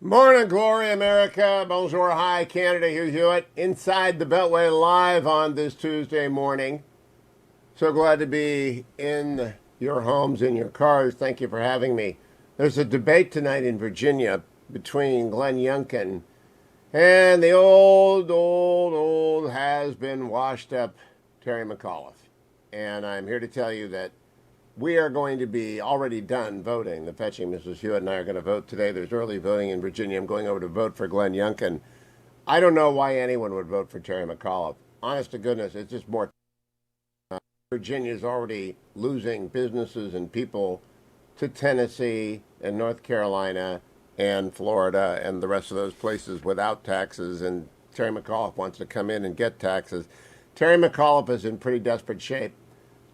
Morning, glory, America. Bonjour, hi, Canada. Hugh Hewitt, inside the Beltway live on this Tuesday morning. So glad to be in your homes, in your cars. Thank you for having me. There's a debate tonight in Virginia between Glenn Youngkin and the old has-been washed-up Terry McAuliffe. And I'm here to tell you that we are going to be already done voting. The fetching Mrs. Hewitt and I are going to vote today. There's early voting in Virginia. I'm going over to vote for Glenn Youngkin. I don't know why anyone would vote for Terry McAuliffe. Honest to goodness, it's just more. Virginia's already losing businesses and people to Tennessee and North Carolina and Florida and the rest of those places without taxes. And Terry McAuliffe wants to come in and get taxes. Terry McAuliffe is in pretty desperate shape.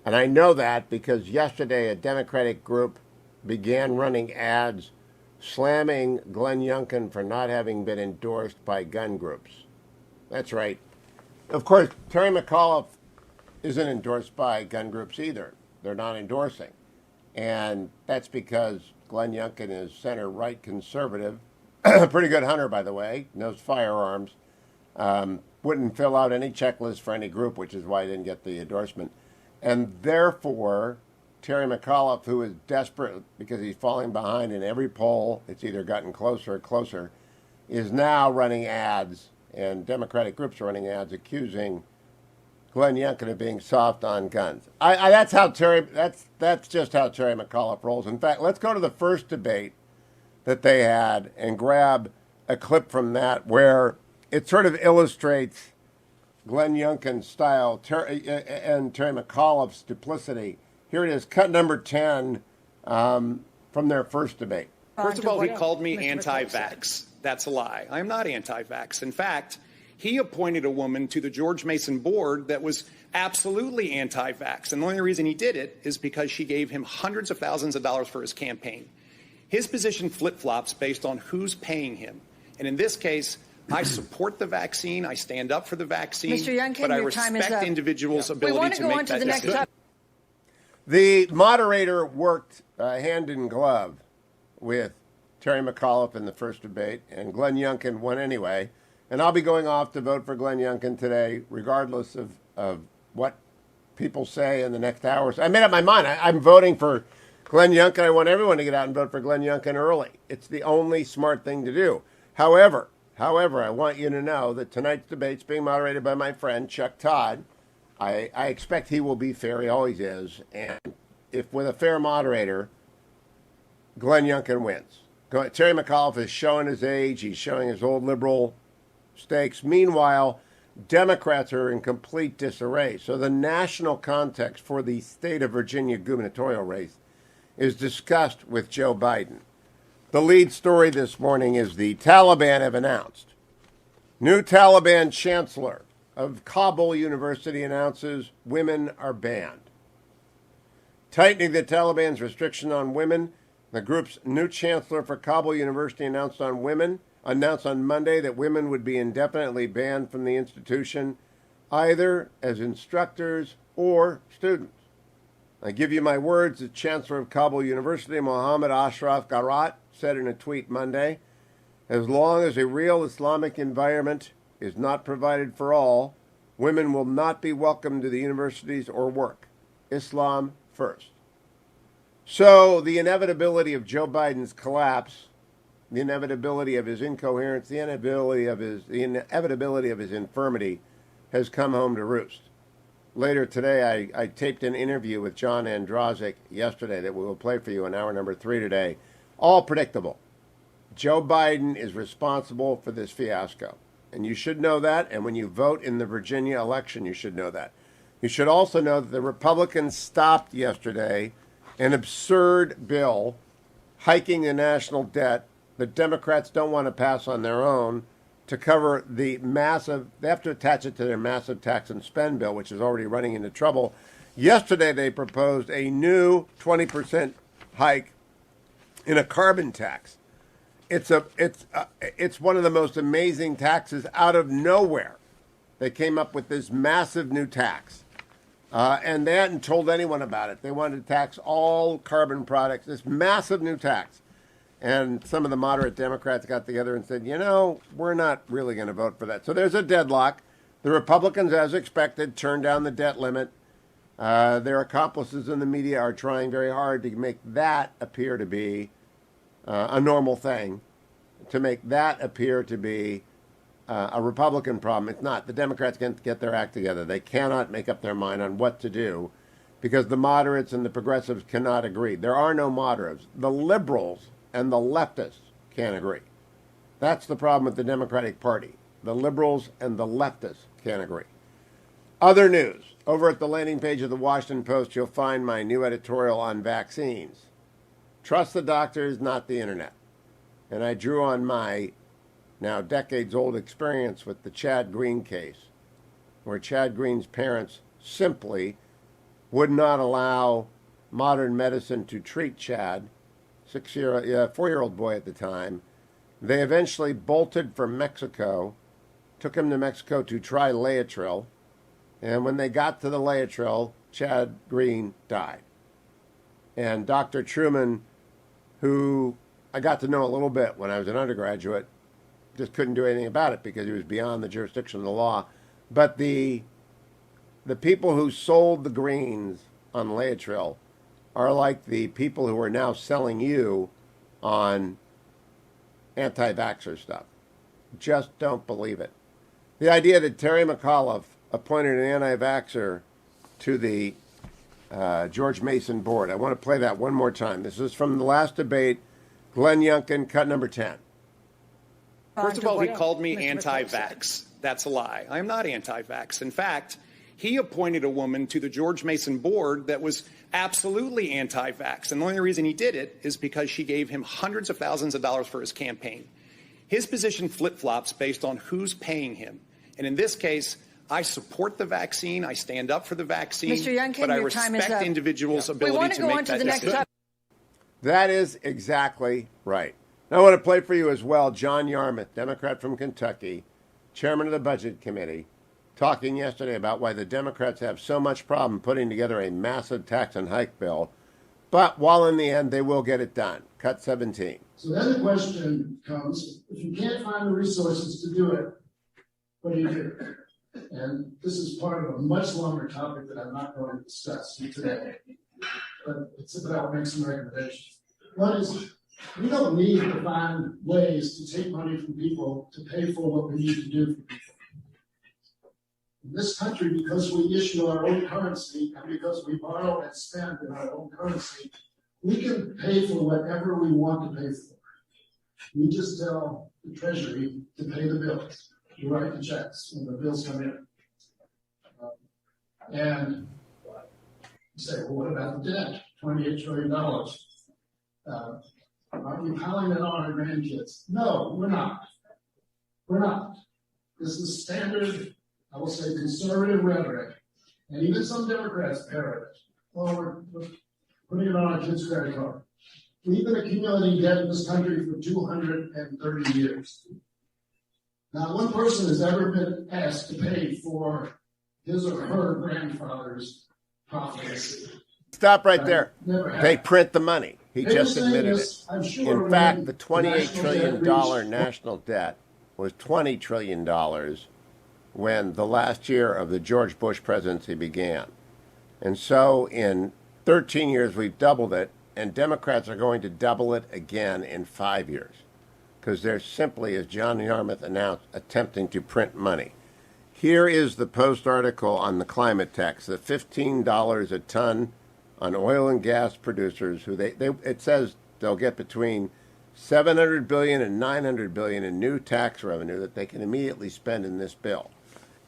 And I know that because yesterday a Democratic group began running ads slamming Glenn Youngkin for not having been endorsed by gun groups. That's right. Of course, Terry McAuliffe isn't endorsed by gun groups either. They're not endorsing. And that's because Glenn Youngkin is center-right conservative, a pretty good hunter, by the way, knows firearms, wouldn't fill out any checklist for any group, which is why he didn't get the endorsement. And therefore, Terry McAuliffe, who is desperate because he's falling behind in every poll, it's either gotten closer or closer, is now running ads, and Democratic groups are running ads accusing Glenn Youngkin of being soft on guns. That's just how Terry McAuliffe rolls. In fact, let's go to the first debate that they had and grab a clip from that where it sort of illustrates Glenn Youngkin's style and Terry McAuliffe's duplicity. Here it is, cut number 10 from their first debate. First of all, he called me anti-vax. That's a lie. I'm not anti-vax. In fact, he appointed a woman to the George Mason board that was absolutely anti-vax. And the only reason he did it is because she gave him hundreds of thousands of dollars for his campaign. His position flip-flops based on who's paying him. And in this case, I support the vaccine. I stand up for the vaccine. Mr. Youngkin, but I your time is respect up. individuals' ability to make that decision. The moderator worked hand in glove with Terry McAuliffe in the first debate, and Glenn Youngkin won anyway. And I'll be going off to vote for Glenn Youngkin today, regardless of what people say in the next hours. I made up my mind. I'm voting for Glenn Youngkin. I want everyone to get out and vote for Glenn Youngkin early. It's the only smart thing to do. However, I want you to know that tonight's debate's being moderated by my friend, Chuck Todd. I expect he will be fair. He always is. And if with a fair moderator, Glenn Youngkin wins. Terry McAuliffe is showing his age. He's showing his old liberal stakes. Meanwhile, Democrats are in complete disarray. So the national context for the state of Virginia gubernatorial race is discussed with Joe Biden. The lead story this morning is the Taliban have announced. New Taliban chancellor of Kabul University announces women are banned. Tightening the Taliban's restriction on women, the group's new chancellor for Kabul University announced on Monday that women would be indefinitely banned from the institution, either as instructors or students. I give you my words, the chancellor of Kabul University, Mohammed Ashraf Garat, said in a tweet Monday, as long as a real Islamic environment is not provided for all, women will not be welcome to the universities or work. Islam first. So the inevitability of Joe Biden's collapse, the inevitability of his incoherence, the inevitability of his infirmity has come home to roost. Later today, I taped an interview with John Ondrasik yesterday that we will play for you in hour number 3 today. All predictable. Joe Biden is responsible for this fiasco. And you should know that. And when you vote in the Virginia election, you should know that. You should also know that the Republicans stopped yesterday an absurd bill hiking the national debt that Democrats don't want to pass on their own to cover the massive, they have to attach it to their massive tax and spend bill, which is already running into trouble. Yesterday, they proposed a new 20% hike in a carbon tax. It's one of the most amazing taxes out of nowhere. They came up with this massive new tax, and they hadn't told anyone about it. They wanted to tax all carbon products, this massive new tax. and some of the moderate Democrats got together and said, we're not really going to vote for that. So there's a deadlock. The Republicans, as expected, turned down the debt limit. Their accomplices in the media are trying very hard to make that appear to be a normal thing, to make that appear to be a Republican problem. It's not. The Democrats can't get their act together. They cannot make up their mind on what to do because the moderates and the progressives cannot agree. There are no moderates. The liberals and the leftists can't agree. That's the problem with the Democratic Party. The liberals and the leftists can't agree. Other news. Over at the landing page of the Washington Post, you'll find my new editorial on vaccines. Trust the doctors, not the internet. And I drew on my now decades-old experience with the Chad Green case, where Chad Green's parents simply would not allow modern medicine to treat Chad, 4-year-old boy at the time. They eventually bolted from Mexico, took him to Mexico to try Laetrile, and when they got to the Laetrile, Chad Green died. And Dr. Truman, who I got to know a little bit when I was an undergraduate, just couldn't do anything about it because he was beyond the jurisdiction of the law. But the people who sold the greens on Laetrile are like the people who are now selling you on anti-vaxxer stuff. Just don't believe it. The idea that Terry McAuliffe appointed an anti-vaxxer to the George Mason board. I want to play that one more time. This is from the last debate. Glenn Youngkin, cut number 10. First of all, he called me anti-vax. That's a lie. I'm not anti-vax. In fact, he appointed a woman to the George Mason board that was absolutely anti-vax. And the only reason he did it is because she gave him hundreds of thousands of dollars for his campaign. His position flip-flops based on who's paying him. And in this case, I support the vaccine. I stand up for the vaccine. Mr. Youngkin, but I your time is respect up. individuals' ability to make that decision. That is exactly right. Now, I want to play for you as well John Yarmuth, Democrat from Kentucky, chairman of the Budget Committee, talking yesterday about why the Democrats have so much problem putting together a massive tax and hike bill, but while in the end they will get it done. Cut 17. So then the question comes, if you can't find the resources to do it, what do you do? And this is part of a much longer topic that I'm not going to discuss today, but I'll make some recommendations. One is, we don't need to find ways to take money from people to pay for what we need to do for people. In this country, because we issue our own currency and because we borrow and spend in our own currency, we can pay for whatever we want to pay for. We just tell the Treasury to pay the bills. We write the checks when the bills come in. And you say, well, what about the debt? $28 trillion. Are we piling it on our grandkids? No, we're not. We're not. This is standard, I will say, conservative rhetoric. And even some Democrats parrot it. Oh, we're putting it on our kids' credit card. We've been accumulating debt in this country for 230 years. Not one person has ever been asked to pay for his or her grandfather's profits. Stop right there. They print the money. He just admitted it. In fact, the $28 trillion national debt was $20 trillion when the last year of the George Bush presidency began. And so in 13 years, we've doubled it, and Democrats are going to double it again in 5 years because they're simply, as John Yarmuth announced, attempting to print money. Here is the Post article on the climate tax, the $15 a ton on oil and gas producers, who it says they'll get between $700 billion and $900 billion in new tax revenue that they can immediately spend in this bill.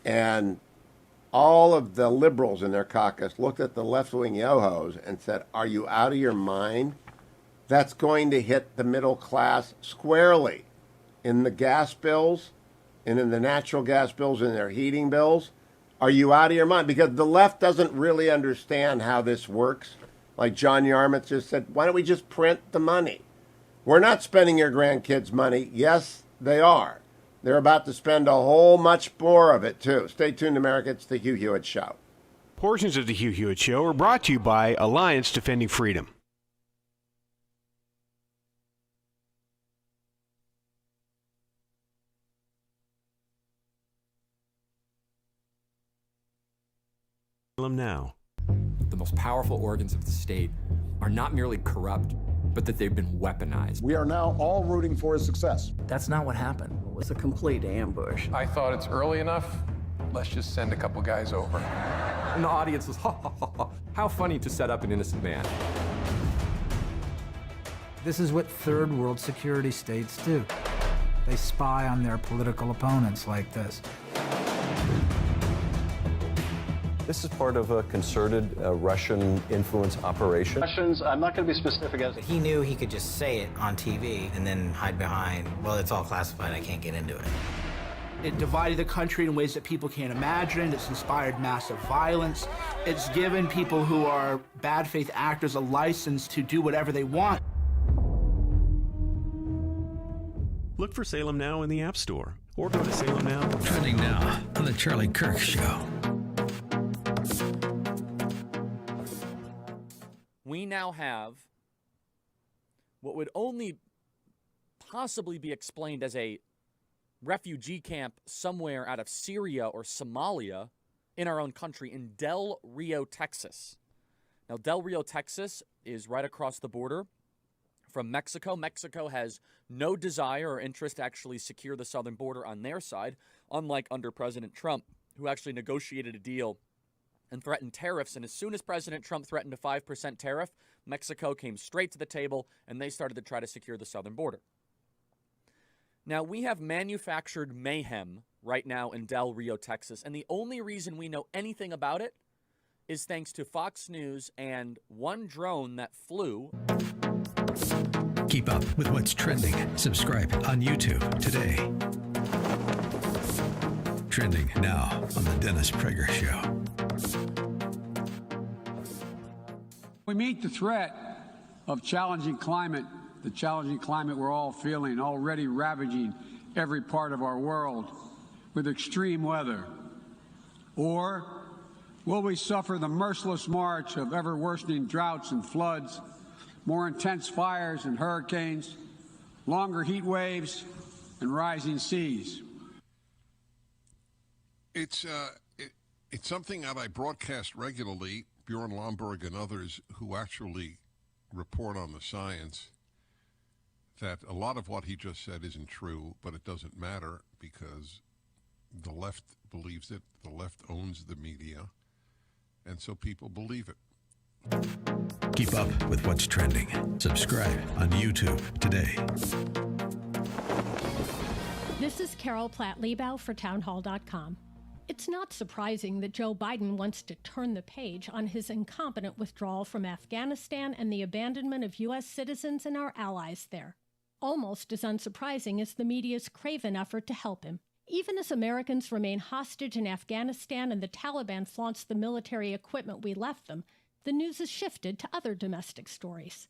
And all of the liberals in their caucus looked at the left-wing yo-hos and said, are you out of your mind? That's going to hit the middle class squarely in the gas bills and in the natural gas bills and their heating bills. Are you out of your mind? Because the left doesn't really understand how this works. Like John Yarmuth just said, why don't we just print the money? We're not spending your grandkids' money. Yes, they are. They're about to spend a whole much more of it, too. Stay tuned, America. It's the Hugh Hewitt Show. Portions of the Hugh Hewitt Show are brought to you by Alliance Defending Freedom. Salem Now. The most powerful organs of the state are not merely corrupt, but that they've been weaponized. We are now all rooting for his success. That's not what happened. It was a complete ambush. I thought it's early enough. Let's just send a couple guys over. And the audience was, ha, ha, ha, ha. How funny to set up an innocent man. This is what third world security states do. They spy on their political opponents like this. This is part of a concerted Russian influence operation. Russians, I'm not going to be specific as... He knew he could just say it on TV and then hide behind, well, it's all classified, I can't get into it. It divided the country in ways that people can't imagine. It's inspired massive violence. It's given people who are bad faith actors a license to do whatever they want. Look for Salem Now in the App Store or go to Salem Now. Trending now on The Charlie Kirk Show. We now have what would only possibly be explained as a refugee camp somewhere out of Syria or Somalia in our own country in Del Rio, Texas. Now, Del Rio, Texas is right across the border from Mexico. Mexico has no desire or interest to actually secure the southern border on their side, unlike under President Trump, who actually negotiated a deal and threatened tariffs. And as soon as President Trump threatened a 5% tariff, Mexico came straight to the table and they started to try to secure the southern border. Now, we have manufactured mayhem right now in Del Rio, Texas, and the only reason we know anything about it is thanks to Fox News and one drone that flew. Keep up with what's trending. Subscribe on YouTube today. Trending now on The Dennis Prager Show. We meet the threat of challenging climate, the challenging climate we're all feeling, already ravaging every part of our world with extreme weather. Or will we suffer the merciless march of ever-worsening droughts and floods, more intense fires and hurricanes, longer heat waves, and rising seas? It's something that I broadcast regularly. Bjorn Lomborg and others who actually report on the science, that a lot of what he just said isn't true, but it doesn't matter because the left believes it, the left owns the media, and so people believe it. Keep up with what's trending. Subscribe on YouTube today. This is Carol Platt-Liebau for townhall.com. It's not surprising that Joe Biden wants to turn the page on his incompetent withdrawal from Afghanistan and the abandonment of U.S. citizens and our allies there. Almost as unsurprising as the media's craven effort to help him. Even as Americans remain hostage in Afghanistan and the Taliban flaunts the military equipment we left them, the news has shifted to other domestic stories.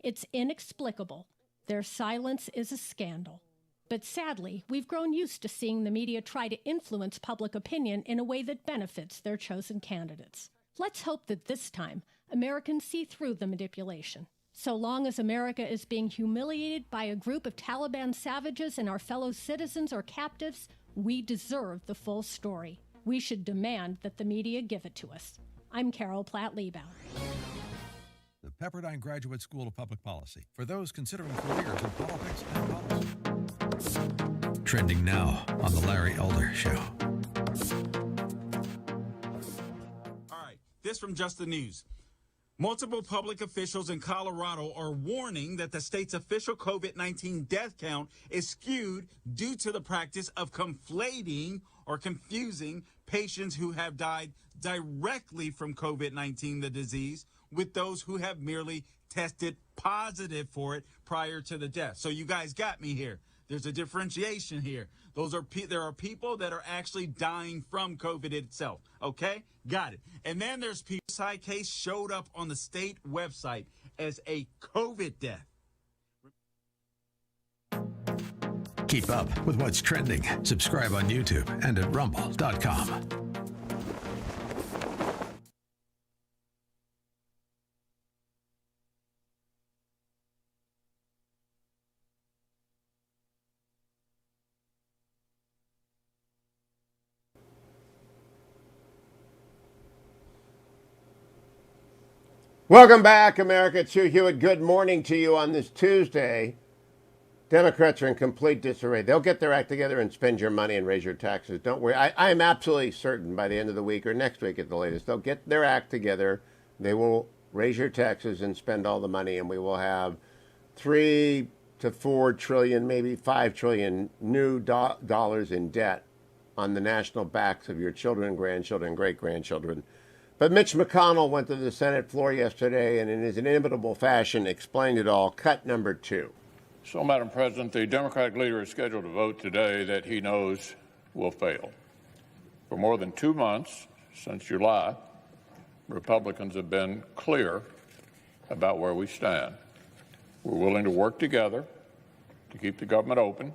It's inexplicable. Their silence is a scandal. But sadly, we've grown used to seeing the media try to influence public opinion in a way that benefits their chosen candidates. Let's hope that this time, Americans see through the manipulation. So long as America is being humiliated by a group of Taliban savages and our fellow citizens or captives, we deserve the full story. We should demand that the media give it to us. I'm Carol Platt-Liebau. The Pepperdine Graduate School of Public Policy, for those considering careers in politics and policy. Trending now on The Larry Elder Show. All right, this from Just the News. Multiple public officials in Colorado are warning that the state's official COVID-19 death count is skewed due to the practice of conflating or confusing patients who have died directly from COVID-19, the disease, with those who have merely tested positive for it prior to the death. So you guys got me here. There's a differentiation here. There are people that are actually dying from COVID itself. Okay? Got it. And then there's people. Side case showed up on the state website as a COVID death. Keep up with what's trending. Subscribe on YouTube and at rumble.com. Welcome back, America. It's Hugh Hewitt. Good morning to you on this Tuesday. Democrats are in complete disarray. They'll get their act together and spend your money and raise your taxes. Don't worry. I am absolutely certain by the end of the week or next week at the latest, they'll get their act together. They will raise your taxes and spend all the money, and we will have 3 to 4 trillion, maybe 5 trillion new dollars in debt on the national backs of your children, grandchildren, great-grandchildren. But Mitch McConnell went to the Senate floor yesterday and in his inimitable fashion explained it all. Cut number 2. So, Madam President, the Democratic leader is scheduled to vote today that he knows will fail. For more than 2 months, since July, Republicans have been clear about where we stand. We're willing to work together to keep the government open.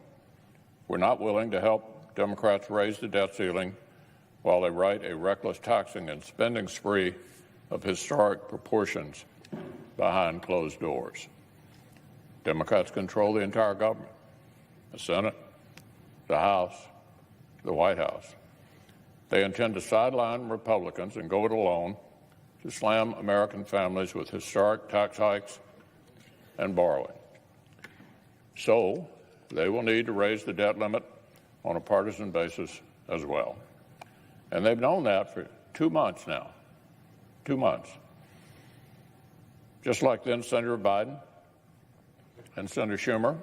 We're not willing to help Democrats raise the debt ceiling while they write a reckless taxing and spending spree of historic proportions behind closed doors. Democrats control the entire government, the Senate, the House, the White House. They intend to sideline Republicans and go it alone to slam American families with historic tax hikes and borrowing. So they will need to raise the debt limit on a partisan basis as well. And they've known that for 2 months now. 2 months. Just like then Senator Biden and Senator Schumer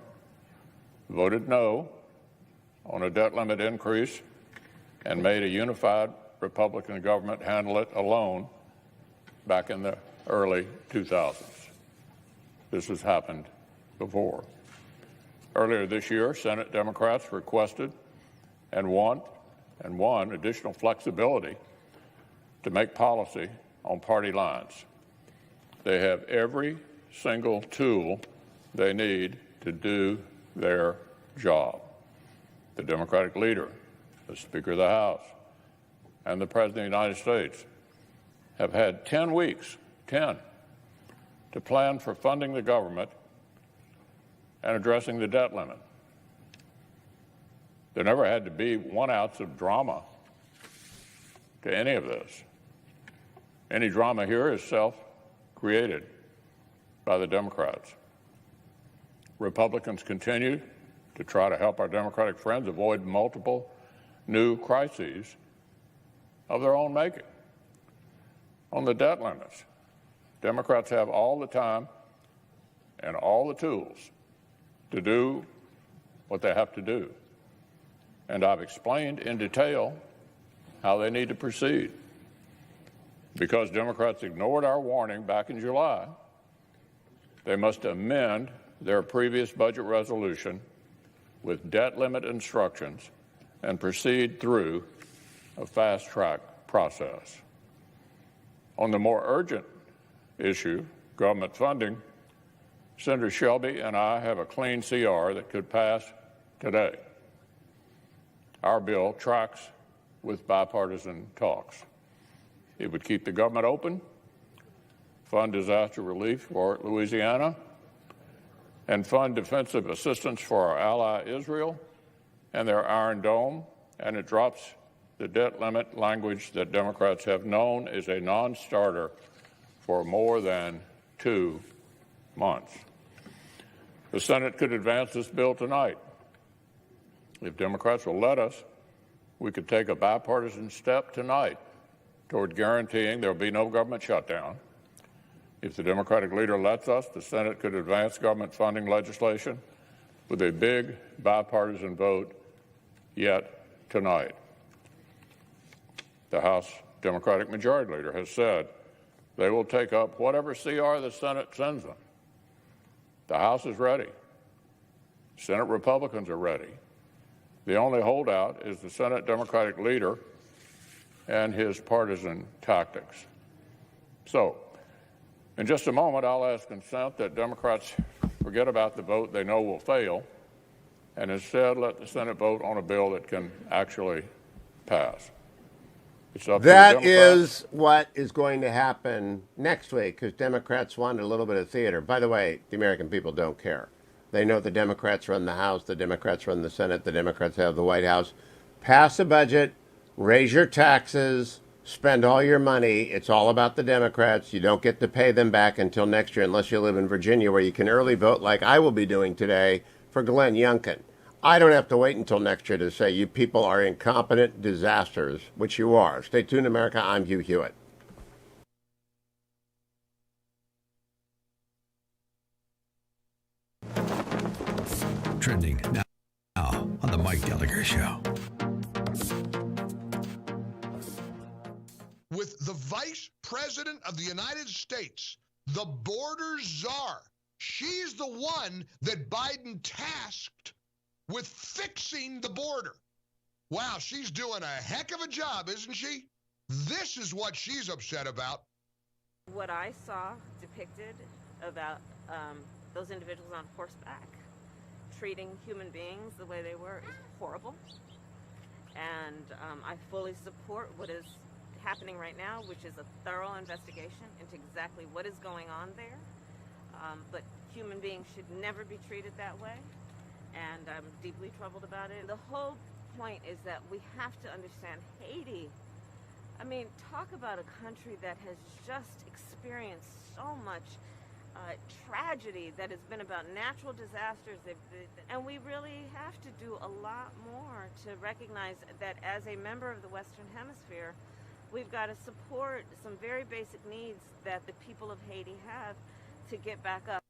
voted no on a debt limit increase and made a unified Republican government handle it alone back in the early 2000s. This has happened before. Earlier this year, Senate Democrats requested and won additional flexibility to make policy on party lines. They have every single tool they need to do their job. The Democratic leader, the Speaker of the House, and the President of the United States have had 10 weeks, 10, to plan for funding the government and addressing the debt limit. There never had to be 1 ounce of drama to any of this. Any drama here is self-created by the Democrats. Republicans continue to try to help our Democratic friends avoid multiple new crises of their own making. On the debt limits, Democrats have all the time and all the tools to do what they have to do. And I've explained in detail how they need to proceed. Because Democrats ignored our warning back in July, they must amend their previous budget resolution with debt limit instructions and proceed through a fast-track process. On the more urgent issue, government funding, Senator Shelby and I have a clean CR that could pass today. Our bill tracks with bipartisan talks. It would keep the government open, fund disaster relief for Louisiana, and fund defensive assistance for our ally Israel and their Iron Dome, and it drops the debt limit language that Democrats have known is a non-starter for more than 2 months. The Senate could advance this bill tonight. If Democrats will let us, we could take a bipartisan step tonight toward guaranteeing there will be no government shutdown. If the Democratic leader lets us, the Senate could advance government funding legislation with a big bipartisan vote yet tonight. The House Democratic Majority Leader has said they will take up whatever CR the Senate sends them. The House is ready. Senate Republicans are ready. The only holdout is the Senate Democratic leader and his partisan tactics. So, in just a moment, I'll ask consent that Democrats forget about the vote they know will fail and instead let the Senate vote on a bill that can actually pass. It's up to the That Democrats. is what is going to happen next week because Democrats wanted a little bit of theater. By the way, the American people don't care. They know the Democrats run the House, the Democrats run the Senate, the Democrats have the White House. Pass a budget, raise your taxes, spend all your money. It's all about the Democrats. You don't get to pay them back until next year unless you live in Virginia, where you can early vote like I will be doing today for Glenn Youngkin. I don't have to wait until next year to say you people are incompetent disasters, which you are. Stay tuned, America. I'm Hugh Hewitt. Trending now on the Mike Gallagher Show. With the Vice President of the United States, the border czar, she's the one that Biden tasked with fixing the border. Wow, she's doing a heck of a job, isn't she? This is what she's upset about. What I saw depicted about those individuals on horseback treating human beings the way they were is horrible. And I fully support what is happening right now, which is a thorough investigation into exactly what is going on there. But human beings should never be treated that way. And I'm deeply troubled about it. The whole point is that we have to understand Haiti. I mean, talk about a country that has just experienced so much tragedy that has been about natural disasters. And we really have to do a lot more to recognize that as a member of the Western Hemisphere, we've got to support some very basic needs that the people of Haiti have to get back up.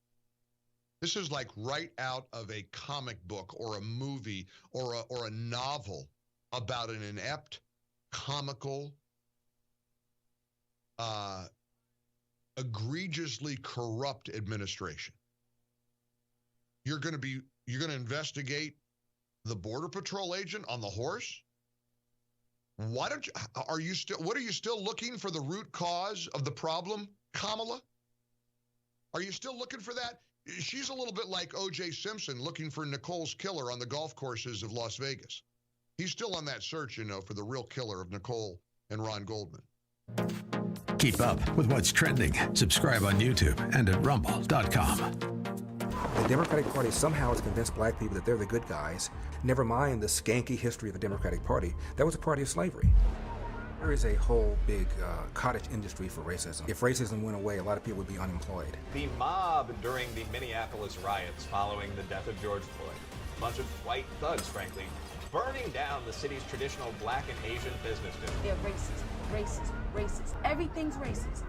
This is like right out of a comic book or a movie or a novel about an inept, comical, egregiously corrupt administration. You're going to investigate the Border Patrol agent on the horse? What are you still looking for the root cause of the problem, Kamala? Are you still looking for that? She's a little bit like O.J. Simpson looking for Nicole's killer on the golf courses of Las Vegas. He's still on that search, for the real killer of Nicole and Ron Goldman. Keep up with what's trending. Subscribe on YouTube and at rumble.com. The Democratic Party somehow has convinced black people that they're the good guys. Never mind the skanky history of the Democratic Party. That was a party of slavery. There is a whole big cottage industry for racism. If racism went away, a lot of people would be unemployed. The mob during the Minneapolis riots following the death of George Floyd. A bunch of white thugs, frankly, burning down the city's traditional black and Asian business district. They're racist. Everything's racist.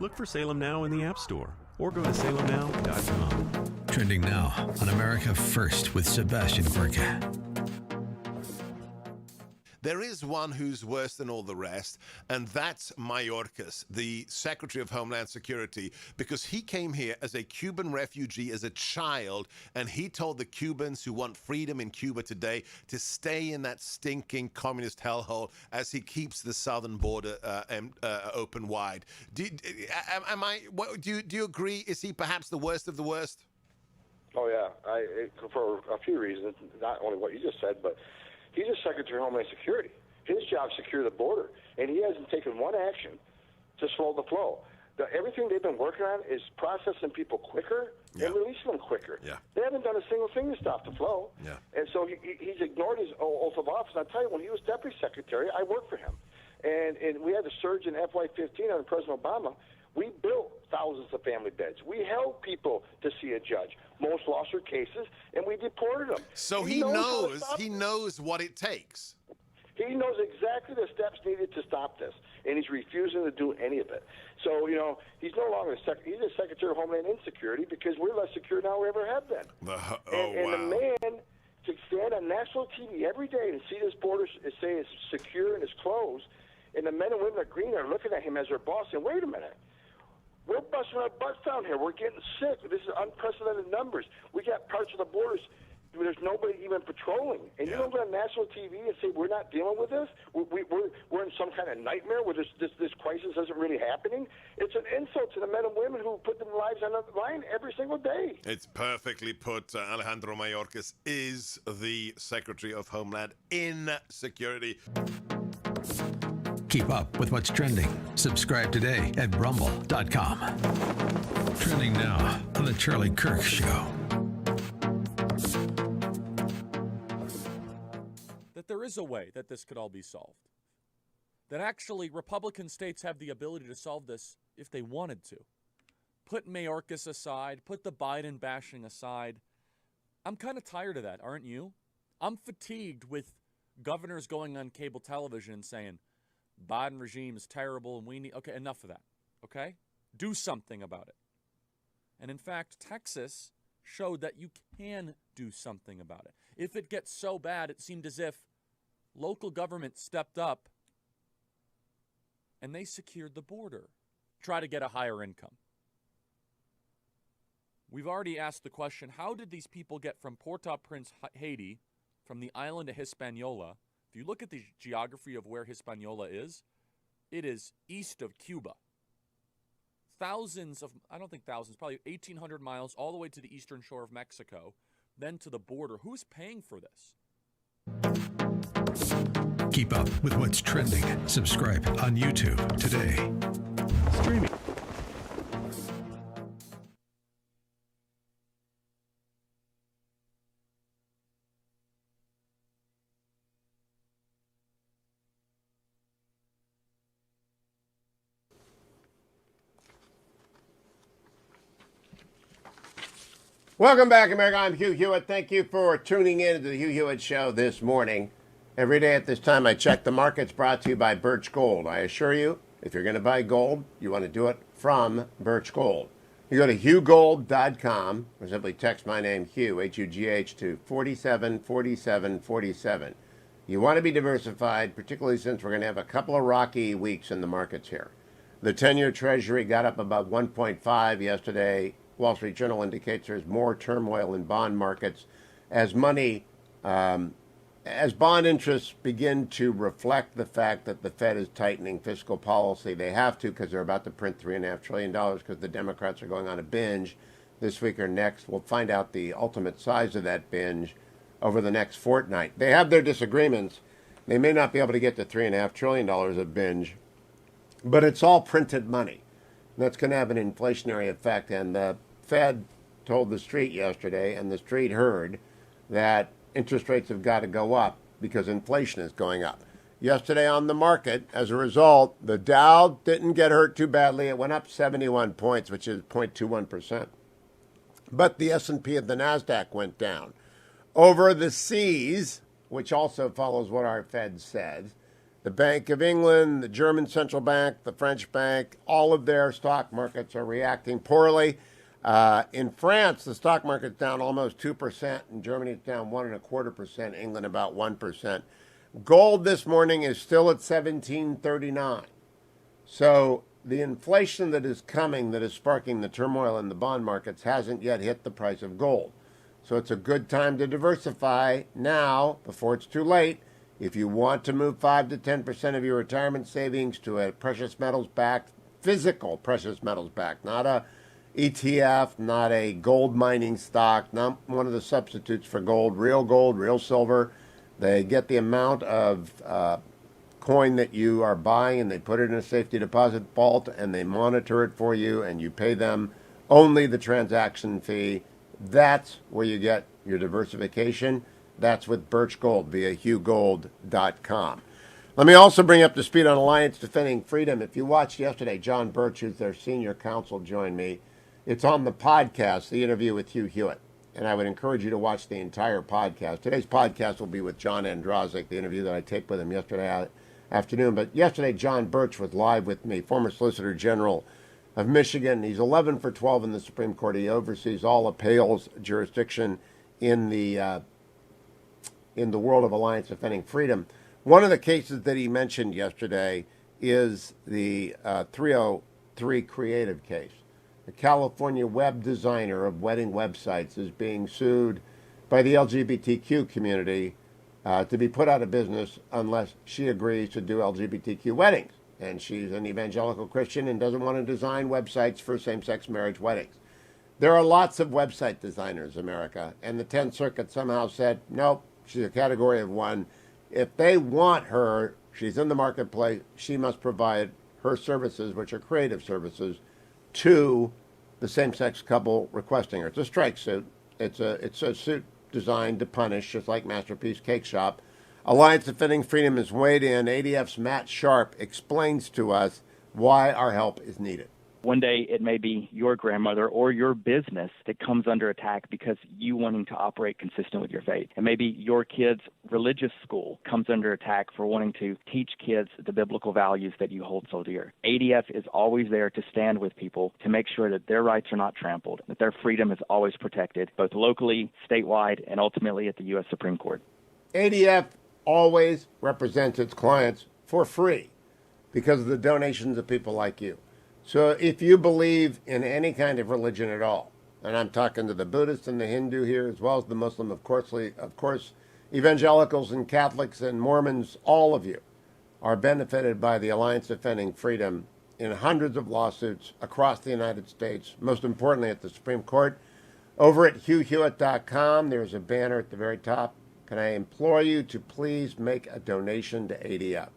Look for Salem Now in the App Store or go to salemnow.com. Trending now on America First with Sebastian Gorka. There is one who's worse than all the rest, and that's Mayorkas, the Secretary of Homeland Security, because he came here as a Cuban refugee as a child, and he told the Cubans who want freedom in Cuba today to stay in that stinking communist hellhole as he keeps the southern border open wide. Do you agree? Is he perhaps the worst of the worst? Oh, yeah, for a few reasons, not only what you just said, but he's a Secretary of Homeland Security. His job is to secure the border, and he hasn't taken one action to slow the flow. Everything they've been working on is processing people quicker and releasing them quicker. Yeah. They haven't done a single thing to stop the flow. Yeah. And so he's ignored his oath of office. And I'll tell you, when he was Deputy Secretary, I worked for him. And we had a surge in FY15 under President Obama. We built thousands of family beds. We held people to see a judge. Most lost their cases, and we deported them. So he knows what it takes. He knows exactly the steps needed to stop this, and he's refusing to do any of it. So, he's no longer he's a Secretary of Homeland Insecurity because we're less secure now than we ever have been. And the man to stand on national TV every day and see this border say it's secure and it's closed, and the men and women of green are looking at him as their boss and wait a minute. We're busting our butts down here. We're getting sick. This is unprecedented numbers. We got parts of the borders where there's nobody even patrolling. And you don't go on national TV and say we're not dealing with this? We're in some kind of nightmare where this crisis isn't really happening? It's an insult to the men and women who put their lives on the line every single day. It's perfectly put. Alejandro Mayorkas is the Secretary of Homeland Insecurity. Keep up with what's trending. Subscribe today at rumble.com. Trending now on The Charlie Kirk Show. That there is a way that this could all be solved. that actually Republican states have the ability to solve this if they wanted to. Put Mayorkas aside, put the Biden bashing aside. I'm kind of tired of that, aren't you? I'm fatigued with governors going on cable television and saying, Biden regime is terrible and we need, okay, enough of that, okay? Do something about it. And in fact, Texas showed that you can do something about it. If it gets so bad, it seemed as if local government stepped up and they secured the border, try to get a higher income. We've already asked the question, how did these people get from Port-au-Prince, Haiti, from the island of Hispaniola? If you look at the geography of where Hispaniola is, it is east of Cuba. Thousands of, I don't think thousands, probably 1,800 miles all the way to the eastern shore of Mexico, then to the border. Who's paying for this? Keep up with what's trending. Subscribe on YouTube today. Streaming. Welcome back, America. I'm Hugh Hewitt. Thank you for tuning in to the Hugh Hewitt Show this morning. Every day at this time, I check the markets, brought to you by Birch Gold. I assure you, if you're going to buy gold, you want to do it from Birch Gold. You go to hughgold.com or simply text my name, Hugh, H-U-G-H, to 474747. You want to be diversified, particularly since we're going to have a couple of rocky weeks in the markets here. The 10-year Treasury got up about 1.5 yesterday. Wall Street Journal indicates there's more turmoil in bond markets as money, as bond interests begin to reflect the fact that the Fed is tightening fiscal policy. They have to because they're about to print $3.5 trillion because the Democrats are going on a binge this week or next. We'll find out the ultimate size of that binge over the next fortnight. They have their disagreements. They may not be able to get to $3.5 trillion of binge, but it's all printed money. That's going to have an inflationary effect, and the Fed told the street yesterday, and the street heard, that interest rates have got to go up because inflation is going up. Yesterday on the market, as a result, the Dow didn't get hurt too badly. It went up 71 points, which is 0.21%. But the S&P and the NASDAQ went down. Over the seas, which also follows what our Fed said, the Bank of England, the German Central Bank, the French Bank, all of their stock markets are reacting poorly. In France, the stock market's down almost 2%. In Germany, it's down 1.25%. England, about 1%. Gold this morning is still at $17.39. So the inflation that is coming, that is sparking the turmoil in the bond markets, hasn't yet hit the price of gold. So it's a good time to diversify now, before it's too late. If you want to move 5 to 10% of your retirement savings to a precious metals backed, physical precious metals backed, not a ETF, not a gold mining stock, not one of the substitutes for gold, real silver. They get the amount of coin that you are buying and they put it in a safety deposit vault and they monitor it for you and you pay them only the transaction fee. That's where you get your diversification. That's with Birch Gold via hughgold.com. Let me also bring up to speed on Alliance Defending Freedom. If you watched yesterday, John Birch, who's their senior counsel, joined me. It's on the podcast, the interview with Hugh Hewitt. And I would encourage you to watch the entire podcast. Today's podcast will be with John Ondrasik, the interview that I taped with him yesterday afternoon. But yesterday, John Birch was live with me, former Solicitor General of Michigan. He's 11 for 12 in the Supreme Court. He oversees all appeals jurisdiction in the world of Alliance Defending Freedom. One of the cases that he mentioned yesterday is the 303 Creative case. The California web designer of wedding websites is being sued by the LGBTQ community to be put out of business unless she agrees to do LGBTQ weddings. And she's an evangelical Christian and doesn't want to design websites for same-sex marriage weddings. There are lots of website designers, America, and the 10th Circuit somehow said, nope, she's a category of one. If they want her, she's in the marketplace, she must provide her services, which are creative services, to the same-sex couple requesting her. It's a strike suit. It's a suit designed to punish, just like Masterpiece Cake Shop. Alliance Defending Freedom is weighed in. ADF's Matt Sharp explains to us why our help is needed. One day it may be your grandmother or your business that comes under attack because you wanting to operate consistent with your faith. And maybe your kid's religious school comes under attack for wanting to teach kids the biblical values that you hold so dear. ADF is always there to stand with people to make sure that their rights are not trampled, that their freedom is always protected, both locally, statewide, and ultimately at the U.S. Supreme Court. ADF always represents its clients for free because of the donations of people like you. So if you believe in any kind of religion at all, and I'm talking to the Buddhist and the Hindu here, as well as the Muslim, of course, evangelicals and Catholics and Mormons, all of you are benefited by the Alliance Defending Freedom in hundreds of lawsuits across the United States, most importantly at the Supreme Court. Over at HughHewitt.com, there's a banner at the very top. Can I implore you to please make a donation to ADF?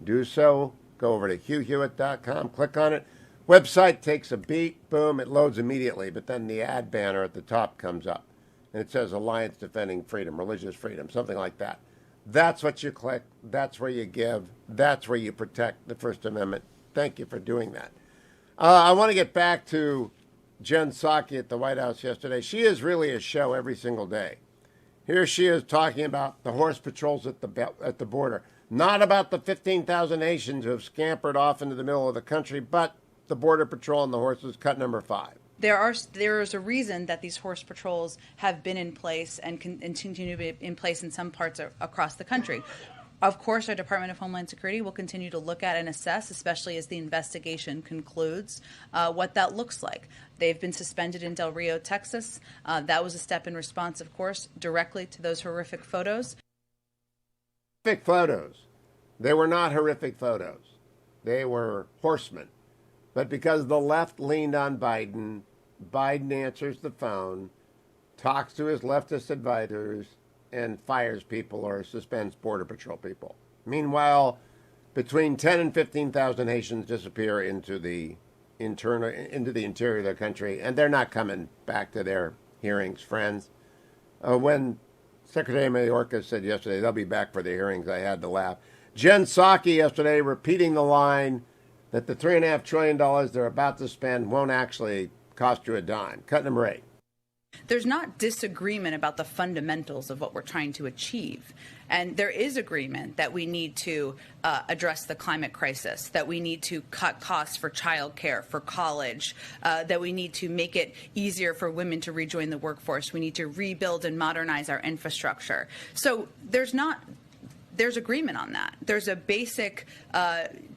Do so. Go over to HughHewitt.com, click on it. Website takes a beat, boom, it loads immediately, but then the ad banner at the top comes up, and it says Alliance Defending Freedom, Religious Freedom, something like that. That's what you click. That's where you give. That's where you protect the First Amendment. Thank you for doing that. I want to get back to Jen Psaki at the White House yesterday. She is really a show every single day. Here she is talking about the horse patrols at the border, not about the 15,000 Haitians who have scampered off into the middle of the country, but the Border Patrol and the horses, cut number 5. There is a reason that these horse patrols have been in place and continue to be in place in some parts across the country. Of course, our Department of Homeland Security will continue to look at and assess, especially as the investigation concludes, what that looks like. They've been suspended in Del Rio, Texas. That was a step in response, of course, directly to those horrific photos. Horrific photos. They were not horrific photos. They were horsemen. But because the left leaned on Biden, Biden answers the phone, talks to his leftist advisors, and fires people or suspends Border Patrol people. Meanwhile, between 10 and 15,000 Haitians disappear into the interior of the country, and they're not coming back to their hearings, friends. When Secretary Mayorkas said yesterday they'll be back for the hearings, I had to laugh. Jen Psaki yesterday repeating the line that the $3.5 trillion they're about to spend won't actually cost you a dime. Cut number 8. There's not disagreement about the fundamentals of what we're trying to achieve. And there is agreement that we need to address the climate crisis, that we need to cut costs for childcare, for college, that we need to make it easier for women to rejoin the workforce. We need to rebuild and modernize our infrastructure. So there's agreement on that. There's a basic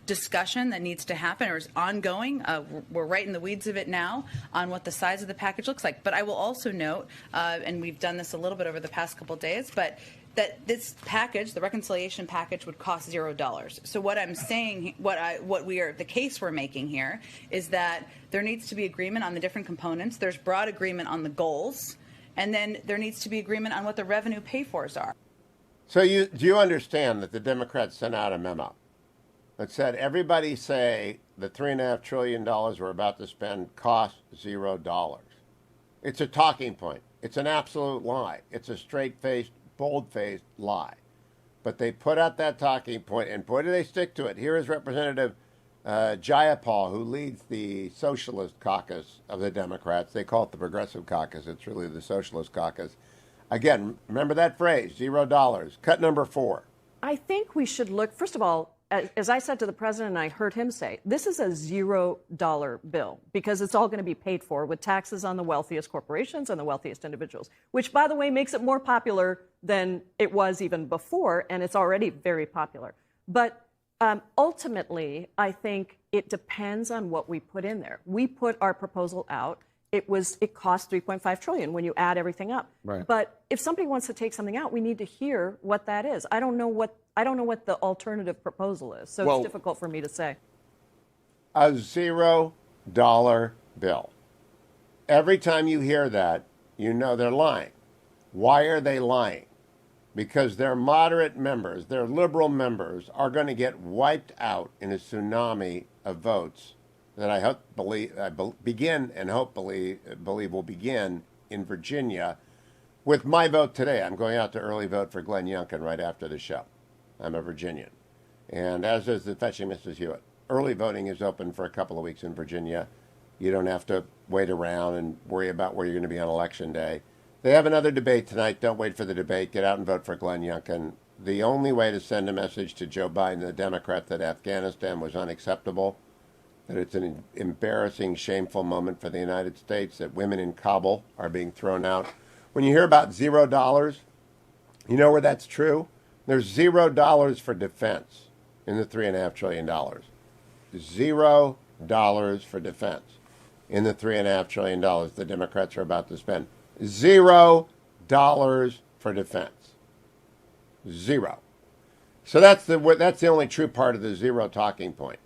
discussion that needs to happen or is ongoing. We're right in the weeds of it now on what the size of the package looks like. But I will also note, and we've done this a little bit over the past couple of days, but that this package, the reconciliation package, would cost $0. So what I'm saying, the case we're making here is that there needs to be agreement on the different components. There's broad agreement on the goals, and then there needs to be agreement on what the revenue pay-fors are. So do you understand that the Democrats sent out a memo that said everybody say the $3.5 trillion we're about to spend costs $0? It's a talking point. It's an absolute lie. It's a straight-faced, bold-faced lie. But they put out that talking point, and boy, do they stick to it. Here is Representative Jayapal, who leads the Socialist Caucus of the Democrats. They call it the Progressive Caucus. It's really the Socialist Caucus. Again, remember that phrase, $0. Cut number 4. I think we should look, first of all, as I said to the president, and I heard him say, this is a $0 bill because it's all going to be paid for with taxes on the wealthiest corporations and the wealthiest individuals, which, by the way, makes it more popular than it was even before, and it's already very popular. But ultimately, I think it depends on what we put in there. We put our proposal out. It cost $3.5 trillion when you add everything up. Right. But if somebody wants to take something out, we need to hear what that is. I don't know what the alternative proposal is, so it's difficult for me to say. A $0 bill. Every time you hear that, you know they're lying. Why are they lying? Because their moderate members, their liberal members, are going to get wiped out in a tsunami of votes that I believe will begin in Virginia, with my vote today, I'm going out to early vote for Glenn Youngkin right after the show. I'm a Virginian. And as is the fetching Mrs. Hewitt. Early voting is open for a couple of weeks in Virginia. You don't have to wait around and worry about where you're going to be on Election Day. They have another debate tonight. Don't wait for the debate. Get out and vote for Glenn Youngkin. The only way to send a message to Joe Biden, the Democrat, that Afghanistan was unacceptable, that it's an embarrassing, shameful moment for the United States, that women in Kabul are being thrown out. When you hear about $0, you know where that's true? There's $0 for defense in the $3.5 trillion. $0 for defense in the $3.5 trillion the Democrats are about to spend. $0 for defense. Zero. So that's the only true part of the zero talking point.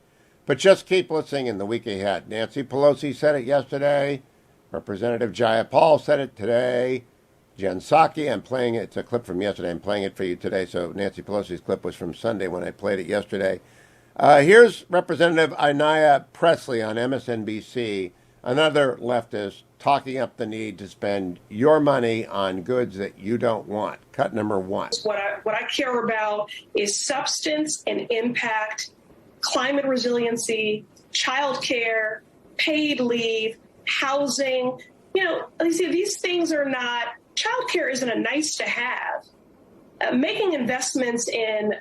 But just keep listening in the week ahead. Nancy Pelosi said it yesterday. Representative Jayapal said it today. Jen Psaki, I'm playing it. It's a clip from yesterday. I'm playing it for you today. So Nancy Pelosi's clip was from Sunday when I played it yesterday. Here's Representative Inaya Presley on MSNBC, another leftist, talking up the need to spend your money on goods that you don't want. Cut number one. What I care about is substance and impact, climate resiliency, childcare, paid leave, housing. You know, these things are not, childcare isn't a nice to have. Making investments in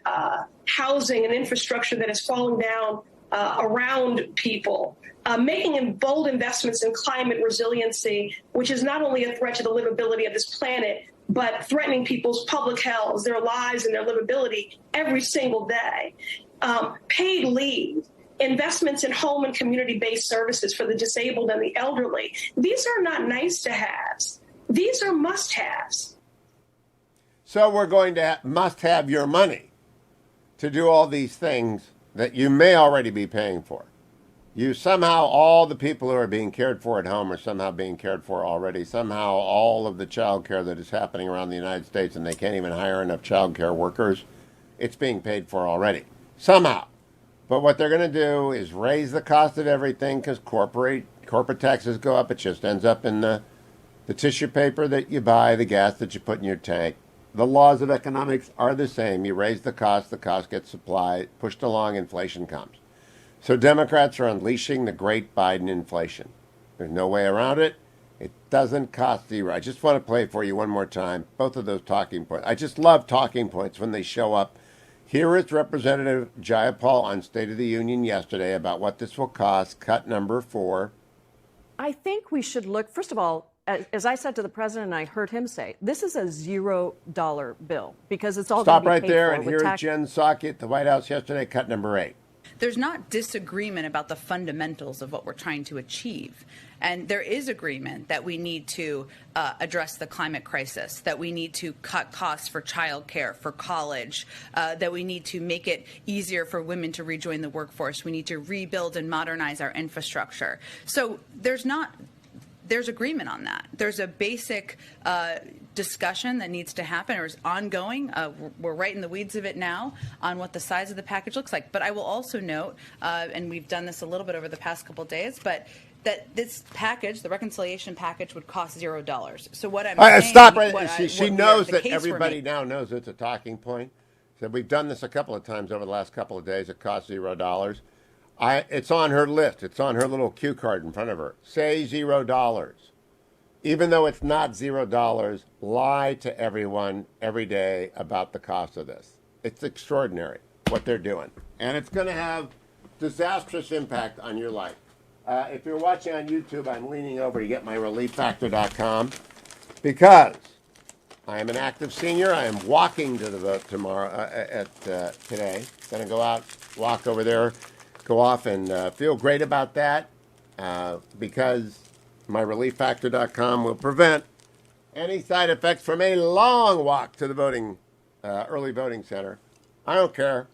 housing and infrastructure that is falling down around people, making bold investments in climate resiliency, which is not only a threat to the livability of this planet, but threatening people's public health, their lives, and their livability every single day. Paid leave, investments in home and community-based services for the disabled and the elderly. These are not nice-to-haves. These are must-haves. So we're going to must have your money to do all these things that you may already be paying for. You somehow, all the people who are being cared for at home are somehow being cared for already. Somehow all of the child care that is happening around the United States, and they can't even hire enough child care workers, it's being paid for already. Somehow. But what they're going to do is raise the cost of everything because corporate taxes go up. It just ends up in the tissue paper that you buy, the gas that you put in your tank. The laws of economics are the same. You raise the cost gets supplied, pushed along, inflation comes. So Democrats are unleashing the great Biden inflation. There's no way around it. It doesn't cost zero. I just want to play for you one more time, both of those talking points. I just love talking points when they show up. Here is Representative Jayapal on State of the Union yesterday about what this will cost. Cut number 4. I think we should look, first of all, as I said to the president, and I heard him say, this is a $0 bill because it's all Stop going to right be paid there, for and with here's Jen Psaki at the White House yesterday. Cut number 8. There's not disagreement about the fundamentals of what we're trying to achieve. And there is agreement that we need to address the climate crisis, that we need to cut costs for childcare, for college, that we need to make it easier for women to rejoin the workforce. We need to rebuild and modernize our infrastructure. So there's agreement on that. There's a basic discussion that needs to happen or is ongoing. We're right in the weeds of it now on what the size of the package looks like. But I will also note, and we've done this a little bit over the past couple of days, but that this package, the reconciliation package, would cost $0. So what I'm saying, stop right. She knows that everybody now knows it's a talking point. So we've done this a couple of times over the last couple of days. It costs $0. It's on her list. It's on her little cue card in front of her. Say $0. Even though it's not $0, lie to everyone every day about the cost of this. It's extraordinary what they're doing. And it's going to have disastrous impact on your life. If you're watching on YouTube, I'm leaning over to get my relieffactor.com because I am an active senior. I am walking to the vote tomorrow today. Going to go out, walk over there, go off and feel great about that because my relieffactor.com will prevent any side effects from a long walk to the voting, early voting center. I don't care.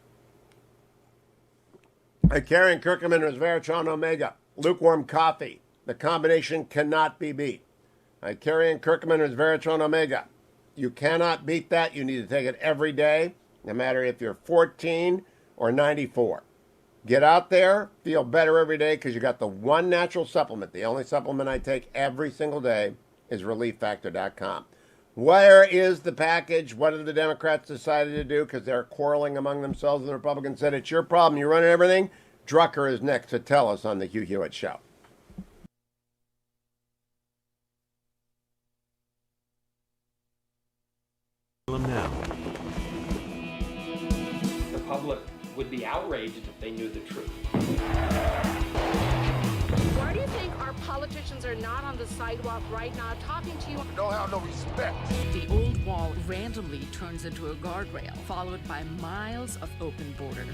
Carrying curcumin, resveratrol, omega, lukewarm coffee. The combination cannot be beat. Carrying curcumin, resveratrol, omega. You cannot beat that. You need to take it every day, no matter if you're 14 or 94. Get out there, feel better every day because you got the one natural supplement. The only supplement I take every single day is relieffactor.com. Where is the package? What have the Democrats decided to do? Because they're quarreling among themselves. The Republicans said, it's your problem. You're running everything. Drucker is next to tell us on the Hugh Hewitt Show. Now. The public would be outraged if they knew the truth. Why do you think our politicians are not on the sidewalk right now talking to you? Don't have no respect. The old wall randomly turns into a guardrail, followed by miles of open border.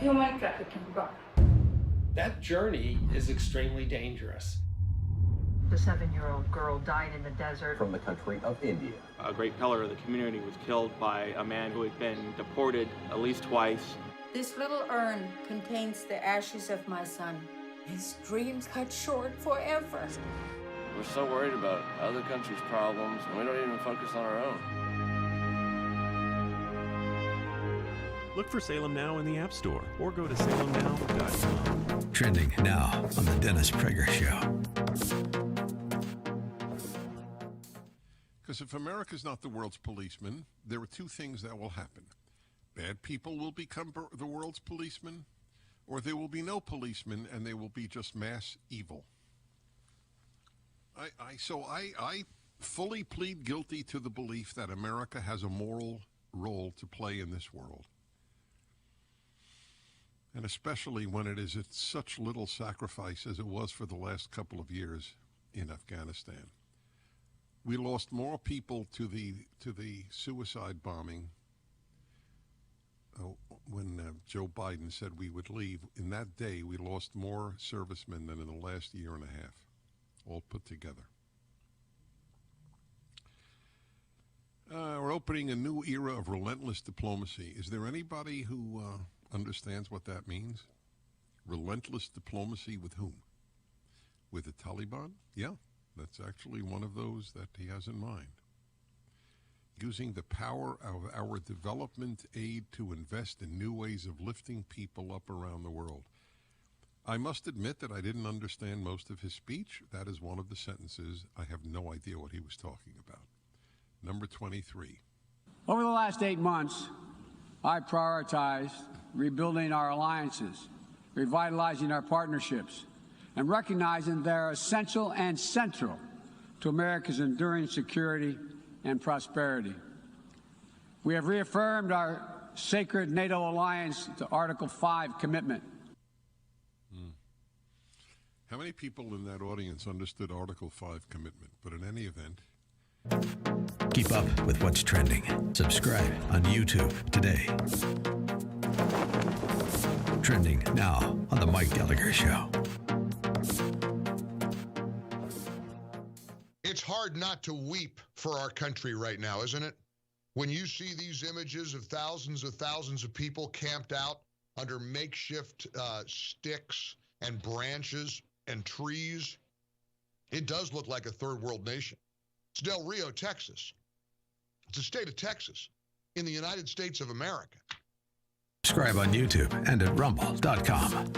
Human trafficking. That journey is extremely dangerous. The 7-year-old girl died in the desert. From the country of India. A great pillar of the community was killed by a man who had been deported at least twice. This little urn contains the ashes of my son. His dreams cut short forever. We're so worried about other countries' problems, and we don't even focus on our own. Look for Salem Now in the App Store or go to salemnow.com. Trending now on The Dennis Prager Show. Because if America's not the world's policeman, there are two things that will happen. Bad people will become the world's policemen, or there will be no policemen and they will be just mass evil. So I fully plead guilty to the belief that America has a moral role to play in this world. And especially when it is at such little sacrifice as it was for the last couple of years in Afghanistan. We lost more people to the suicide bombing when Joe Biden said we would leave. In that day, we lost more servicemen than in the last year and a half, all put together. We're opening a new era of relentless diplomacy. Is there anybody who understands what that means? Relentless diplomacy with whom? With the Taliban? Yeah, that's actually one of those that he has in mind. Using the power of our development aid to invest in new ways of lifting people up around the world. I must admit that I didn't understand most of his speech. That is one of the sentences. I have no idea what he was talking about. Number 23. Over the last 8 months, I prioritized rebuilding our alliances, revitalizing our partnerships, and recognizing they're essential and central to America's enduring security and prosperity. We have reaffirmed our sacred NATO alliance to Article 5 commitment. How many people in that audience understood Article 5 commitment? But in any event... Keep up with what's trending. Subscribe on YouTube today. Trending now on The Mike Gallagher Show. It's hard not to weep for our country right now, isn't it? When you see these images of thousands of people camped out under makeshift sticks and branches and trees, it does look like a third world nation. It's Del Rio, Texas. It's a state of Texas in the United States of America. Subscribe on YouTube and at rumble.com.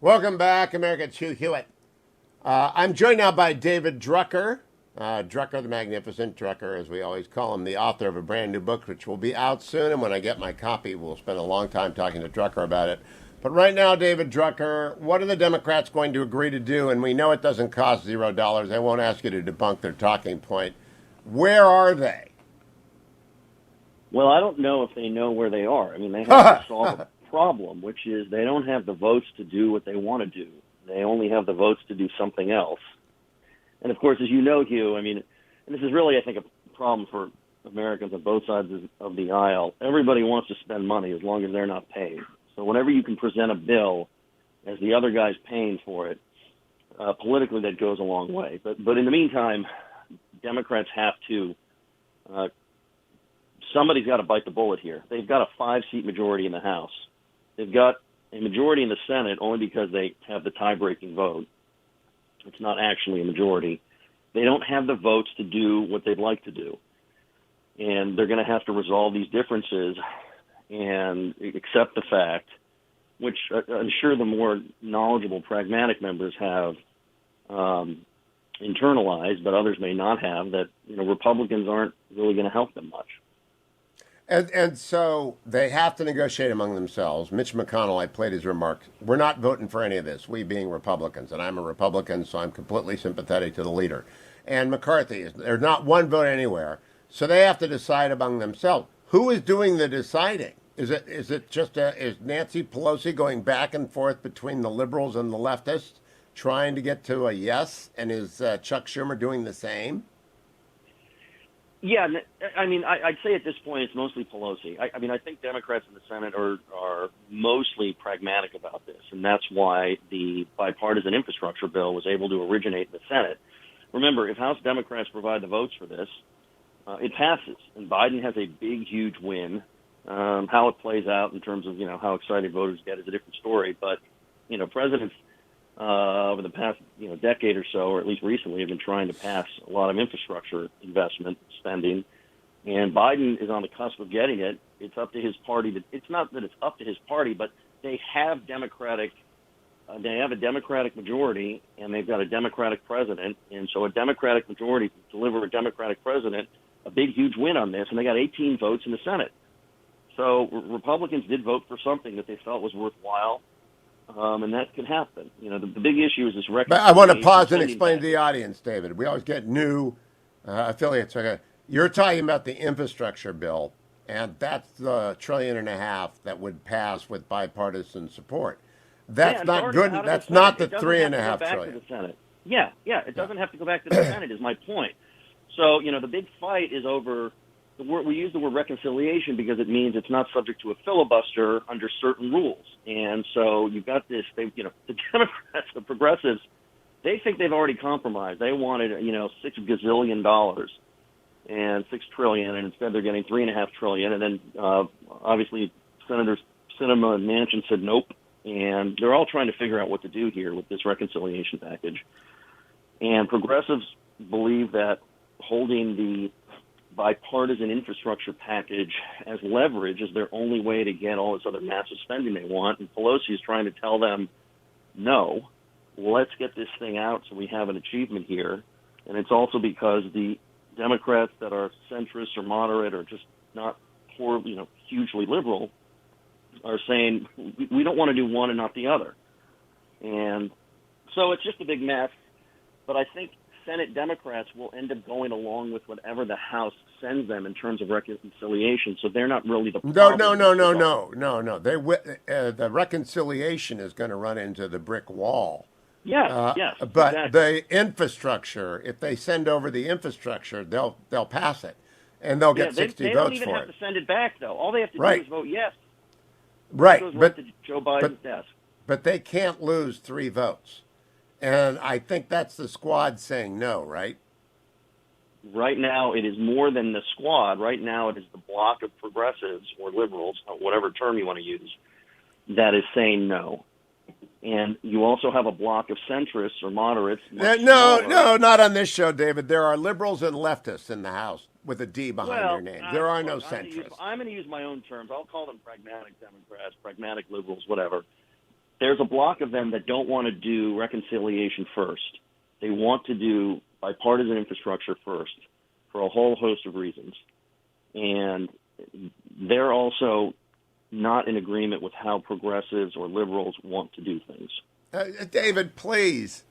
Welcome back, America. It's Hugh Hewitt. I'm joined now by David Drucker. Drucker the Magnificent, Drucker as we always call him, the author of a brand new book which will be out soon, and when I get my copy we'll spend a long time talking to Drucker about it. But right now, David Drucker, what are the Democrats going to agree to do? And we know it doesn't cost $0. I won't ask you to debunk their talking point. Where are they? Well, I don't know if they know where they are. I mean, they have to solve a problem, which is they don't have the votes to do what they want to do. They only have the votes to do something else. And, of course, as you know, Hugh, I mean, and this is really, I think, a problem for Americans on both sides of the aisle. Everybody wants to spend money as long as they're not paying. So whenever you can present a bill as the other guy's paying for it, politically that goes a long way. But in the meantime, Democrats have to somebody's got to bite the bullet here. They've got a 5-seat majority in the House. They've got a majority in the Senate only because they have the tie-breaking vote. It's not actually a majority. They don't have the votes to do what they'd like to do. And they're going to have to resolve these differences and accept the fact, which I'm sure the more knowledgeable, pragmatic members have internalized, but others may not have, that Republicans aren't really going to help them much. And so they have to negotiate among themselves. Mitch McConnell, I played his remarks. We're not voting for any of this, we being Republicans. And I'm a Republican, so I'm completely sympathetic to the leader. And McCarthy, there's not one vote anywhere. So they have to decide among themselves. Who is doing the deciding? Is Nancy Pelosi going back and forth between the liberals and the leftists, trying to get to a yes? And is Chuck Schumer doing the same? Yeah, I mean, I'd say at this point it's mostly Pelosi. I mean, I think Democrats in the Senate are mostly pragmatic about this, and that's why the bipartisan infrastructure bill was able to originate in the Senate. Remember, if House Democrats provide the votes for this, it passes, and Biden has a big, huge win. How it plays out in terms of, how excited voters get is a different story, but, presidents over the past decade or so, or at least recently, have been trying to pass a lot of infrastructure investment spending, and Biden is on the cusp of getting it. It's up to his party. It's not that it's up to his party, but they have a Democratic majority, and they've got a Democratic president, and so a Democratic majority can deliver a Democratic president a big, huge win on this, and they got 18 votes in the Senate. So Republicans did vote for something that they felt was worthwhile. And that could happen. The big issue is this reconciliation. But I want to pause and explain to the audience, David. We always get new affiliates. Okay. You're talking about the infrastructure bill, and that's the $1.5 trillion that would pass with bipartisan support. That's not good. That's not the $3.5 trillion. Yeah, it doesn't have to go back to the Senate. Is my point. So the big fight is over. We use the word reconciliation because it means it's not subject to a filibuster under certain rules. And so you've got this, the Democrats, the progressives, they think they've already compromised. They wanted, $6 gazillion and $6 trillion, and instead they're getting $3.5 trillion. And then obviously Senators Sinema and Manchin said nope. And they're all trying to figure out what to do here with this reconciliation package. And progressives believe that holding the bipartisan infrastructure package as leverage is their only way to get all this other massive spending they want. And Pelosi is trying to tell them, no, let's get this thing out so we have an achievement here. And it's also because the Democrats that are centrist or moderate or just not hugely liberal are saying we don't want to do one and not the other. And so it's just a big mess. But I think Senate Democrats will end up going along with whatever the House sends them in terms of reconciliation. So they're not really the problem. No. The reconciliation is going to run into the brick wall. Yes. But exactly. the infrastructure, if they send over the infrastructure, they'll pass it, and they'll get 60 votes for it. They don't even have to send it back, though. All they have to do is vote yes. Right, it goes right to Joe Biden's desk. But they can't lose 3 votes. And I think that's the squad saying no, right? Right now, it is more than the squad. Right now, it is the block of progressives or liberals, whatever term you want to use, that is saying no. And you also have a block of centrists or moderates. No, not on this show, David. There are liberals and leftists in the House with a D behind their name. There are no centrists. I'm going to use my own terms. I'll call them pragmatic Democrats, pragmatic liberals, whatever. There's a block of them that don't want to do reconciliation first. They want to do bipartisan infrastructure first for a whole host of reasons. And they're also not in agreement with how progressives or liberals want to do things. David, please.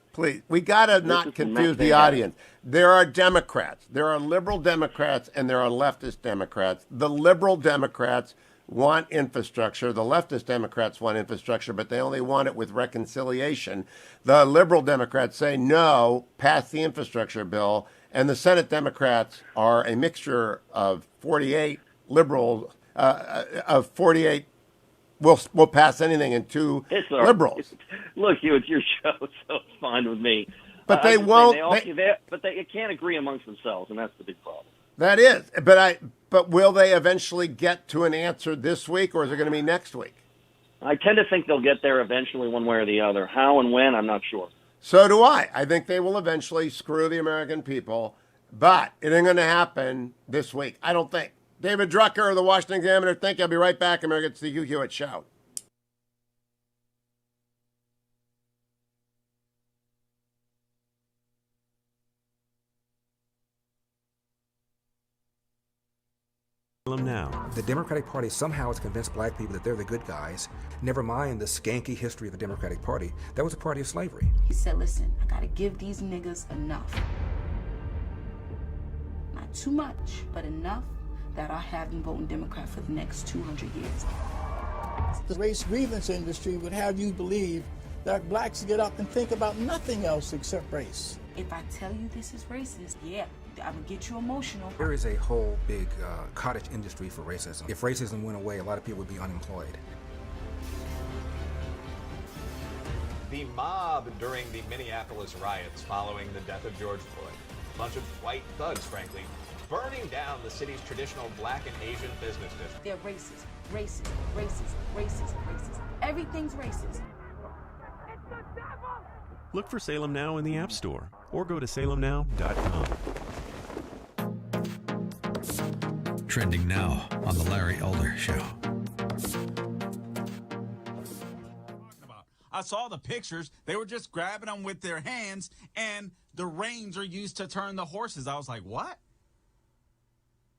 We got to not confuse the audience. There are Democrats. There are liberal Democrats and there are leftist Democrats. The liberal Democrats want infrastructure. The leftist Democrats want infrastructure, but they only want it with reconciliation. The liberal Democrats say, no, pass the infrastructure bill. And the Senate Democrats are a mixture of 48 liberals, of 48 will pass anything, and 2 liberals. Look, it's your show, so it's fine with me. But they won't. They can't agree amongst themselves, and that's the big problem. That is. But will they eventually get to an answer this week, or is it going to be next week? I tend to think they'll get there eventually one way or the other. How and when, I'm not sure. So do I. I think they will eventually screw the American people, but it ain't going to happen this week. I don't think. David Drucker of the Washington Examiner. Thank you. I'll be right back. America, it's the Hugh Hewitt Show. Now. The Democratic Party somehow has convinced black people that they're the good guys. Never mind the skanky history of the Democratic Party. That was a party of slavery. He said, listen, I gotta give these niggas enough. Not too much, but enough that I have them voting Democrat for the next 200 years. The race grievance industry would have you believe that blacks get up and think about nothing else except race. If I tell you this is racist, yeah, I would get you emotional. There is a whole big cottage industry for racism. If racism went away, a lot of people would be unemployed. The mob during the Minneapolis riots following the death of George Floyd. A bunch of white thugs, frankly, burning down the city's traditional black and Asian business district. They're racist, racist, racist, racist, racist. Everything's racist. Look for Salem Now in the App Store or go to salemnow.com. Trending now on The Larry Elder Show. I saw the pictures. They were just grabbing them with their hands, and the reins are used to turn the horses. I was like, what?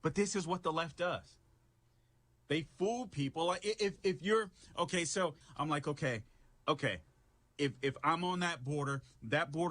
But this is what the left does. They fool people. If you're, okay, so I'm like, okay. If I'm on that border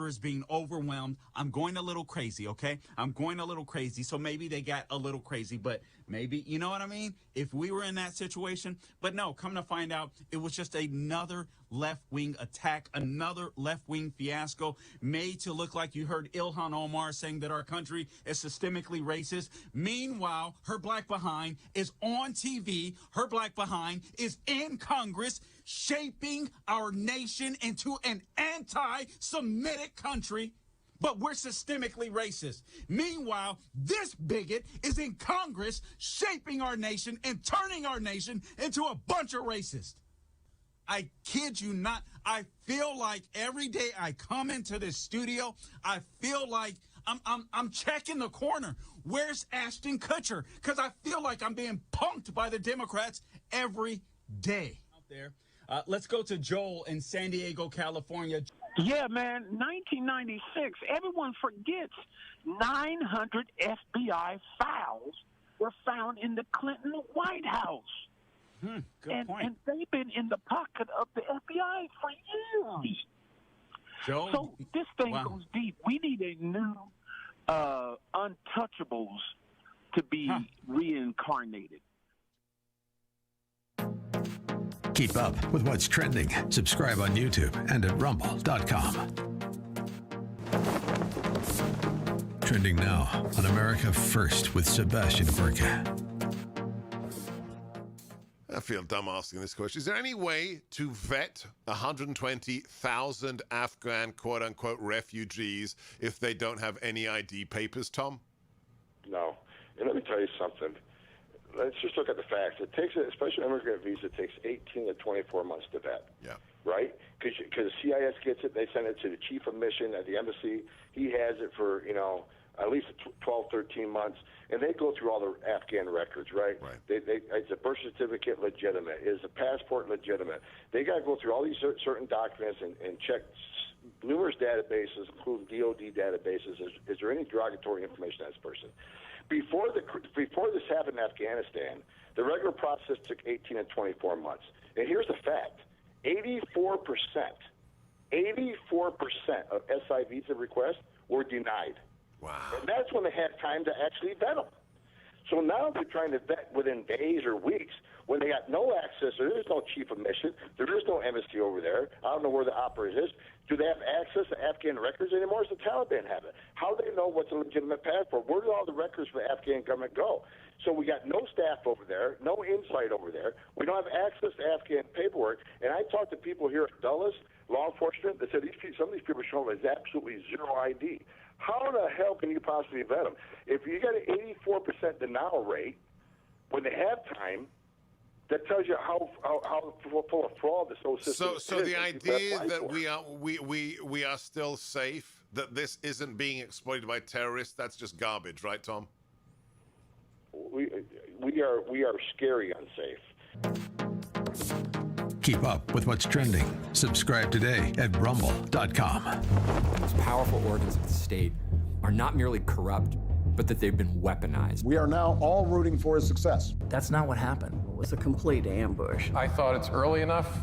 is being overwhelmed. I'm going a little crazy, okay? I'm going a little crazy. So maybe they got a little crazy, but maybe, you know what I mean? If we were in that situation, but no, come to find out, it was just another left-wing attack, another left-wing fiasco made to look like you heard Ilhan Omar saying that our country is systemically racist. Meanwhile, her black behind is on TV. Her black behind is in Congress shaping our nation into an anti-Semitic country, but we're systemically racist. Meanwhile, this bigot is in Congress shaping our nation and turning our nation into a bunch of racists. I kid you not. I feel like every day I come into this studio, I feel like I'm checking the corner. Where's Ashton Kutcher? Because I feel like I'm being punked by the Democrats every day. Out there. Let's go to Joel in San Diego, California. Yeah, man, 1996, everyone forgets 900 FBI files were found in the Clinton White House. Good point. And they've been in the pocket of the FBI for years. Joel, so this thing goes deep. We need a new untouchables to be reincarnated. Keep up with what's trending. Subscribe on YouTube and at rumble.com. Trending now on America First with Sebastian Gorka. I feel dumb asking this question. Is there any way to vet 120,000 Afghan quote-unquote refugees if they don't have any ID papers, Tom? No. And let me tell you something. Let's just look at the facts. It takes, especially an immigrant visa, it takes 18 to 24 months to vet. Yeah. Right? Because CIS gets it, they send it to the chief of mission at the embassy. He has it for, at least 12, 13 months, and they go through all the Afghan records, right? It's a birth certificate legitimate. Is a passport legitimate? They got to go through all these certain documents and check numerous databases, including DOD databases. Is there any derogatory information on this person? Before this happened in Afghanistan, the regular process took 18 and 24 months. And here's the fact. 84% of SI visa requests were denied. Wow. And that's when they had time to actually vet them. So now they're trying to vet within days or weeks when they got no access. There is no chief of mission. There is no embassy over there. I don't know where the operator is. Do they have access to Afghan records anymore? Does the Taliban have it? How do they know what's a legitimate passport? Where do all the records for the Afghan government go? So we got no staff over there, no insight over there. We don't have access to Afghan paperwork. And I talked to people here at Dulles, law enforcement, that said some of these people show there's absolutely zero ID. How the hell can you possibly vet them? If you got an 84% denial rate, when they have time, That tells you how full of fraud this whole system is. So the idea that we are still safe, that this isn't being exploited by terrorists, that's just garbage, right, Tom? We are scary unsafe. Keep up with what's trending. Subscribe today at rumble.com. These powerful organs of the state are not merely corrupt, but that they've been weaponized. We are now all rooting for his success. That's not what happened. It was a complete ambush. I thought it's early enough.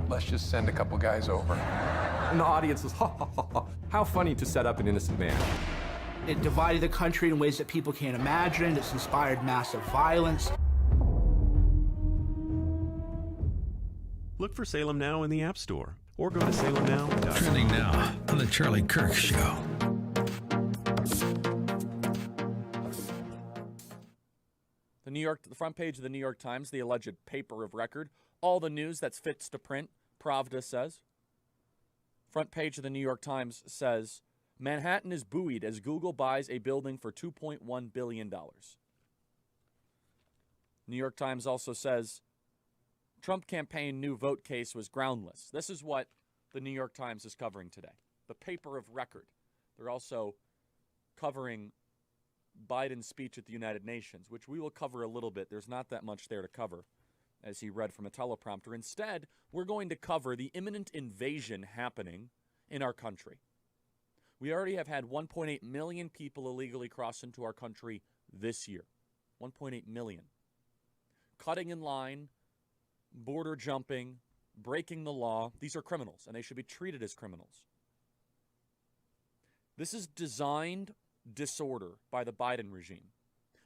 Let's just send a couple guys over. And the audience was, ha, ha, ha, ha. How funny to set up an innocent man. It divided the country in ways that people can't imagine. It's inspired massive violence. Look for Salem Now in the App Store or go to salemnow.com. Trending now on The Charlie Kirk Show. The front page of the New York Times, the alleged paper of record. All the news that's fits to print, Pravda says. Front page of the New York Times says, Manhattan is buoyed as Google buys a building for $2.1 billion. New York Times also says, Trump campaign new vote case was groundless. This is what the New York Times is covering today. The paper of record. They're also covering Biden's speech at the United Nations, which we will cover a little bit. There's not that much there to cover, as he read from a teleprompter. Instead, we're going to cover the imminent invasion happening in our country. We already have had 1.8 million people illegally cross into our country this year. 1.8 million. Cutting in line, border jumping, breaking the law. These are criminals, and they should be treated as criminals. This is designed disorder by the Biden regime.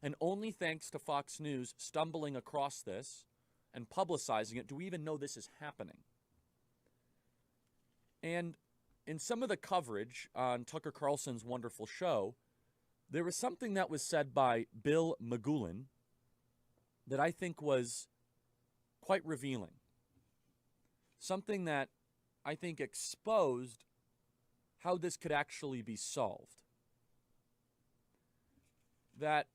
And only thanks to Fox News stumbling across this and publicizing it do we even know this is happening. And in some of the coverage on Tucker Carlson's wonderful show, there was something that was said by Bill Magulin that I think was quite revealing. Something that I think exposed how this could actually be solved. That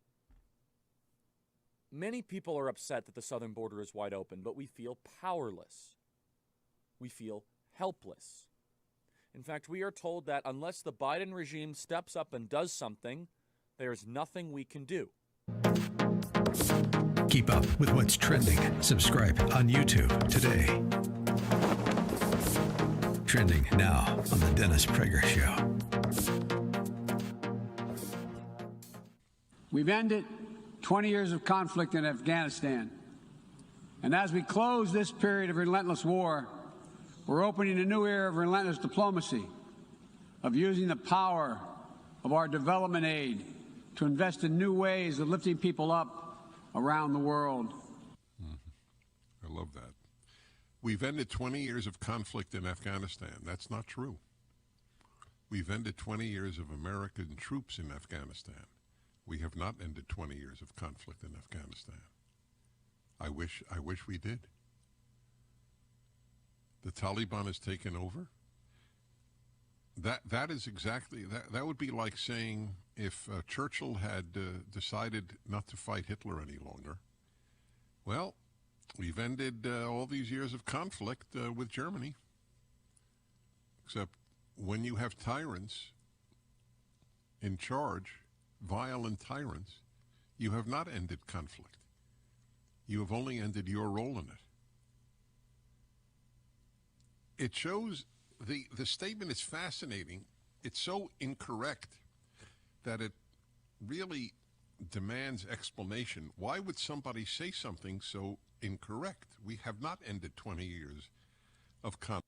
many people are upset that the southern border is wide open, but we feel powerless. We feel helpless. In fact, we are told that unless the Biden regime steps up and does something, there's nothing we can do. Keep up with what's trending. Subscribe on YouTube today. Trending now on The Dennis Prager Show. We've ended 20 years of conflict in Afghanistan. And as we close this period of relentless war, we're opening a new era of relentless diplomacy, of using the power of our development aid to invest in new ways of lifting people up around the world. I love that. We've ended 20 years of conflict in Afghanistan. That's not true. We've ended 20 years of American troops in Afghanistan. We have not ended 20 years of conflict in Afghanistan. I wish we did. The Taliban has taken over. That is exactly that would be like saying if Churchill had decided not to fight Hitler any longer. Well, we've ended all these years of conflict with Germany. Except when you have tyrants in charge, violent tyrants, you have not ended conflict. You have only ended your role in it. It shows the statement is fascinating. It's so incorrect that it really demands explanation. Why would somebody say something so incorrect? We have not ended 20 years of conflict.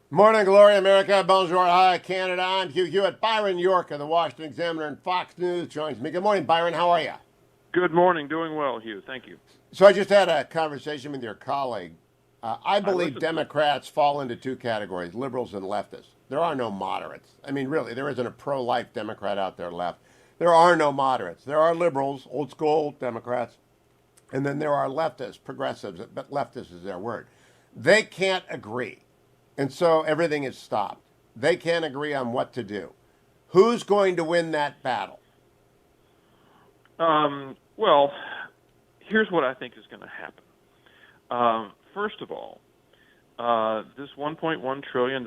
Morning, Glory, America. Bonjour, hi, Canada. I'm Hugh Hewitt. Byron York of the Washington Examiner and Fox News joins me. Good morning, Byron. How are you? Good morning. Doing well, Hugh. Thank you. So I just had a conversation with your colleague. I believe Democrats fall into two categories, liberals and leftists. There are no moderates. I mean, really, there isn't a pro-life Democrat out there left. There are no moderates. There are liberals, old school Democrats, and then there are leftists, progressives, but leftist is their word. They can't agree. And so everything is stopped. They can't agree on what to do. Who's going to win that battle? Well, here's what I think is going to happen. First of all, this $1.1 trillion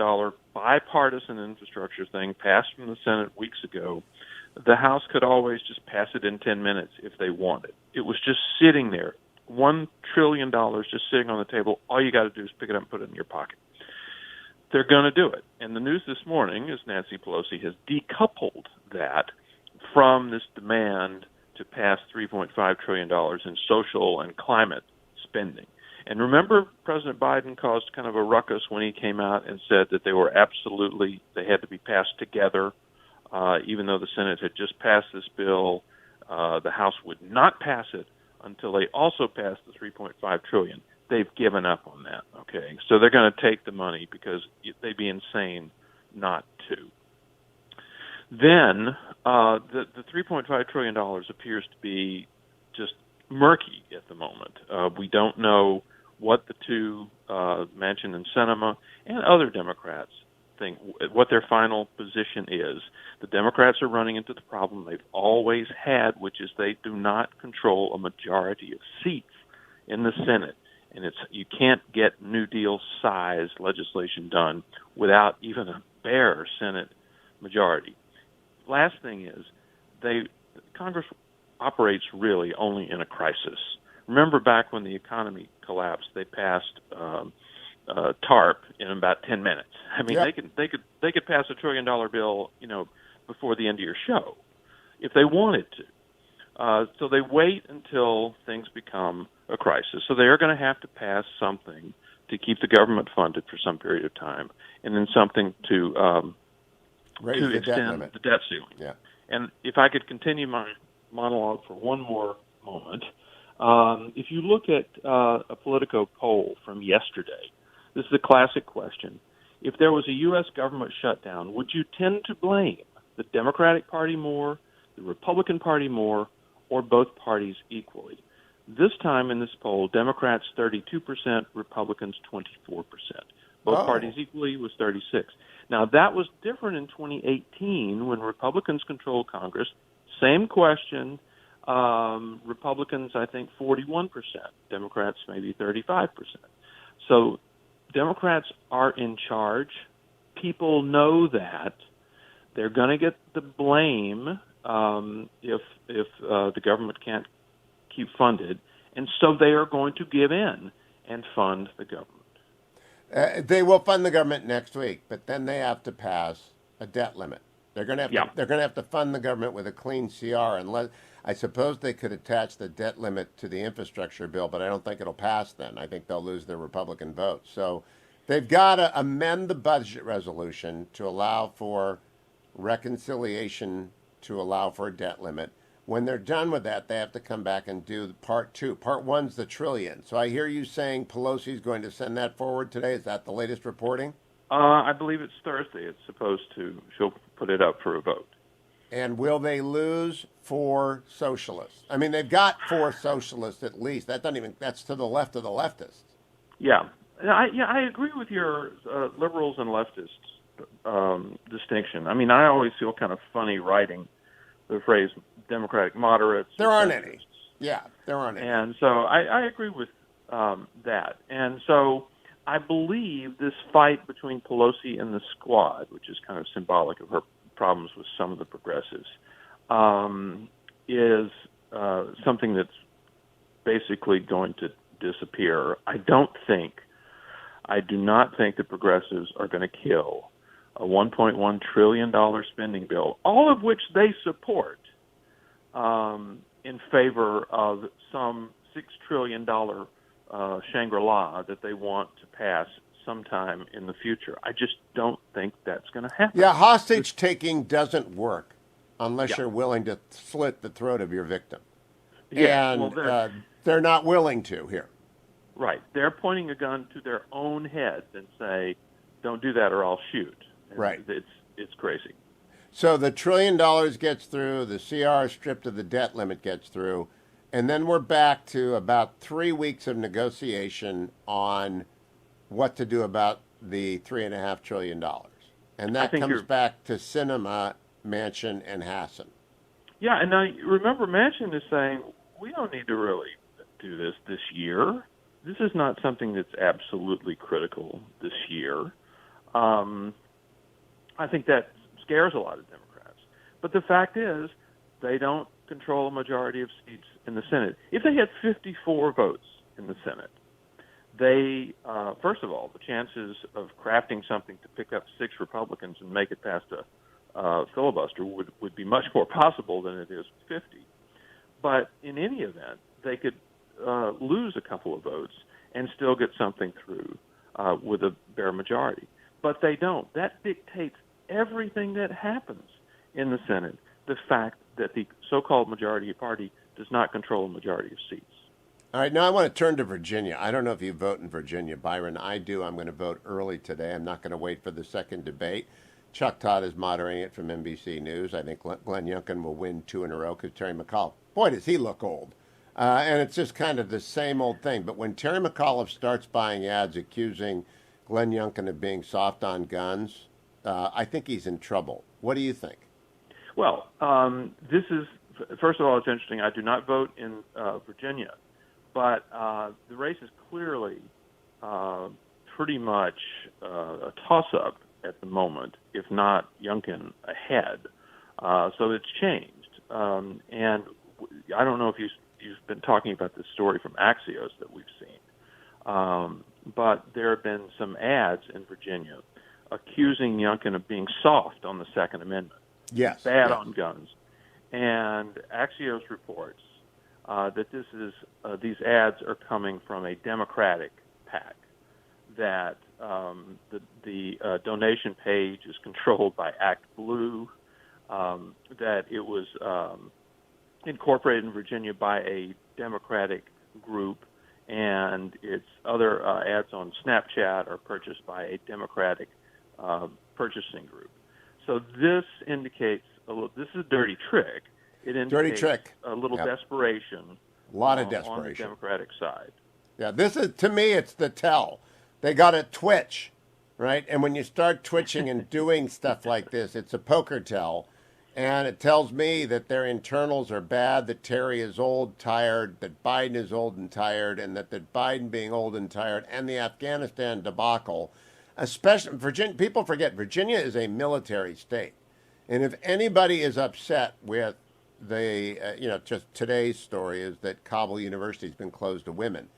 bipartisan infrastructure thing passed from the Senate weeks ago. The House could always just pass it in 10 minutes if they wanted. It was just sitting there, $1 trillion just sitting on the table. All you got to do is pick it up and put it in your pocket. They're going to do it. And the news this morning is Nancy Pelosi has decoupled that from this demand to pass $3.5 trillion in social and climate spending. And remember, President Biden caused kind of a ruckus when he came out and said that they had to be passed together. Even though the Senate had just passed this bill, the House would not pass it until they also passed the $3.5 trillion. They've given up on that, okay? So they're going to take the money because they'd be insane not to. Then the $3.5 trillion appears to be just murky at the moment. We don't know what the two, Manchin and Sinema, and other Democrats think, what their final position is. The Democrats are running into the problem they've always had, which is they do not control a majority of seats in the Senate. And you can't get New Deal size legislation done without even a bare Senate majority. Last thing is, Congress operates really only in a crisis. Remember back when the economy collapsed, they passed TARP in about 10 minutes. I mean, Yep. they could pass $1 trillion bill, before the end of your show, if they wanted to. So they wait until things become a crisis. So they are going to have to pass something to keep the government funded for some period of time, and then something to Raise the debt extend limit. the debt ceiling. Yeah. And if I could continue my monologue for one more moment, if you look at a Politico poll from yesterday, this is a classic question. If there was a U.S. government shutdown, would you tend to blame the Democratic Party more, the Republican Party more, or both parties equally? This time in this poll, Democrats 32%, Republicans 24%. Both parties equally was 36%. Now, that was different in 2018 when Republicans controlled Congress. Same question. Republicans, I think, 41%. Democrats, maybe 35%. So Democrats are in charge. People know that. They're going to get the blame if the government can't keep funded. And so they are going to give in and fund the government. They will fund the government next week, but then they have to pass a debt limit. They're going to have to fund the government with a clean CR. Unless I suppose they could attach the debt limit to the infrastructure bill, but I don't think it'll pass then. I think they'll lose their Republican vote. So they've got to amend the budget resolution to allow for reconciliation, to allow for a debt limit. When they're done with that, they have to come back and do part two. Part one's the trillion. So I hear you saying Pelosi's going to send that forward today. Is that the latest reporting? I believe it's Thursday. It's supposed to. She'll put it up for a vote. And will they lose 4 socialists? I mean, they've got 4 socialists at least. That's to the left of the leftists. Yeah. I agree with your liberals and leftists distinction. I mean, I always feel kind of funny writing the phrase Democratic moderates. There aren't any. Yeah, there aren't any. And so I agree with that. And so I believe this fight between Pelosi and the squad, which is kind of symbolic of her problems with some of the progressives, is something that's basically going to disappear. I do not think the progressives are going to kill a $1.1 trillion spending bill, all of which they support, in favor of some $6 trillion Shangri-La that they want to pass sometime in the future. I just don't think that's going to happen. Yeah, hostage taking doesn't work unless you're willing to slit the throat of your victim. Yeah, and they're not willing to here. Right. They're pointing a gun to their own heads and say, don't do that or I'll shoot. And right. It's crazy. So the $1 trillion gets through, the CR stripped of the debt limit gets through, and then we're back to about 3 weeks of negotiation on what to do about the $3.5 trillion. And that comes back to Sinema, Manchin, and Hassan. Yeah, and now remember, Manchin is saying, we don't need to really do this year. This is not something that's absolutely critical this year. I think that scares a lot of Democrats. But the fact is, they don't control a majority of seats in the Senate. If they had 54 votes in the Senate, they, first of all, the chances of crafting something to pick up 6 Republicans and make it past a filibuster would be much more possible than it is with 50. But in any event, they could lose a couple of votes and still get something through with a bare majority. But they don't. That dictates everything that happens in the Senate, the fact that the so-called majority party does not control a majority of seats. All right, now I want to turn to Virginia. I don't know if you vote in Virginia, Byron. I do. I'm going to vote early today. I'm not going to wait for the second debate. Chuck Todd is moderating it from NBC News. I think Glenn Youngkin will win 2 in a row because Terry McAuliffe, boy, does he look old. And it's just kind of the same old thing. But when Terry McAuliffe starts buying ads accusing Glenn Youngkin of being soft on guns, I think he's in trouble. What do you think? Well, this is, first of all, it's interesting. I do not vote in Virginia, but the race is clearly pretty much a toss-up at the moment, if not Youngkin ahead. So it's changed. And I don't know if you've been talking about this story from Axios that we've seen, but there have been some ads in Virginia accusing Youngkin of being soft on the Second Amendment. Yes. Bad on guns. And Axios reports that this is these ads are coming from a Democratic PAC, that the donation page is controlled by Act Blue, that it was incorporated in Virginia by a Democratic group, and its other ads on Snapchat are purchased by a Democratic purchasing group. So this indicates this is a dirty trick. It indicates a little desperation. A lot of desperation on the Democratic side. Yeah, this is, to me, it's the tell. They got to twitch, right? And when you start twitching and doing stuff like this, it's a poker tell. And it tells me that their internals are bad, that Terry is old, tired, that Biden is old and tired, and that Biden being old and tired, and the Afghanistan debacle, especially Virginia. People forget Virginia is a military state. And if anybody is upset with the, just today's story is that Kabul University has been closed to women.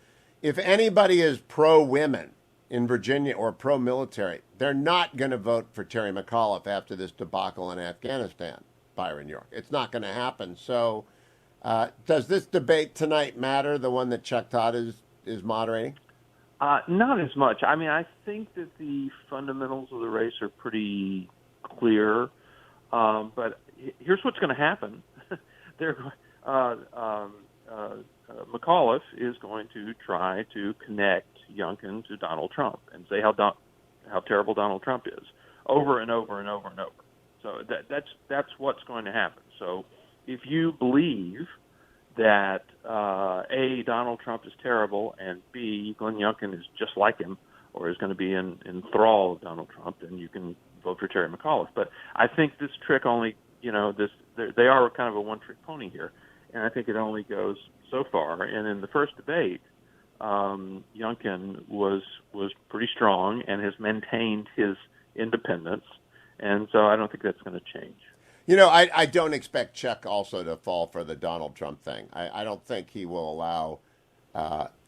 If anybody is pro-women in Virginia or pro-military, they're not going to vote for Terry McAuliffe after this debacle in Afghanistan, Byron York. It's not going to happen. So does this debate tonight matter, the one that Chuck Todd is moderating? Not as much. I mean, I think that the fundamentals of the race are pretty clear. But here's what's going to happen. McAuliffe is going to try to connect Youngkin to Donald Trump and say how terrible Donald Trump is over and over and over and over. So that's what's going to happen. So if you believe that A, Donald Trump is terrible, and B, Glenn Youngkin is just like him or is going to be in thrall of Donald Trump, then you can vote for Terry McAuliffe. But I think this trick only, they are kind of a one-trick pony here, and I think it only goes so far. And in the first debate, Youngkin was pretty strong and has maintained his independence, and so I don't think that's going to change. I don't expect Chuck also to fall for the Donald Trump thing. I don't think he will allow.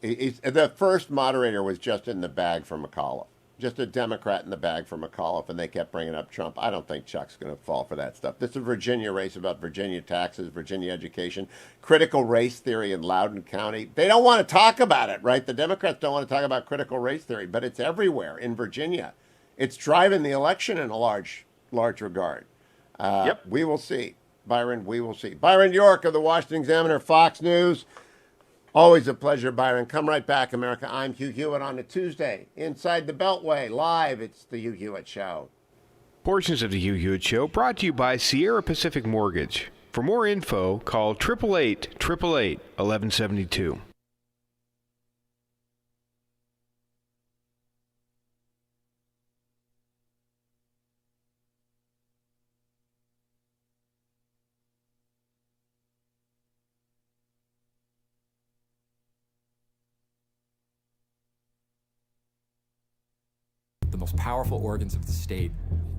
The first moderator was just in the bag for McAuliffe, just a Democrat in the bag for McAuliffe, and they kept bringing up Trump. I don't think Chuck's going to fall for that stuff. This is a Virginia race about Virginia taxes, Virginia education, critical race theory in Loudoun County. They don't want to talk about it, right? The Democrats don't want to talk about critical race theory, but it's everywhere in Virginia. It's driving the election in a large regard. We will see. Byron, we will see. Byron York of the Washington Examiner, Fox News. Always a pleasure, Byron. Come right back, America. I'm Hugh Hewitt on a Tuesday. Inside the Beltway, live. It's the Hugh Hewitt Show. Portions of the Hugh Hewitt Show brought to you by Sierra Pacific Mortgage. For more info, call 888-888-1172. The most powerful organs of the state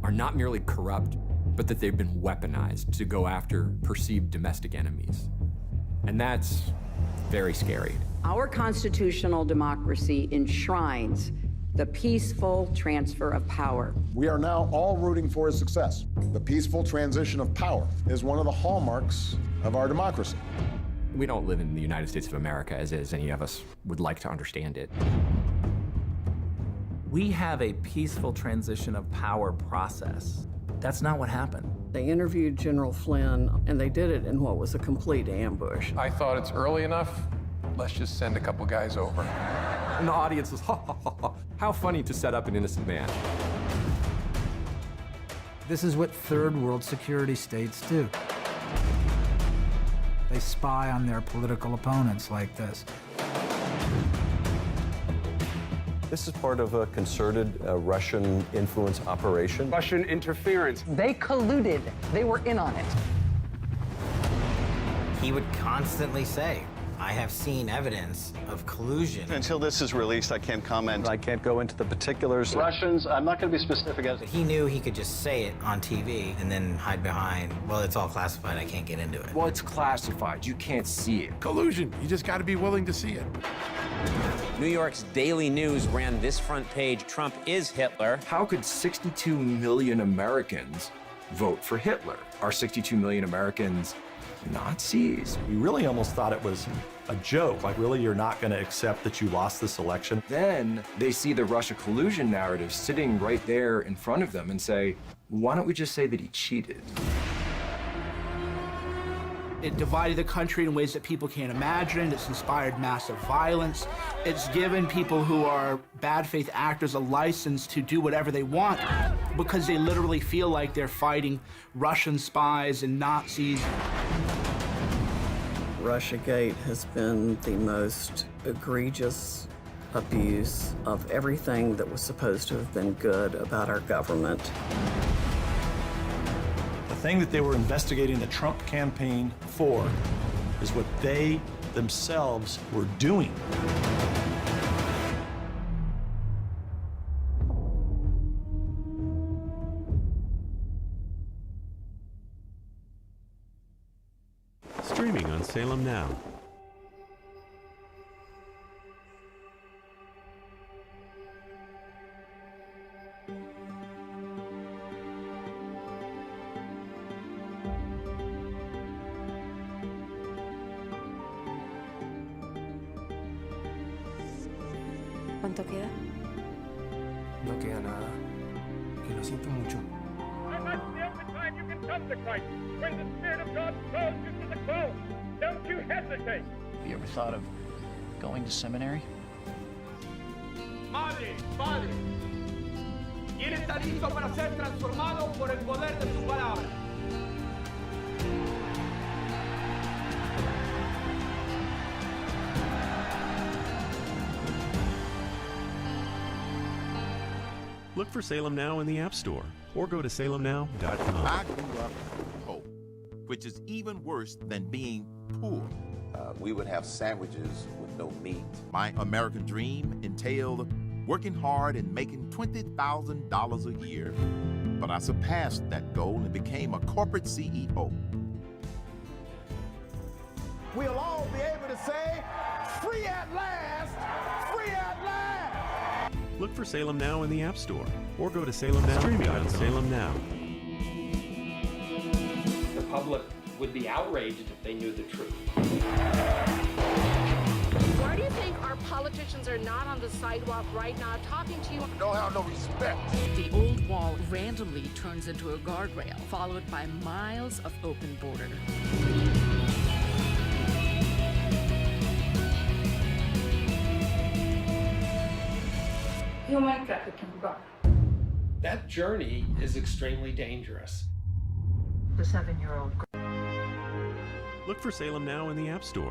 are not merely corrupt, but that they've been weaponized to go after perceived domestic enemies. And that's very scary. Our constitutional democracy enshrines the peaceful transfer of power. We are now all rooting for his success. The peaceful transition of power is one of the hallmarks of our democracy. We don't live in the United States of America as any of us would like to understand it. We have a peaceful transition of power process. That's not what happened. They interviewed General Flynn, and they did it in what was a complete ambush. I thought it's early enough. Let's just send a couple guys over. And the audience was, ha, ha, ha, ha. How funny to set up an innocent man. This is what third world security states do. They spy on their political opponents like this. This is part of a concerted Russian influence operation. Russian interference. They colluded. They were in on it. He would constantly say, I have seen evidence of collusion. Until this is released, I can't comment. I can't go into the particulars. Russians, I'm not going to be specific as. He knew he could just say it on TV and then hide behind, well, it's all classified, I can't get into it. Well, it's classified. You can't see it. Collusion. You just got to be willing to see it. New York's Daily News ran this front page, Trump is Hitler. How could 62 million Americans vote for Hitler? Are 62 million Americans Nazis? We really almost thought it was a joke. Like, really, you're not going to accept that you lost this election? Then they see the Russia collusion narrative sitting right there in front of them and say, why don't we just say that he cheated? It divided the country in ways that people can't imagine. It's inspired massive violence. It's given people who are bad faith actors a license to do whatever they want because they literally feel like they're fighting Russian spies and Nazis. Russiagate has been the most egregious abuse of everything that was supposed to have been good about our government. The thing that they were investigating the Trump campaign for is what they themselves were doing. Streaming on Salem Now. ¿Cuánto queda? No queda nada. Y lo siento mucho. That's the only time you can come to Christ, when the Spirit of God calls you to the cross. Don't you hesitate. Have you ever thought of going to seminary? Padre, Padre, ¿quién está listo para ser transformado por el poder de su palabra? Look for Salem Now in the App Store or go to salemnow.com. I grew up with hope, which is even worse than being poor. We would have sandwiches with no meat. My American dream entailed working hard and making $20,000 a year. But I surpassed that goal and became a corporate CEO. We'll all be able to say, free at last, free at last. Look for Salem Now in the App Store or go to salemnow.com. Streaming on Salem Now. The public would be outraged if they knew the truth. Why do you think our politicians are not on the sidewalk right now talking to you? Don't have no respect. The old wall randomly turns into a guardrail, followed by miles of open border. Human trafficking. That journey is extremely dangerous. The 7-year-old. Look for Salem Now in the App Store.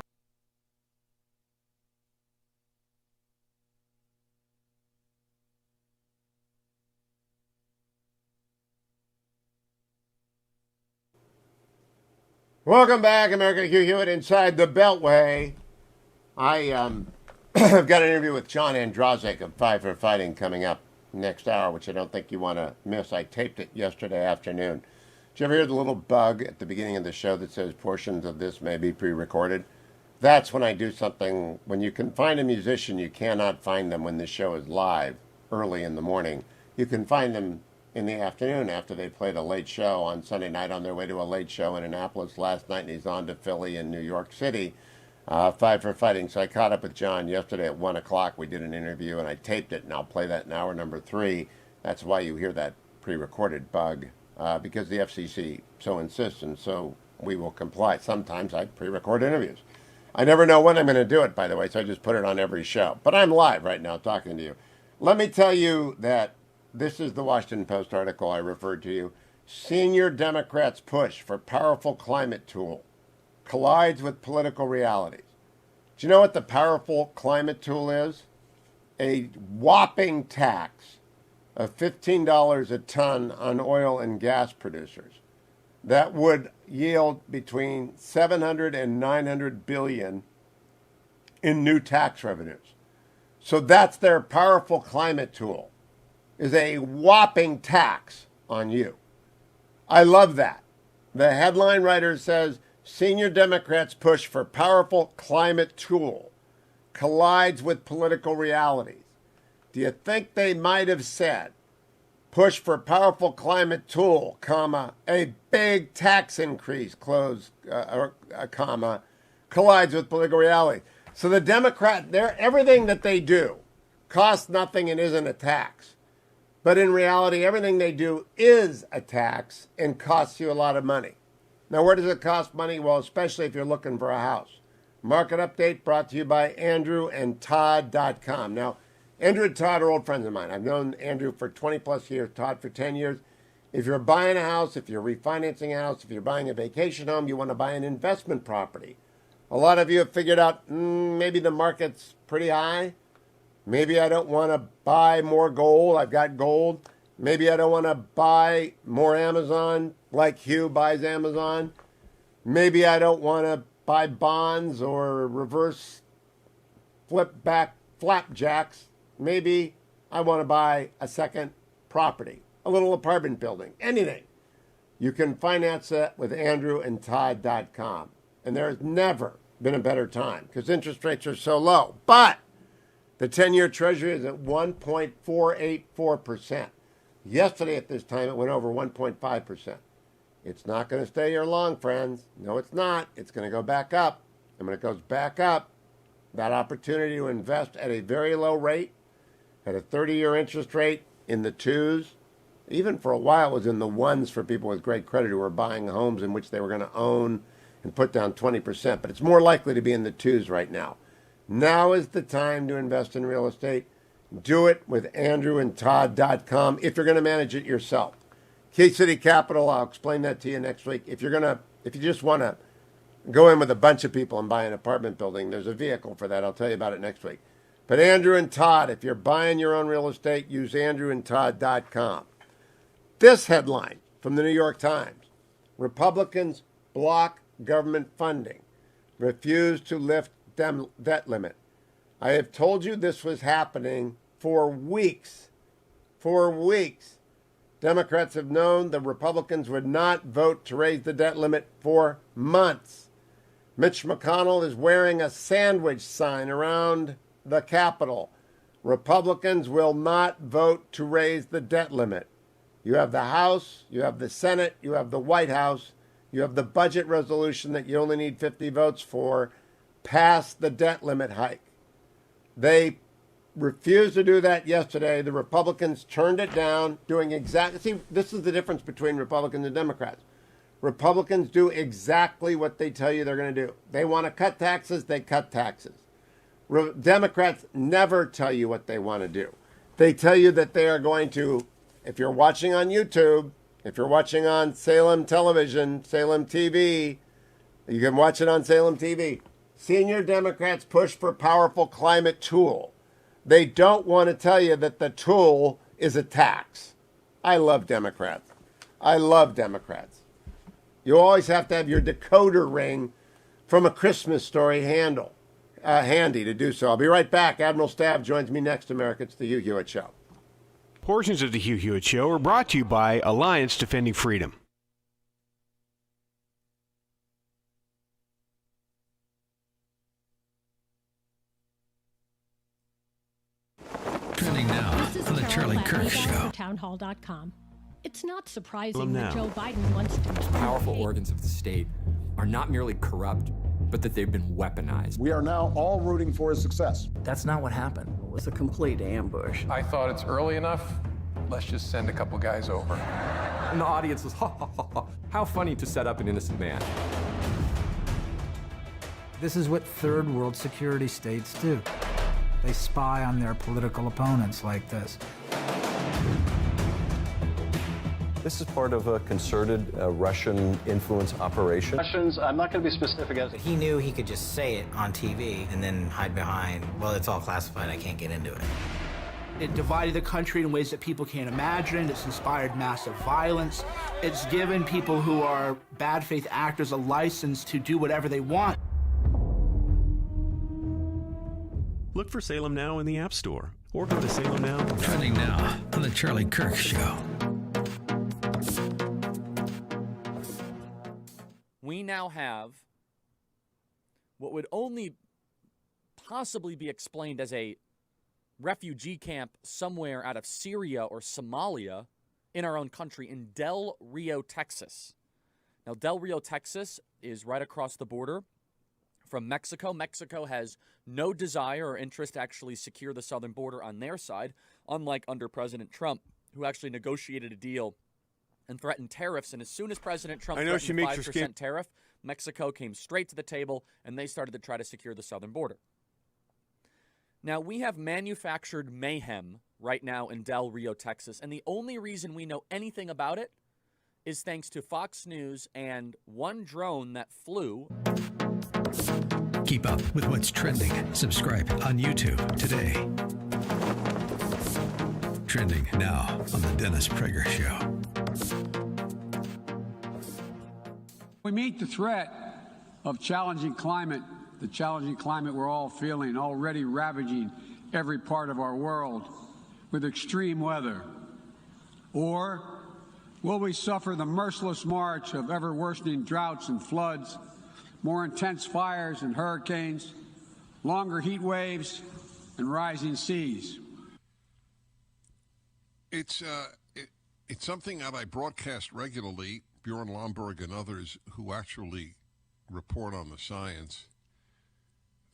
Welcome back, America. Hugh Hewitt inside the Beltway. I have got an interview with John Ondrasik of Five for Fighting coming up next hour, which I don't think you want to miss. I taped it yesterday afternoon. Did you ever hear the little bug at the beginning of the show that says portions of this may be pre-recorded? That's when I do something. When you can find a musician, you cannot find them when the show is live early in the morning. You can find them in the afternoon after they played a late show on Sunday night on their way to a late show in Annapolis last night, and he's on to Philly and New York City. Five for Fighting. So I caught up with John yesterday at 1 o'clock. We did an interview, and I taped it, and I'll play that in hour number 3. That's why you hear that pre-recorded bug, because the FCC so insists, and so we will comply. Sometimes I pre-record interviews. I never know when I'm going to do it, by the way, so I just put it on every show. But I'm live right now talking to you. Let me tell you that this is the Washington Post article I referred to you. Senior Democrats push for powerful climate tool collides with political realities. Do you know what the powerful climate tool is? A whopping tax of $15 a ton on oil and gas producers. That would yield between 700 and 900 billion in new tax revenues. So that's their powerful climate tool, is a whopping tax on you. I love that. The headline writer says, Senior Democrats push for powerful climate tool collides with political realities. Do you think they might have said, push for powerful climate tool, comma, a big tax increase, close, comma, collides with political reality? So the Democrat, everything that they do costs nothing and isn't a tax. But in reality, everything they do is a tax and costs you a lot of money. Now, where does it cost money? Well, especially if you're looking for a house. Market update brought to you by AndrewandTodd.com. Now, Andrew and Todd are old friends of mine. I've known Andrew for 20 plus years, Todd for 10 years. If you're buying a house, if you're refinancing a house, if you're buying a vacation home, you want to buy an investment property. A lot of you have figured out maybe the market's pretty high. Maybe I don't want to buy more gold. I've got gold. Maybe I don't want to buy more Amazon like Hugh buys Amazon. Maybe I don't want to buy bonds or reverse flapjacks. Maybe I want to buy a second property, a little apartment building, anything. You can finance that with AndrewandTodd.com. And there's never been a better time because interest rates are so low. But the 10-year Treasury is at 1.484%. Yesterday at this time, it went over 1.5%. It's not going to stay here long, friends. No, it's not. It's going to go back up. And when it goes back up, that opportunity to invest at a very low rate, at a 30-year interest rate in the 2s, even for a while it was in the 1s for people with great credit who were buying homes in which they were going to own and put down 20%. But it's more likely to be in the 2s right now. Now is the time to invest in real estate. Do it with AndrewandTodd.com if you're going to manage it yourself. Key City Capital, I'll explain that to you next week. If you just want to go in with a bunch of people and buy an apartment building, there's a vehicle for that. I'll tell you about it next week. But Andrew and Todd, if you're buying your own real estate, use AndrewandTodd.com. This headline from the New York Times: Republicans block government funding, refuse to lift debt limit. I have told you this was happening for weeks. For weeks. Democrats have known the Republicans would not vote to raise the debt limit for months. Mitch McConnell is wearing a sandwich sign around the Capitol. Republicans will not vote to raise the debt limit. You have the House, you have the Senate, you have the White House, you have the budget resolution that you only need 50 votes for, pass the debt limit hike. They refused to do that yesterday. The Republicans turned it down, doing exactly... See, this is the difference between Republicans and Democrats. Republicans do exactly what they tell you they're going to do. They want to cut taxes, they cut taxes. Democrats never tell you what they want to do. They tell you that they are going to if you're watching on YouTube, if you're watching on Salem Television, Salem TV, you can watch it on Salem TV. Senior Democrats push for powerful climate tool. They don't want to tell you that the tool is a tax. I love Democrats. I love Democrats. You always have to have your decoder ring from A Christmas Story handy to do so. I'll be right back. Admiral Stav joins me next, America. It's the Hugh Hewitt Show. Portions of the Hugh Hewitt Show are brought to you by Alliance Defending Freedom. Trending now on the Charlie Kirk Show. Townhall.com. It's not surprising Now. that Joe Biden wants to... Powerful organs of the state are not merely corrupt, but that they've been weaponized. We are now all rooting for his success. That's not what happened. It was a complete ambush. I thought it's early enough. Let's just send a couple guys over. And the audience was, ha, ha, ha, ha. How funny to set up an innocent man. This is what third world security states do. They spy on their political opponents like this. This is part of a concerted Russian influence operation. Russians, I'm not going to be specific as he knew he could just say it on TV and then hide behind, well, it's all classified, I can't get into it. It divided the country in ways that people can't imagine. It's inspired massive violence. It's given people who are bad faith actors a license to do whatever they want. Look for Salem Now in the App Store or go to salemnow.com. Trending now on the Charlie Kirk Show. We now have what would only possibly be explained as a refugee camp somewhere out of Syria or Somalia in our own country in Del Rio, Texas. Now, Del Rio, Texas is right across the border from Mexico. Mexico has no desire or interest to actually secure the southern border on their side, unlike under President Trump, who actually negotiated a deal and threatened tariffs. And as soon as President Trump threatened a 5% tariff, Mexico came straight to the table, and they started to try to secure the southern border. Now, we have manufactured mayhem right now in Del Rio, Texas, and the only reason we know anything about it is thanks to Fox News and one drone that flew. Keep up with what's trending. Subscribe on YouTube today. Trending now on the Dennis Prager Show. We meet the threat of challenging climate, the challenging climate we're all feeling, already ravaging every part of our world with extreme weather. Or will we suffer the merciless march of ever-worsening droughts and floods, more intense fires and hurricanes, longer heat waves, and rising seas? It's something that I broadcast regularly. Bjorn Lomborg and others who actually report on the science,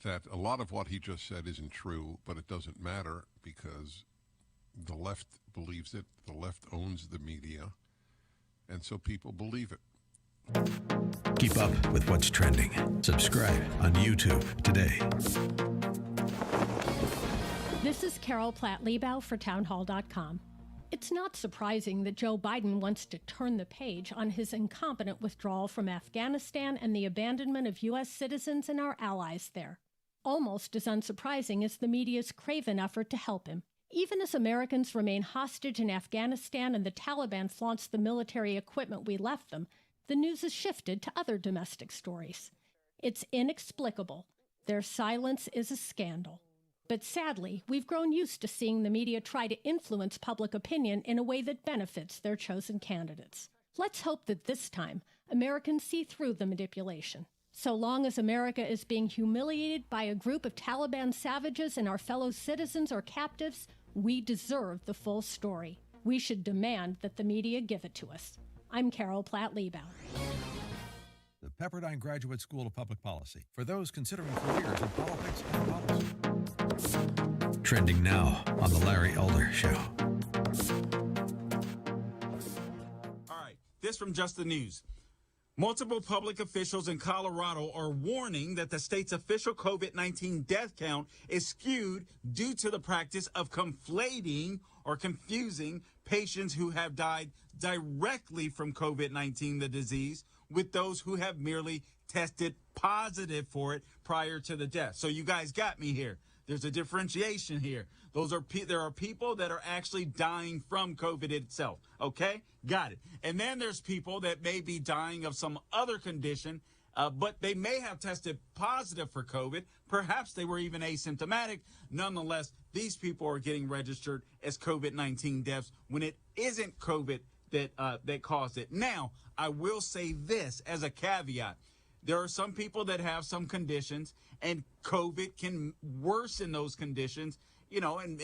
that a lot of what he just said isn't true, but it doesn't matter because the left believes it, the left owns the media, and so people believe it. Keep up with what's trending. Subscribe on YouTube today. This is Carol Platt-Liebau for Townhall.com. It's not surprising that Joe Biden wants to turn the page on his incompetent withdrawal from Afghanistan and the abandonment of U.S. citizens and our allies there. Almost as unsurprising as the media's craven effort to help him. Even as Americans remain hostage in Afghanistan and the Taliban flaunts the military equipment we left them, the news has shifted to other domestic stories. It's inexplicable. Their silence is a scandal. But sadly, we've grown used to seeing the media try to influence public opinion in a way that benefits their chosen candidates. Let's hope that this time, Americans see through the manipulation. So long as America is being humiliated by a group of Taliban savages and our fellow citizens or captives, we deserve the full story. We should demand that the media give it to us. I'm Carol Platt-Liebau. The Pepperdine Graduate School of Public Policy, for those considering careers in politics and policy. Trending now on the Larry Elder Show. All right, this from Just the News. Multiple public officials in Colorado are warning that the state's official COVID-19 death count is skewed due to the practice of conflating or confusing patients who have died directly from COVID-19, the disease, with those who have merely tested positive for it prior to the death. So you guys got me here. There's a differentiation here. There are people that are actually dying from COVID itself. Okay? Got it. And then there's people that may be dying of some other condition, but they may have tested positive for COVID. Perhaps they were even asymptomatic. Nonetheless, these people are getting registered as COVID-19 deaths when it isn't COVID that caused it. Now, I will say this as a caveat. There are some people that have some conditions, and COVID can worsen those conditions, and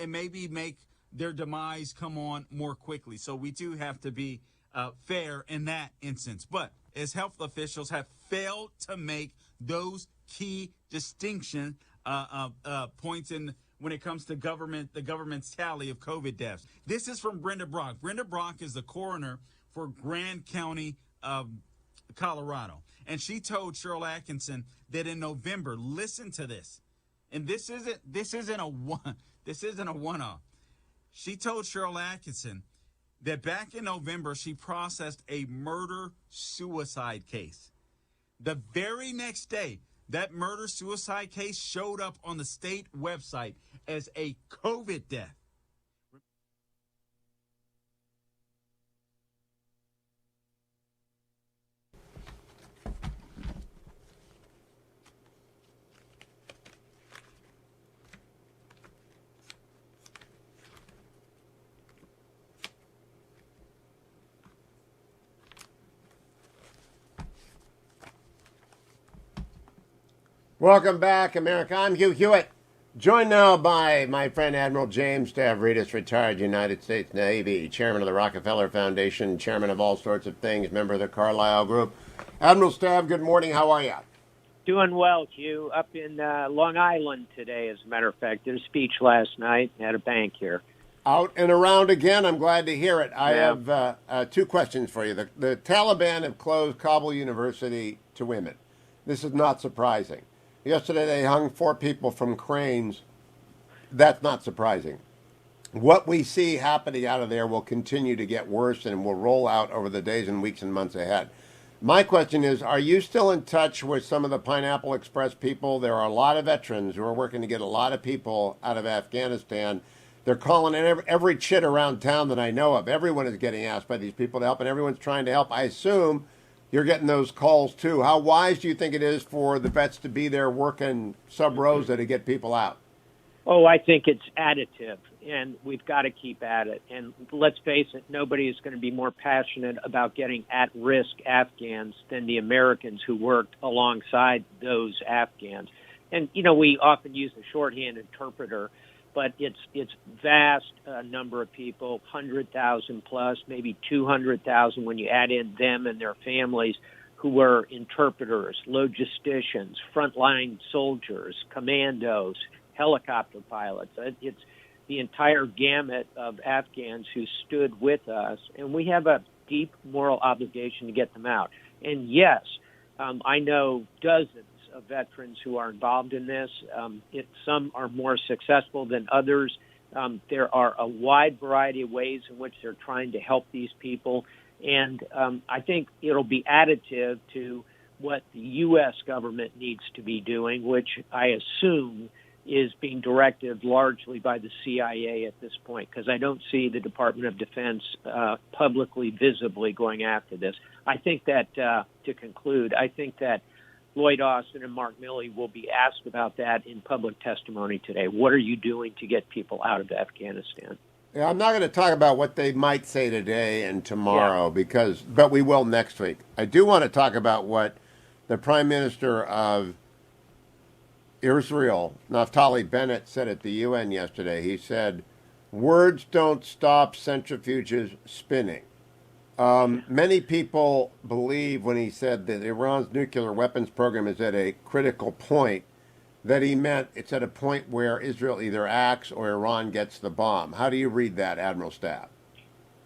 maybe make their demise come on more quickly. So we do have to be fair in that instance. But as health officials have failed to make those key distinction points when it comes to the government's tally of COVID deaths. This is from Brenda Brock. Brenda Brock is the coroner for Grand County, Colorado. And she told Cheryl Atkinson that in November, listen to this, and this isn't a one-off. She told Cheryl Atkinson that back in November, she processed a murder-suicide case. The very next day, that murder-suicide case showed up on the state website as a COVID death. Welcome back, America. I'm Hugh Hewitt, joined now by my friend Admiral James Stavridis, retired United States Navy, chairman of the Rockefeller Foundation, chairman of all sorts of things, member of the Carlyle Group. Admiral Stav, good morning. How are you? Doing well, Hugh. Up in Long Island today, as a matter of fact. Did a speech last night at a bank here. Out and around again. I'm glad to hear it. I Yeah. have two questions for you. The Taliban have closed Kabul University to women. This is not surprising. Yesterday they hung 4 people from cranes. That's not surprising. What we see happening out of there will continue to get worse and will roll out over the days and weeks and months ahead. My question is, are you still in touch with some of the Pineapple Express people? There are a lot of veterans who are working to get a lot of people out of Afghanistan. They're calling in every chit around town that I know of. Everyone is getting asked by these people to help, and everyone's trying to help. I assume you're getting those calls too. How wise do you think it is for the vets to be there working sub rosa to get people out? Oh, I think it's additive, and we've got to keep at it. And let's face it, nobody is going to be more passionate about getting at-risk Afghans than the Americans who worked alongside those Afghans. And, we often use the shorthand interpreter, but it's vast number of people, 100,000 plus, maybe 200,000 when you add in them and their families, who were interpreters, logisticians, frontline soldiers, commandos, helicopter pilots. It's the entire gamut of Afghans who stood with us, and we have a deep moral obligation to get them out. And yes, I know dozens of veterans who are involved in this. Some are more successful than others. There are a wide variety of ways in which they're trying to help these people. And I think it'll be additive to what the U.S. government needs to be doing, which I assume is being directed largely by the CIA at this point, because I don't see the Department of Defense publicly, visibly going after this. I think that, to conclude, I think that Lloyd Austin and Mark Milley will be asked about that in public testimony today. What are you doing to get people out of Afghanistan? Yeah, I'm not going to talk about what they might say today and tomorrow, but we will next week. I do want to talk about what the Prime Minister of Israel, Naftali Bennett, said at the UN yesterday. He said, "Words don't stop centrifuges spinning." Many people believe when he said that Iran's nuclear weapons program is at a critical point, that he meant it's at a point where Israel either acts or Iran gets the bomb. How do you read that, Admiral Staff?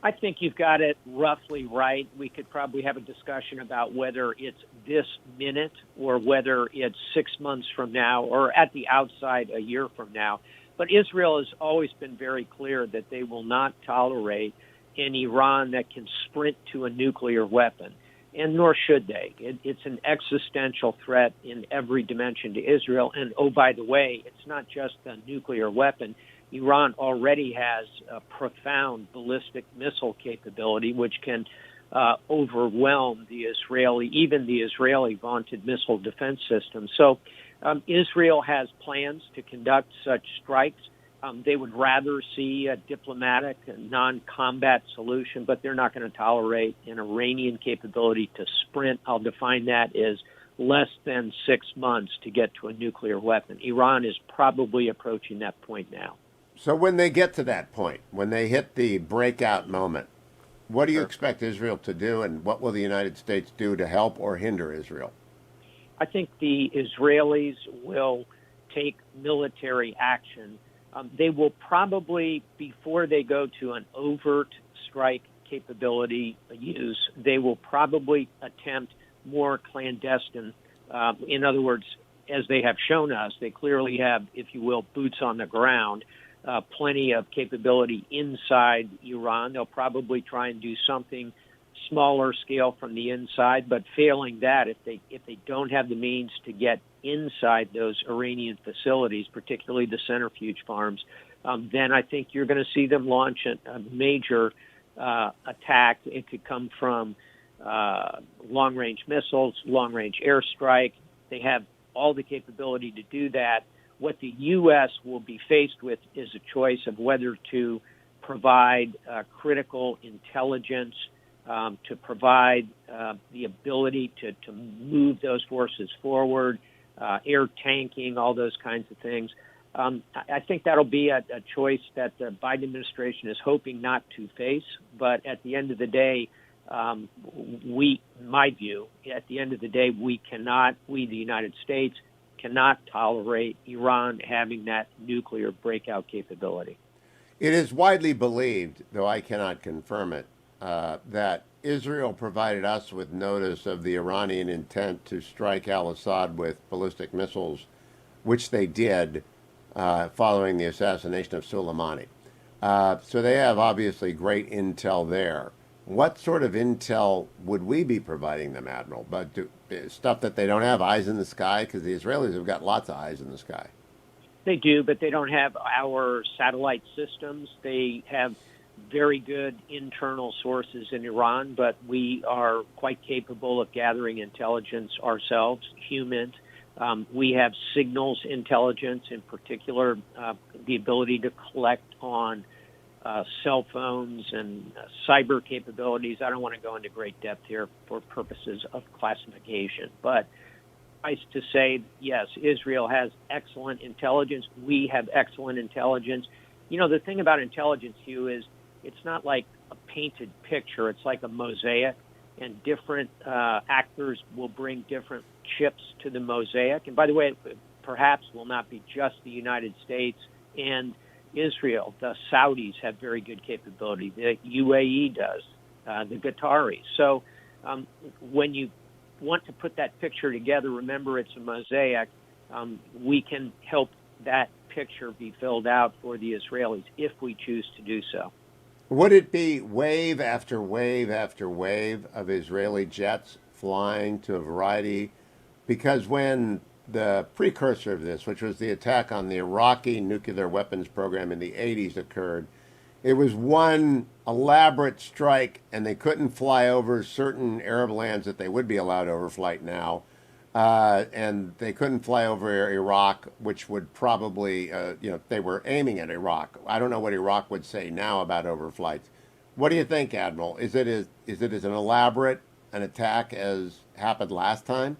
I think you've got it roughly right. We could probably have a discussion about whether it's this minute or whether it's 6 months from now or at the outside a year from now. But Israel has always been very clear that they will not tolerate an Iran that can sprint to a nuclear weapon, and nor should they. It's an existential threat in every dimension to Israel. And, oh, by the way, it's not just a nuclear weapon. Iran already has a profound ballistic missile capability, which can overwhelm the Israeli vaunted missile defense system. So Israel has plans to conduct such strikes. They would rather see a diplomatic, non-combat solution, but they're not going to tolerate an Iranian capability to sprint. I'll define that as less than 6 months to get to a nuclear weapon. Iran is probably approaching that point now. So when they get to that point, when they hit the breakout moment, what do you expect Israel to do, and what will the United States do to help or hinder Israel? I think the Israelis will take military action. They will probably, before they go to an overt strike capability use, they will probably attempt more clandestine. In other words, as they have shown us, they clearly have, if you will, boots on the ground. Plenty of capability inside Iran. They'll probably try and do something smaller scale from the inside, but failing that, if they don't have the means to get inside those Iranian facilities, particularly the centrifuge farms, then I think you're going to see them launch a major attack. It could come from long-range missiles, long-range airstrike. They have all the capability to do that. What the U.S. will be faced with is a choice of whether to provide critical intelligence, to provide the ability to move those forces forward, air tanking, all those kinds of things. I think that'll be a choice that the Biden administration is hoping not to face. But at the end of the day, my view, at the end of the day, we, the United States, cannot tolerate Iran having that nuclear breakout capability. It is widely believed, though I cannot confirm it, that Israel provided us with notice of the Iranian intent to strike al-Assad with ballistic missiles, which they did following the assassination of Soleimani. So they have obviously great intel there. What sort of intel would we be providing them, Admiral? But stuff that they don't have eyes in the sky? Because the Israelis have got lots of eyes in the sky. They do, but they don't have our satellite systems. They have very good internal sources in Iran, but we are quite capable of gathering intelligence ourselves, humans. We have signals intelligence, in particular, the ability to collect on cell phones and cyber capabilities. I don't want to go into great depth here for purposes of classification, but suffice to say, yes, Israel has excellent intelligence. We have excellent intelligence. You know, the thing about intelligence, Hugh, is it's not like a painted picture. It's like a mosaic, and different actors will bring different chips to the mosaic. And by the way, it perhaps will not be just the United States and Israel. The Saudis have very good capability. The UAE does, the Qataris. So when you want to put that picture together, remember it's a mosaic. We can help that picture be filled out for the Israelis if we choose to do so. Would it be wave after wave after wave of Israeli jets flying to a variety? Because when the precursor of this, which was the attack on the Iraqi nuclear weapons program in the 80s, occurred, it was one elaborate strike, and they couldn't fly over certain Arab lands that they would be allowed overflight now. And they couldn't fly over Iraq, which would probably, they were aiming at Iraq. I don't know what Iraq would say now about overflights. What do you think, Admiral? Is it as an elaborate an attack as happened last time?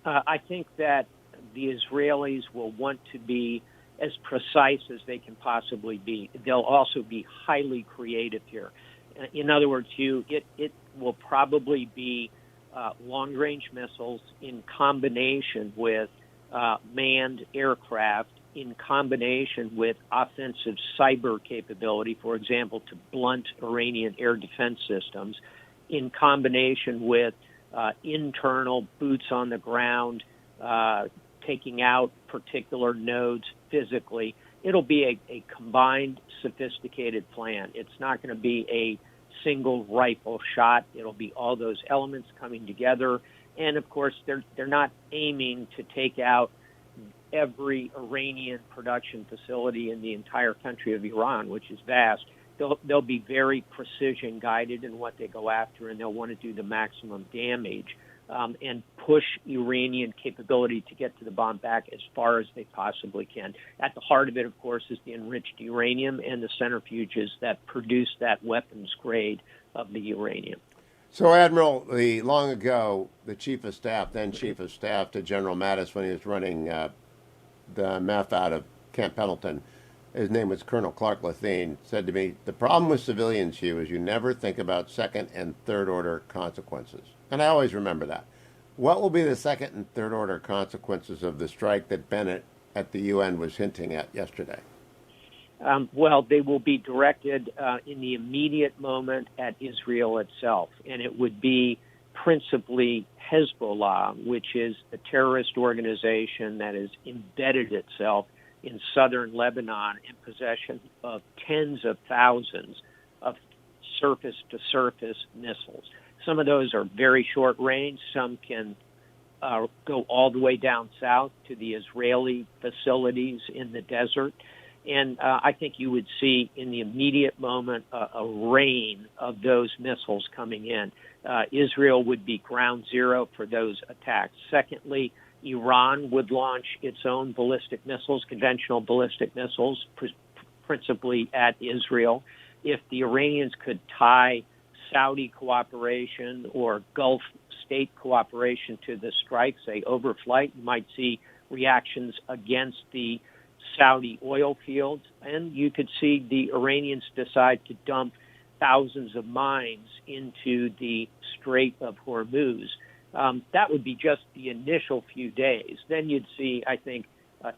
I think that the Israelis will want to be as precise as they can possibly be. They'll also be highly creative here. In other words, Hugh, it will probably be long-range missiles in combination with manned aircraft in combination with offensive cyber capability, for example, to blunt Iranian air defense systems, in combination with internal boots on the ground, taking out particular nodes physically. It'll be a combined, sophisticated plan. It's not going to be a single rifle shot. It'll be all those elements coming together. And of course, they're not aiming to take out every Iranian production facility in the entire country of Iran, which is vast. They'll be very precision guided in what they go after, and they'll want to do the maximum damage and push Iranian capability to get to the bomb back as far as they possibly can. At the heart of it, of course, is the enriched uranium and the centrifuges that produce that weapons grade of the uranium. So, Admiral, long ago, the Chief of Staff, then Chief of Staff to General Mattis when he was running the MEF out of Camp Pendleton, his name was Colonel Clark Lethine, said to me, the problem with civilians, Hugh, is you never think about second and third order consequences. And I always remember that. What will be the second and third order consequences of the strike that Bennett at the UN was hinting at yesterday? Well, they will be directed in the immediate moment at Israel itself, and it would be principally Hezbollah, which is a terrorist organization that has embedded itself in southern Lebanon in possession of tens of thousands of surface-to-surface missiles. Some of those are very short range. Some can go all the way down south to the Israeli facilities in the desert. And I think you would see in the immediate moment a rain of those missiles coming in. Israel would be ground zero for those attacks. Secondly, Iran would launch its own ballistic missiles, conventional ballistic missiles, principally at Israel. If the Iranians could tie Saudi cooperation or Gulf state cooperation to the strike, say overflight, you might see reactions against the Saudi oil fields, and you could see the Iranians decide to dump thousands of mines into the Strait of Hormuz. That would be just the initial few days. Then you'd see, I think,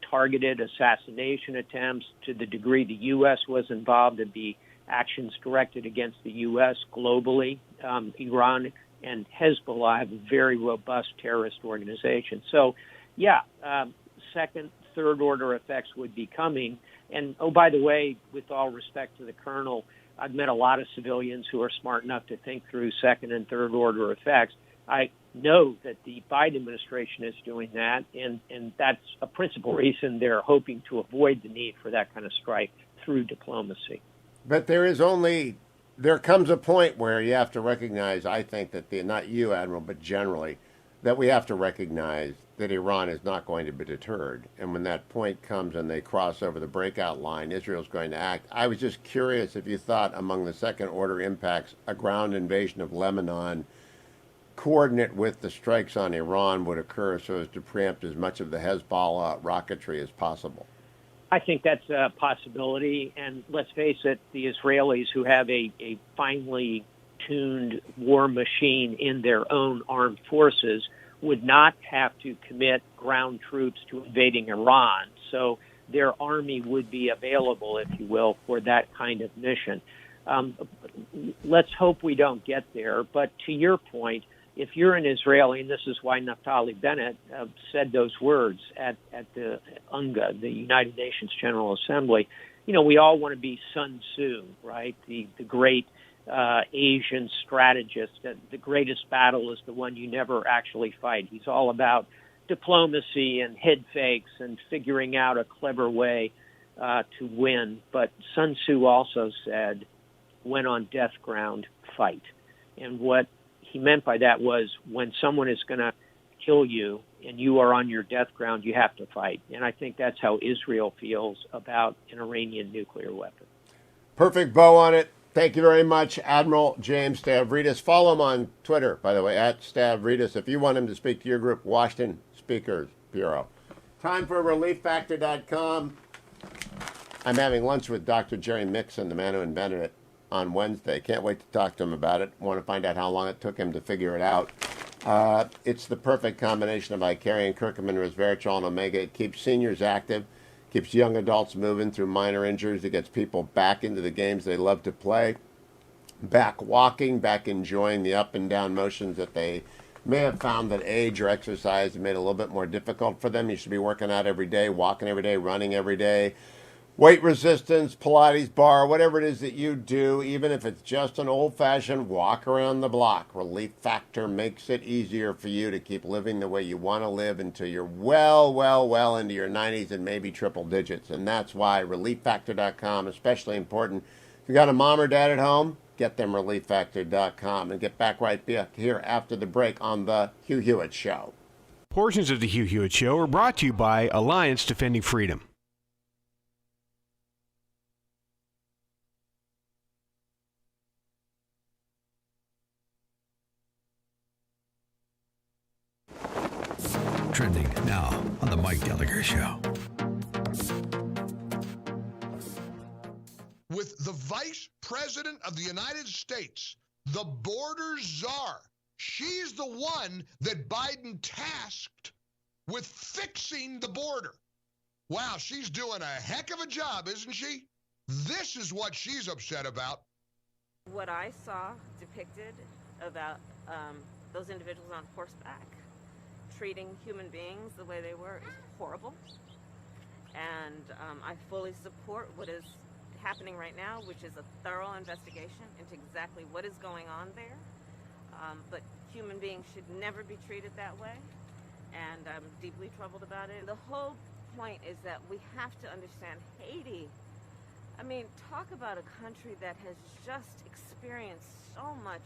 targeted assassination attempts. To the degree the U.S. was involved, there'd be actions directed against the U.S. globally. Iran and Hezbollah have a very robust terrorist organization. So, second, third order effects would be coming. And, oh, by the way, with all respect to the colonel, I've met a lot of civilians who are smart enough to think through second and third order effects. I know that the Biden administration is doing that, and that's a principal reason they're hoping to avoid the need for that kind of strike through diplomacy. But there comes a point where you have to recognize, I think, that not you, Admiral, but generally, that we have to recognize that Iran is not going to be deterred. And when that point comes and they cross over the breakout line, Israel's going to act. I was just curious if you thought among the second order impacts, a ground invasion of Lebanon coordinate with the strikes on Iran would occur so as to preempt as much of the Hezbollah rocketry as possible. I think that's a possibility. And let's face it, the Israelis, who have a finely tuned war machine in their own armed forces, would not have to commit ground troops to invading Iran. So their army would be available, if you will, for that kind of mission. Let's hope we don't get there. But to your point, if you're an Israeli, and this is why Naftali Bennett said those words at the UNGA, the United Nations General Assembly, we all want to be Sun Tzu, right? The great Asian strategist. The greatest battle is the one you never actually fight. He's all about diplomacy and head fakes and figuring out a clever way to win. But Sun Tzu also said, when on death ground, fight. And what he meant by that was when someone is going to kill you and you are on your death ground, you have to fight. And I think that's how Israel feels about an Iranian nuclear weapon. Perfect bow on it. Thank you very much, Admiral James Stavridis. Follow him on Twitter, by the way, at Stavridis. If you want him to speak to your group, Washington Speakers Bureau. Time for ReliefFactor.com. I'm having lunch with Dr. Jerry Mixon, the man who invented it, on Wednesday. Can't wait to talk to him about it. Want to find out how long it took him to figure it out. It's the perfect combination of Icarian, curcumin, resveratrol, and omega. It keeps seniors active, keeps young adults moving through minor injuries. It gets people back into the games they love to play, back walking, back enjoying the up and down motions that they may have found that age or exercise made it a little bit more difficult for them. You should be working out every day, walking every day, running every day, weight resistance, Pilates bar, whatever it is that you do, even if it's just an old-fashioned walk around the block. Relief Factor makes it easier for you to keep living the way you want to live until you're well into your 90s and maybe triple digits. And that's why ReliefFactor.com is especially important. If you got a mom or dad at home, get them ReliefFactor.com, and get back right back here after the break on the Hugh Hewitt Show. Portions of the Hugh Hewitt Show are brought to you by Alliance Defending Freedom. Trending now on The Mike Gallagher Show. With the Vice President of the United States, the border czar, she's the one that Biden tasked with fixing the border. Wow, she's doing a heck of a job, isn't she? This is what she's upset about. What I saw depicted about those individuals on horseback treating human beings the way they were is horrible. And I fully support what is happening right now, which is a thorough investigation into exactly what is going on there. But human beings should never be treated that way, and I'm deeply troubled about it. The whole point is that we have to understand Haiti. I mean, talk about a country that has just experienced so much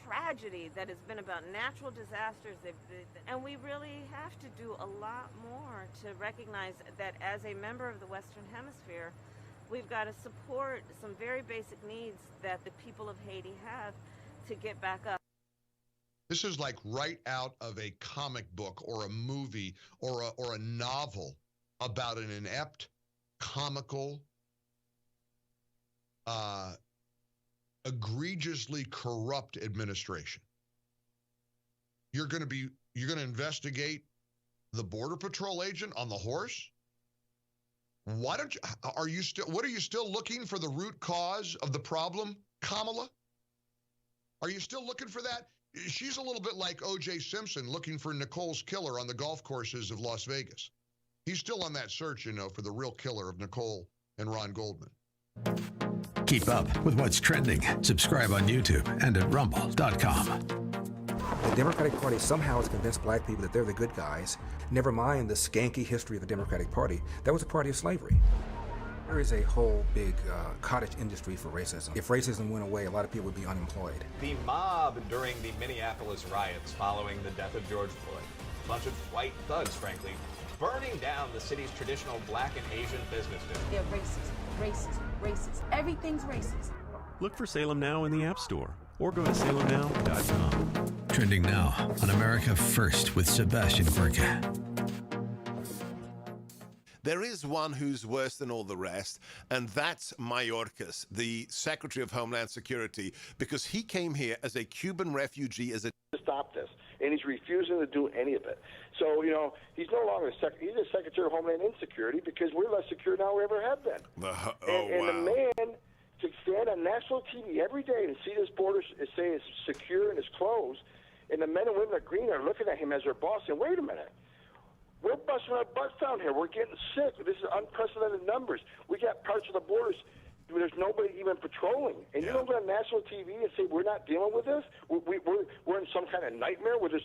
tragedy that has been about natural disasters, and we really have to do a lot more to recognize that as a member of the Western Hemisphere, we've got to support some very basic needs that the people of Haiti have to get back up. This is like right out of a comic book or a movie or a novel about an inept, comical, egregiously corrupt administration. You're going to investigate the Border Patrol agent on the horse? What are you still looking for the root cause of the problem, Kamala? Are you still looking for that? She's a little bit like O.J. Simpson looking for Nicole's killer on the golf courses of Las Vegas. He's still on that search, for the real killer of Nicole and Ron Goldman. Keep up with what's trending. Subscribe on YouTube and at rumble.com. The Democratic Party somehow has convinced black people that they're the good guys. Never mind the skanky history of the Democratic Party. That was a party of slavery. There is a whole big cottage industry for racism. If racism went away, a lot of people would be unemployed. The mob during the Minneapolis riots following the death of George Floyd. A bunch of white thugs, frankly, burning down the city's traditional black and Asian business district. They're racist. Everything's racist. Look for Salem Now in the App Store or go to salemnow.com. Trending now on America First with Sebastian Gorka. There is one who's worse than all the rest, and that's Mayorkas, the Secretary of Homeland Security, because he came here as a Cuban refugee, as a... Stop this, and he's refusing to do any of it. So, he's no longer he's a Secretary of Homeland Insecurity because we're less secure now than we ever have been. And the man to stand on national TV every day and see this border say it's secure and it's closed, and the men and women of green are looking at him as their boss and wait a minute. We're busting our butts down here. We're getting sick. This is unprecedented numbers. We got parts of the borders where there's nobody even patrolling. And you don't go on national TV and say we're not dealing with this? We're in some kind of nightmare where this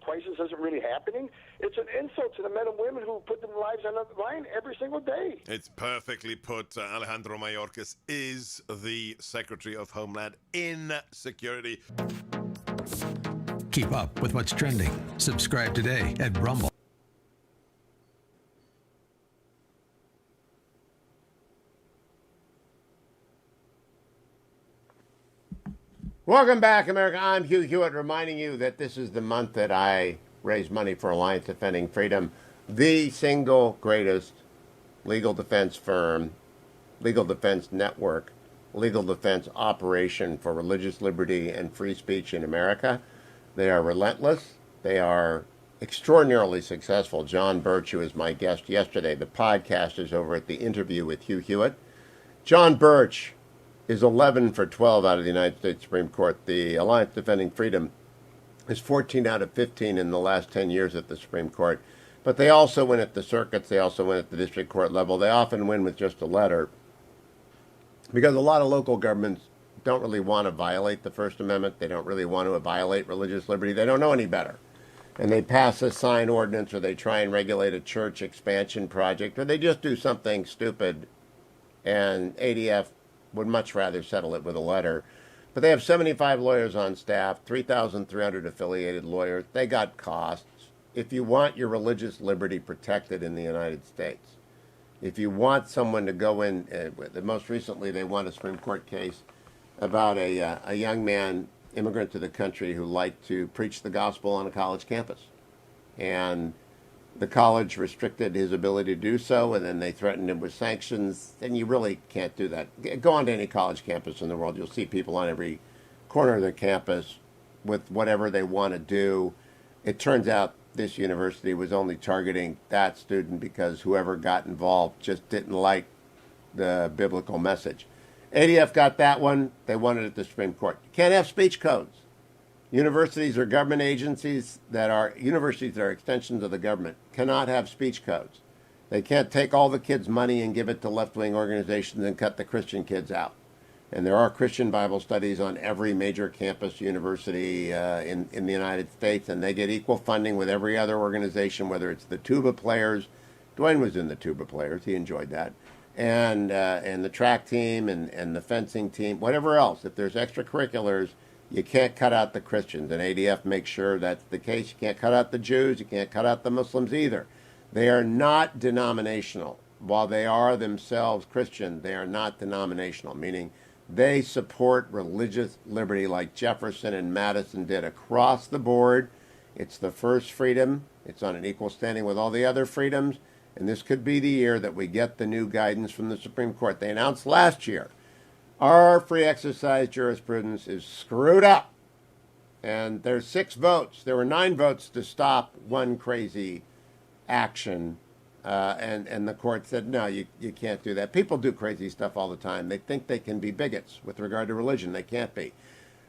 crisis isn't really happening? It's an insult to the men and women who put their lives on the line every single day. It's perfectly put. Alejandro Mayorkas is the Secretary of Homeland Insecurity. Keep up with what's trending. Subscribe today at Rumble. Welcome back, America. I'm Hugh Hewitt, reminding you that this is the month that I raise money for Alliance Defending Freedom, the single greatest legal defense firm, legal defense network, legal defense operation for religious liberty and free speech in America. They are relentless. They are extraordinarily successful John Birch, who was my guest yesterday. The podcast is over at the interview with Hugh Hewitt. John Birch is 11 for 12 out of the United States Supreme Court. The Alliance Defending Freedom is 14 out of 15 in the last 10 years at the Supreme Court. But they also win at the circuits. They also win at the district court level. They often win with just a letter because a lot of local governments don't really want to violate the First Amendment. They don't really want to violate religious liberty. They don't know any better. And they pass a sign ordinance, or they try and regulate a church expansion project, or they just do something stupid, and ADF would much rather settle it with a letter. But they have 75 lawyers on staff, 3,300 affiliated lawyers. They got costs. If you want your religious liberty protected in the United States, if you want someone to go in, most recently they won a Supreme Court case about a young man, immigrant to the country, who liked to preach the gospel on a college campus. And the college restricted his ability to do so, and then they threatened him with sanctions, and you really can't do that. Go on to any college campus in the world. You'll see people on every corner of the campus with whatever they want to do. It turns out this university was only targeting that student because whoever got involved just didn't like the biblical message. ADF got that one. They won it at the Supreme Court. You can't have speech codes. Universities or government agencies that are extensions of the government cannot have speech codes. They can't take all the kids' money and give it to left-wing organizations and cut the Christian kids out. And there are Christian Bible studies on every major campus university in the United States, and they get equal funding with every other organization, whether it's the tuba players. Dwayne was in the tuba players. He enjoyed that. And the track team and the fencing team, whatever else. If there's extracurriculars, you can't cut out the Christians, and ADF makes sure that's the case. You can't cut out the Jews. You can't cut out the Muslims either. They are not denominational. While they are themselves Christian, they are not denominational, meaning they support religious liberty like Jefferson and Madison did across the board. It's the first freedom. It's on an equal standing with all the other freedoms. And this could be the year that we get the new guidance from the Supreme Court. They announced last year, our free exercise jurisprudence is screwed up. And there's 6 votes. There were 9 votes to stop one crazy action. And the court said, no, you can't do that. People do crazy stuff all the time. They think they can be bigots with regard to religion. They can't be.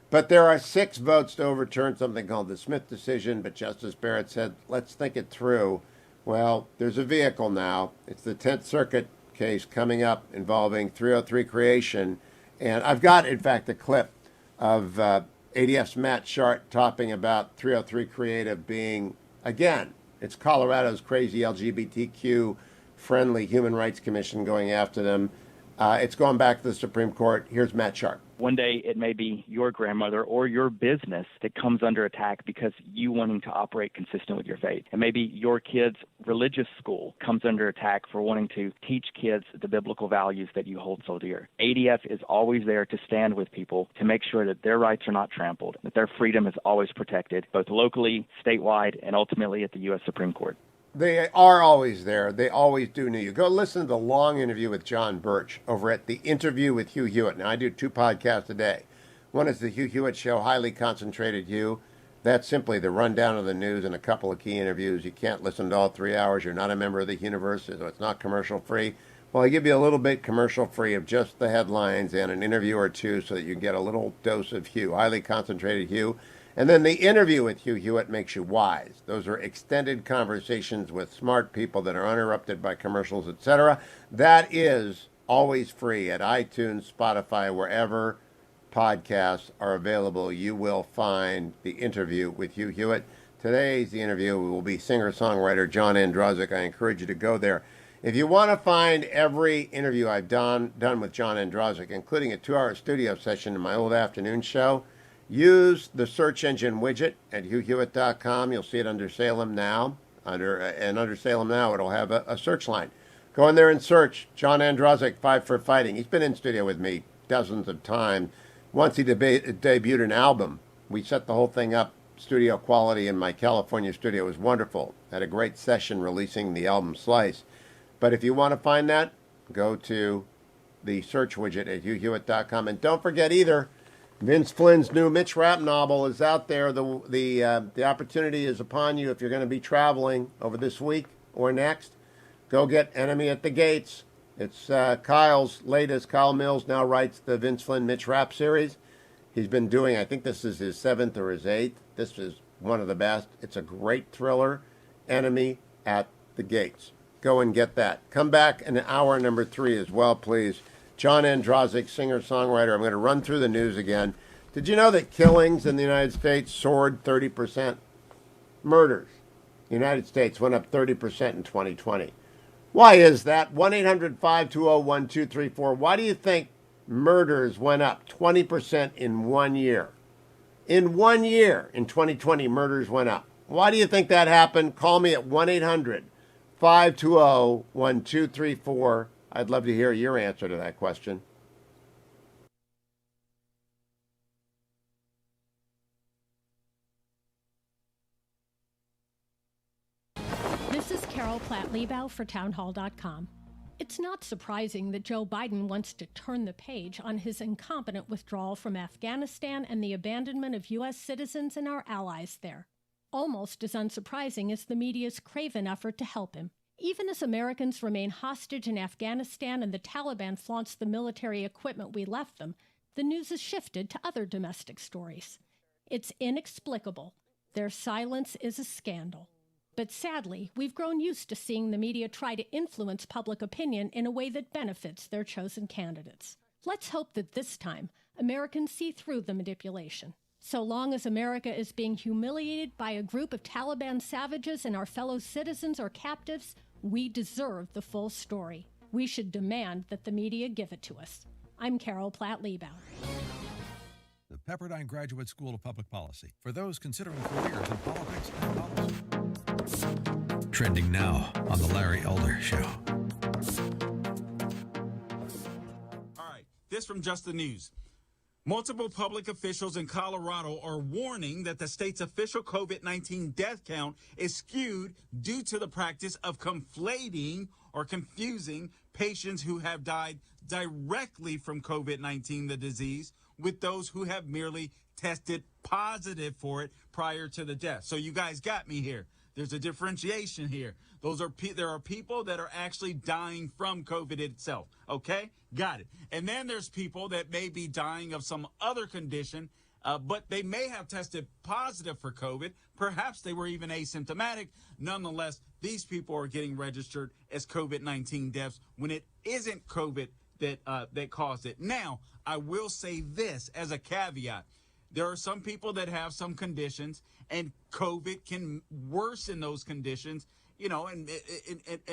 But there are 6 votes to overturn something called the Smith decision. But Justice Barrett said, let's think it through. Well, there's a vehicle now. It's the 10th Circuit case coming up involving 303 creation. And I've got, in fact, a clip of ADF's Matt Sharp talking about 303 creative being, again, it's Colorado's crazy LGBTQ-friendly Human Rights Commission going after them. It's going back to the Supreme Court. Here's Matt Sharp. One day it may be your grandmother or your business that comes under attack because you wanting to operate consistent with your faith. And maybe your kid's religious school comes under attack for wanting to teach kids the biblical values that you hold so dear. ADF is always there to stand with people to make sure that their rights are not trampled, that their freedom is always protected, both locally, statewide, and ultimately at the U.S. Supreme Court. They are always there. They always do know you. Go listen to the long interview with John Birch over at the interview with Hugh Hewitt. Now, I do 2 podcasts a day. One is the Hugh Hewitt Show, Highly Concentrated Hugh. That's simply the rundown of the news and a couple of key interviews. You can't listen to all 3 hours. You're not a member of the universe, so it's not commercial free. Well, I give you a little bit commercial free of just the headlines and an interview or 2 so that you get a little dose of Hugh, Highly Concentrated Hugh. And then the interview with Hugh Hewitt makes you wise. Those are extended conversations with smart people that are uninterrupted by commercials, etc. That is always free at iTunes, Spotify, wherever podcasts are available. You will find the interview with Hugh Hewitt. Today's the interview will be singer-songwriter John Ondrasik. I encourage you to go there. If you want to find every interview I've done with John Ondrasik, including a 2-hour studio session in my old afternoon show, use the search engine widget at HughHewitt.com. You'll see it under Salem Now. Under Salem Now, it'll have a search line. Go in there and search John Ondrasik, 5 for Fighting. He's been in studio with me dozens of times. Once he debuted an album, we set the whole thing up, studio quality in my California studio. It was wonderful. Had a great session releasing the album Slice. But if you want to find that, go to the search widget at HughHewitt.com. And don't forget either, Vince Flynn's new Mitch Rapp novel is out there. The opportunity is upon you if you're going to be traveling over this week or next. Go get Enemy at the Gates. It's Kyle's latest. Kyle Mills now writes the Vince Flynn Mitch Rapp series. He's been doing, I think this is his 7th or his 8th. This is one of the best. It's a great thriller. Enemy at the Gates. Go and get that. Come back in hour number 3 as well, please. John Ondrasik, singer-songwriter. I'm going to run through the news again. Did you know that killings in the United States soared 30%? Murders in the United States went up 30% in 2020. Why is that? 1-800-520-1234. Why do you think murders went up 20% in 1 year? In 1 year, in 2020, murders went up. Why do you think that happened? Call me at 1-800-520-1234. I'd love to hear your answer to that question. This is Carol Platt-Liebau for townhall.com. It's not surprising that Joe Biden wants to turn the page on his incompetent withdrawal from Afghanistan and the abandonment of U.S. citizens and our allies there. Almost as unsurprising as the media's craven effort to help him. Even as Americans remain hostage in Afghanistan and the Taliban flaunts the military equipment we left them, the news has shifted to other domestic stories. It's inexplicable. Their silence is a scandal. But sadly, we've grown used to seeing the media try to influence public opinion in a way that benefits their chosen candidates. Let's hope that this time, Americans see through the manipulation. So long as America is being humiliated by a group of Taliban savages and our fellow citizens are captives, we deserve the full story. We should demand that the media give it to us. I'm Carol Platt-Liebau. The Pepperdine Graduate School of Public Policy, for those considering careers in politics and policy. Trending now on The Larry Elder Show. All right, this from Just the News. Multiple public officials in Colorado are warning that the state's official COVID-19 death count is skewed due to the practice of conflating or confusing patients who have died directly from COVID-19, the disease, with those who have merely tested positive for it prior to the death. So you guys got me here. There's a differentiation here. There are people that are actually dying from COVID itself. Okay? Got it. And then there's people that may be dying of some other condition, but they may have tested positive for COVID. Perhaps they were even asymptomatic. Nonetheless, these people are getting registered as COVID-19 deaths when it isn't COVID that caused it. Now, I will say this as a caveat. There are some people that have some conditions, and COVID can worsen those conditions, and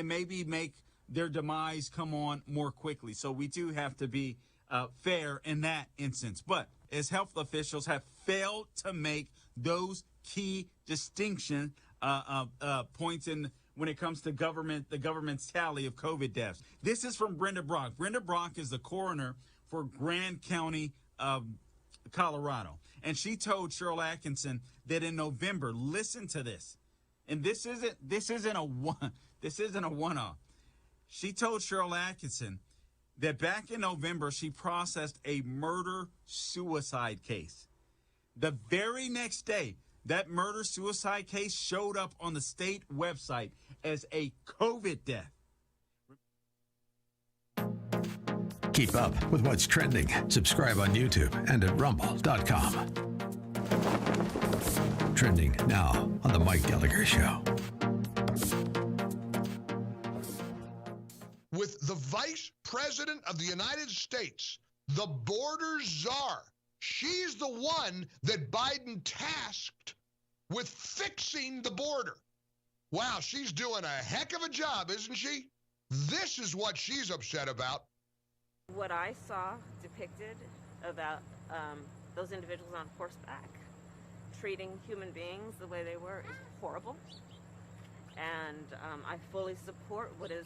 maybe make their demise come on more quickly. So we do have to be fair in that instance. But as health officials have failed to make those key distinction points when it comes to the government's tally of COVID deaths. This is from Brenda Brock. Brenda Brock is the coroner for Grand County, Colorado. And she told Cheryl Atkinson that in November, listen to this, and this isn't a one-off. She told Cheryl Atkinson that back in November, she processed a murder-suicide case. The very next day, that murder-suicide case showed up on the state website as a COVID death. Keep up with what's trending. Subscribe on YouTube and at rumble.com. Trending now on The Mike Gallagher Show. With the Vice President of the United States, the border czar, she's the one that Biden tasked with fixing the border. Wow, she's doing a heck of a job, isn't she? This is what she's upset about. What I saw depicted about those individuals on horseback treating human beings the way they were is horrible. And I fully support what is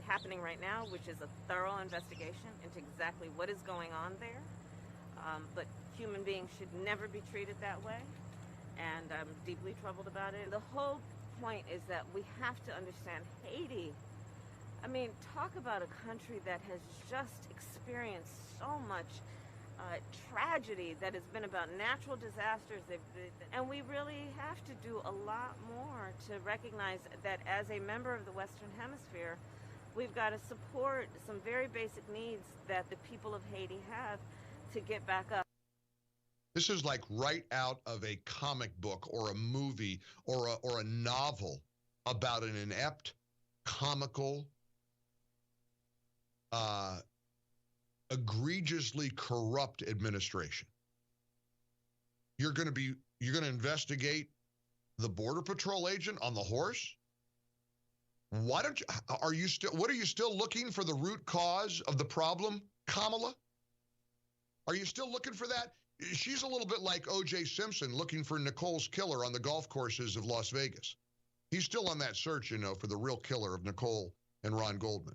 happening right now, which is a thorough investigation into exactly what is going on there. But human beings should never be treated that way. And I'm deeply troubled about it. The whole point is that we have to understand Haiti. I mean, talk about a country that has just experienced so much tragedy that has been about natural disasters, and we really have to do a lot more to recognize that as a member of the Western Hemisphere, we've got to support some very basic needs that the people of Haiti have to get back up. This is like right out of a comic book or a movie or a novel about an inept, comical, egregiously corrupt administration. You're going to investigate the Border Patrol agent on the horse? What are you still looking for the root cause of the problem, Kamala? Are you still looking for that? She's a little bit like O.J. Simpson looking for Nicole's killer on the golf courses of Las Vegas. He's still on that search, for the real killer of Nicole and Ron Goldman.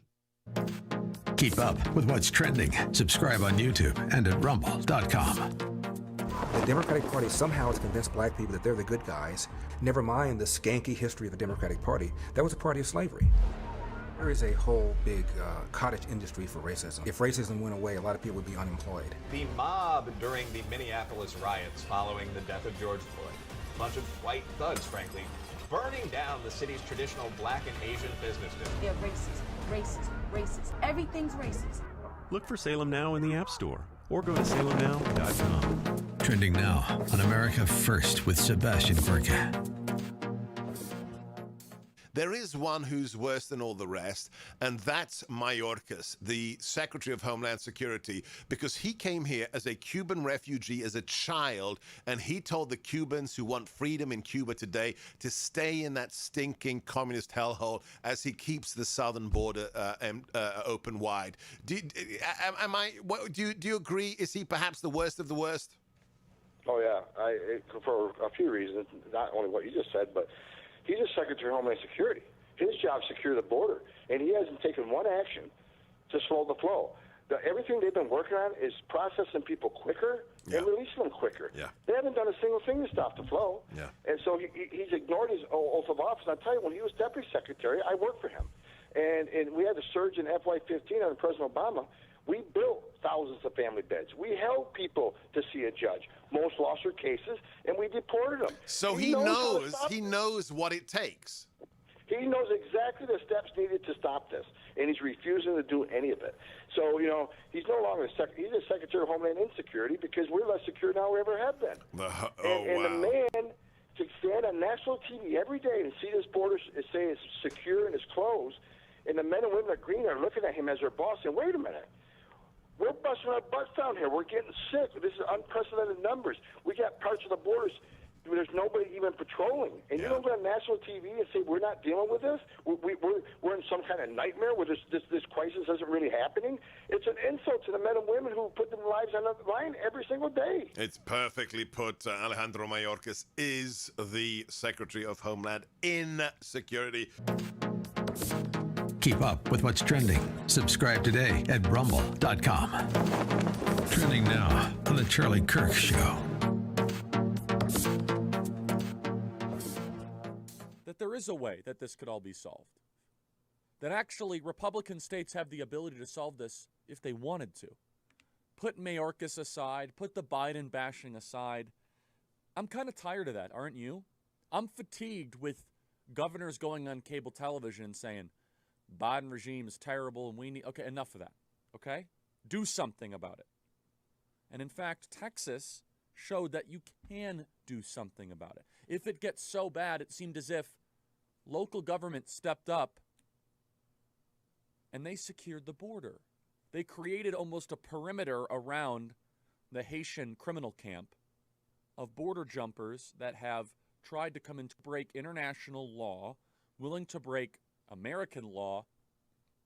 Keep up with what's trending. Subscribe on YouTube and at rumble.com. The Democratic Party somehow has convinced black people that they're the good guys. Never mind the skanky history of the Democratic Party. That was a party of slavery. There is a whole big cottage industry for racism. If racism went away, a lot of people would be unemployed. The mob during the Minneapolis riots following the death of George Floyd. A bunch of white thugs, frankly, burning down the city's traditional black and Asian business district. They're racist, racist, racist. Everything's racist. Look for Salem Now in the App Store or go to salemnow.com. Trending now on America First with Sebastian Gorka. There is one who's worse than all the rest, and that's Mayorkas, the Secretary of Homeland Security, because he came here as a Cuban refugee as a child, and he told the Cubans who want freedom in Cuba today to stay in that stinking communist hellhole as he keeps the southern border open wide. Do you agree? Is he perhaps the worst of the worst? Oh, yeah. For a few reasons, not only what you just said, but he's a Secretary of Homeland Security. His job is secure the border, and he hasn't taken one action to slow the flow. Everything they've been working on is processing people quicker and releasing them quicker. Yeah. They haven't done a single thing to stop the flow. Yeah. And so he's ignored his oath of office. And I'll tell you, when he was Deputy Secretary, I worked for him. And we had a surge in FY15 under President Obama. We built thousands of family beds. We held people to see a judge. Most lost their cases, and we deported them. So he knows what it takes. He knows exactly the steps needed to stop this, and he's refusing to do any of it. So, he's no longer he's a Secretary of Homeland Insecurity because we're less secure now than we ever have been. And the man to stand on national TV every day and see this border say it's secure and it's closed, and the men and women of green are looking at him as their boss saying, wait a minute. We're busting our butts down here. We're getting sick. This is unprecedented numbers. We got parts of the borders where there's nobody even patrolling. And you don't go on national TV and say we're not dealing with this? We're in some kind of nightmare where this crisis isn't really happening? It's an insult to the men and women who put their lives on the line every single day. It's perfectly put. Alejandro Mayorkas is the Secretary of Homeland Insecurity. Keep up with what's trending. Subscribe today at rumble.com. Trending now on The Charlie Kirk Show. That there is a way that this could all be solved. That actually Republican states have the ability to solve this if they wanted to. Put Mayorkas aside, put the Biden bashing aside. I'm kind of tired of that, aren't you? I'm fatigued with governors going on cable television and saying, Biden regime is terrible and we need... Okay, enough of that, okay? Do something about it. And in fact, Texas showed that you can do something about it. If it gets so bad, it seemed as if local government stepped up and they secured the border. They created almost a perimeter around the Haitian criminal camp of border jumpers that have tried to come in to break international law, willing to break American law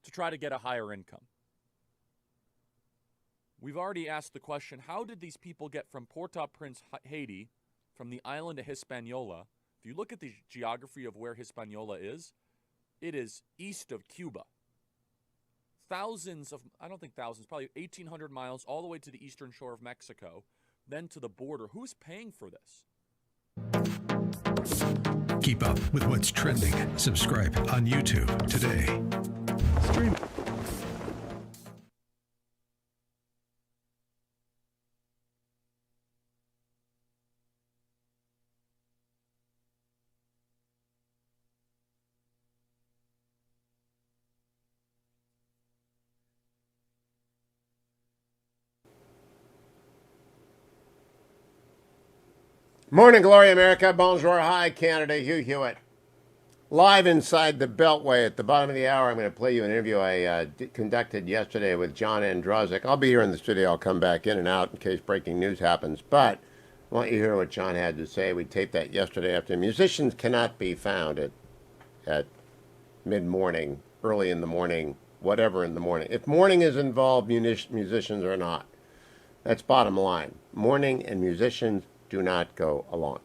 to try to get a higher income. We've already asked the question, how did these people get from Port-au-Prince, Haiti, from the island of Hispaniola? If you look at the geography of where Hispaniola is, it is east of Cuba. Thousands of, I don't think thousands, probably 1,800 miles all the way to the eastern shore of Mexico, then to the border. Who's paying for this? Keep up with what's trending. Subscribe on YouTube today. Stream. Morning, Glory America. Bonjour. Hi, Canada. Hugh Hewitt. Live inside the Beltway at the bottom of the hour, I'm going to play you an interview I conducted yesterday with John Ondrasik. I'll be here in the studio. I'll come back in and out in case breaking news happens. But I want you to hear what John had to say. We taped that yesterday afternoon. Musicians cannot be found at mid-morning, early in the morning, whatever in the morning. If morning is involved, musicians are not. That's bottom line. Morning and musicians do not go along.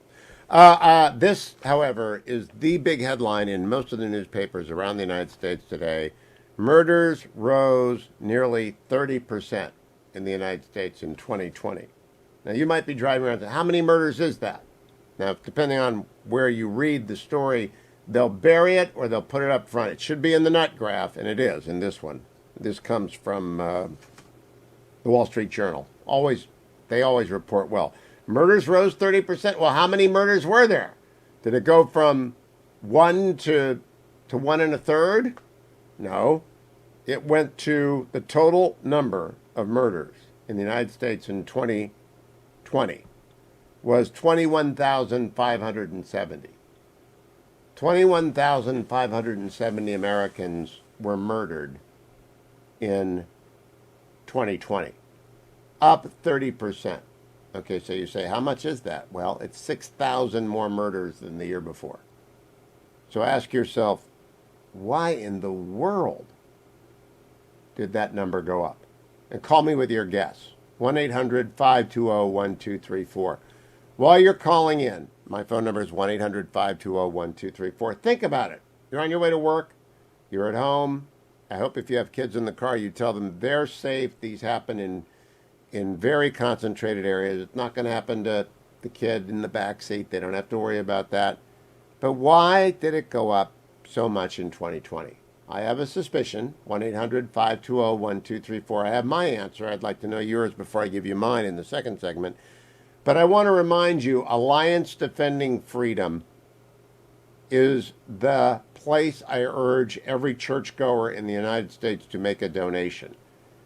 This, however, is the big headline in most of the newspapers around the United States today. Murders rose nearly 30% in the United States in 2020. Now, you might be driving around saying, how many murders is that? Now, depending on where you read the story, they'll bury it or they'll put it up front. It should be in the nut graph, and it is in this one. This comes from the Wall Street Journal. They always report well. Murders rose 30%. Well, how many murders were there? Did it go from 1 to 1 1/3? No. It went to the total number of murders in the United States in 2020 was 21,570. 21,570 Americans were murdered in 2020, up 30%. Okay, so you say, how much is that? Well, it's 6,000 more murders than the year before. So ask yourself, why in the world did that number go up? And call me with your guess. 1-800-520-1234. While you're calling in, my phone number is 1-800-520-1234. Think about it. You're on your way to work. You're at home. I hope if you have kids in the car, you tell them they're safe. These happen in very concentrated areas. It's not going to happen to the kid in the back seat. They don't have to worry about that. But why did it go up so much in 2020? I have a suspicion. 1-800-520-1234. I have my answer. I'd like to know yours before I give you mine in the second segment. But I want to remind you, Alliance Defending Freedom is the place I urge every churchgoer in the United States to make a donation,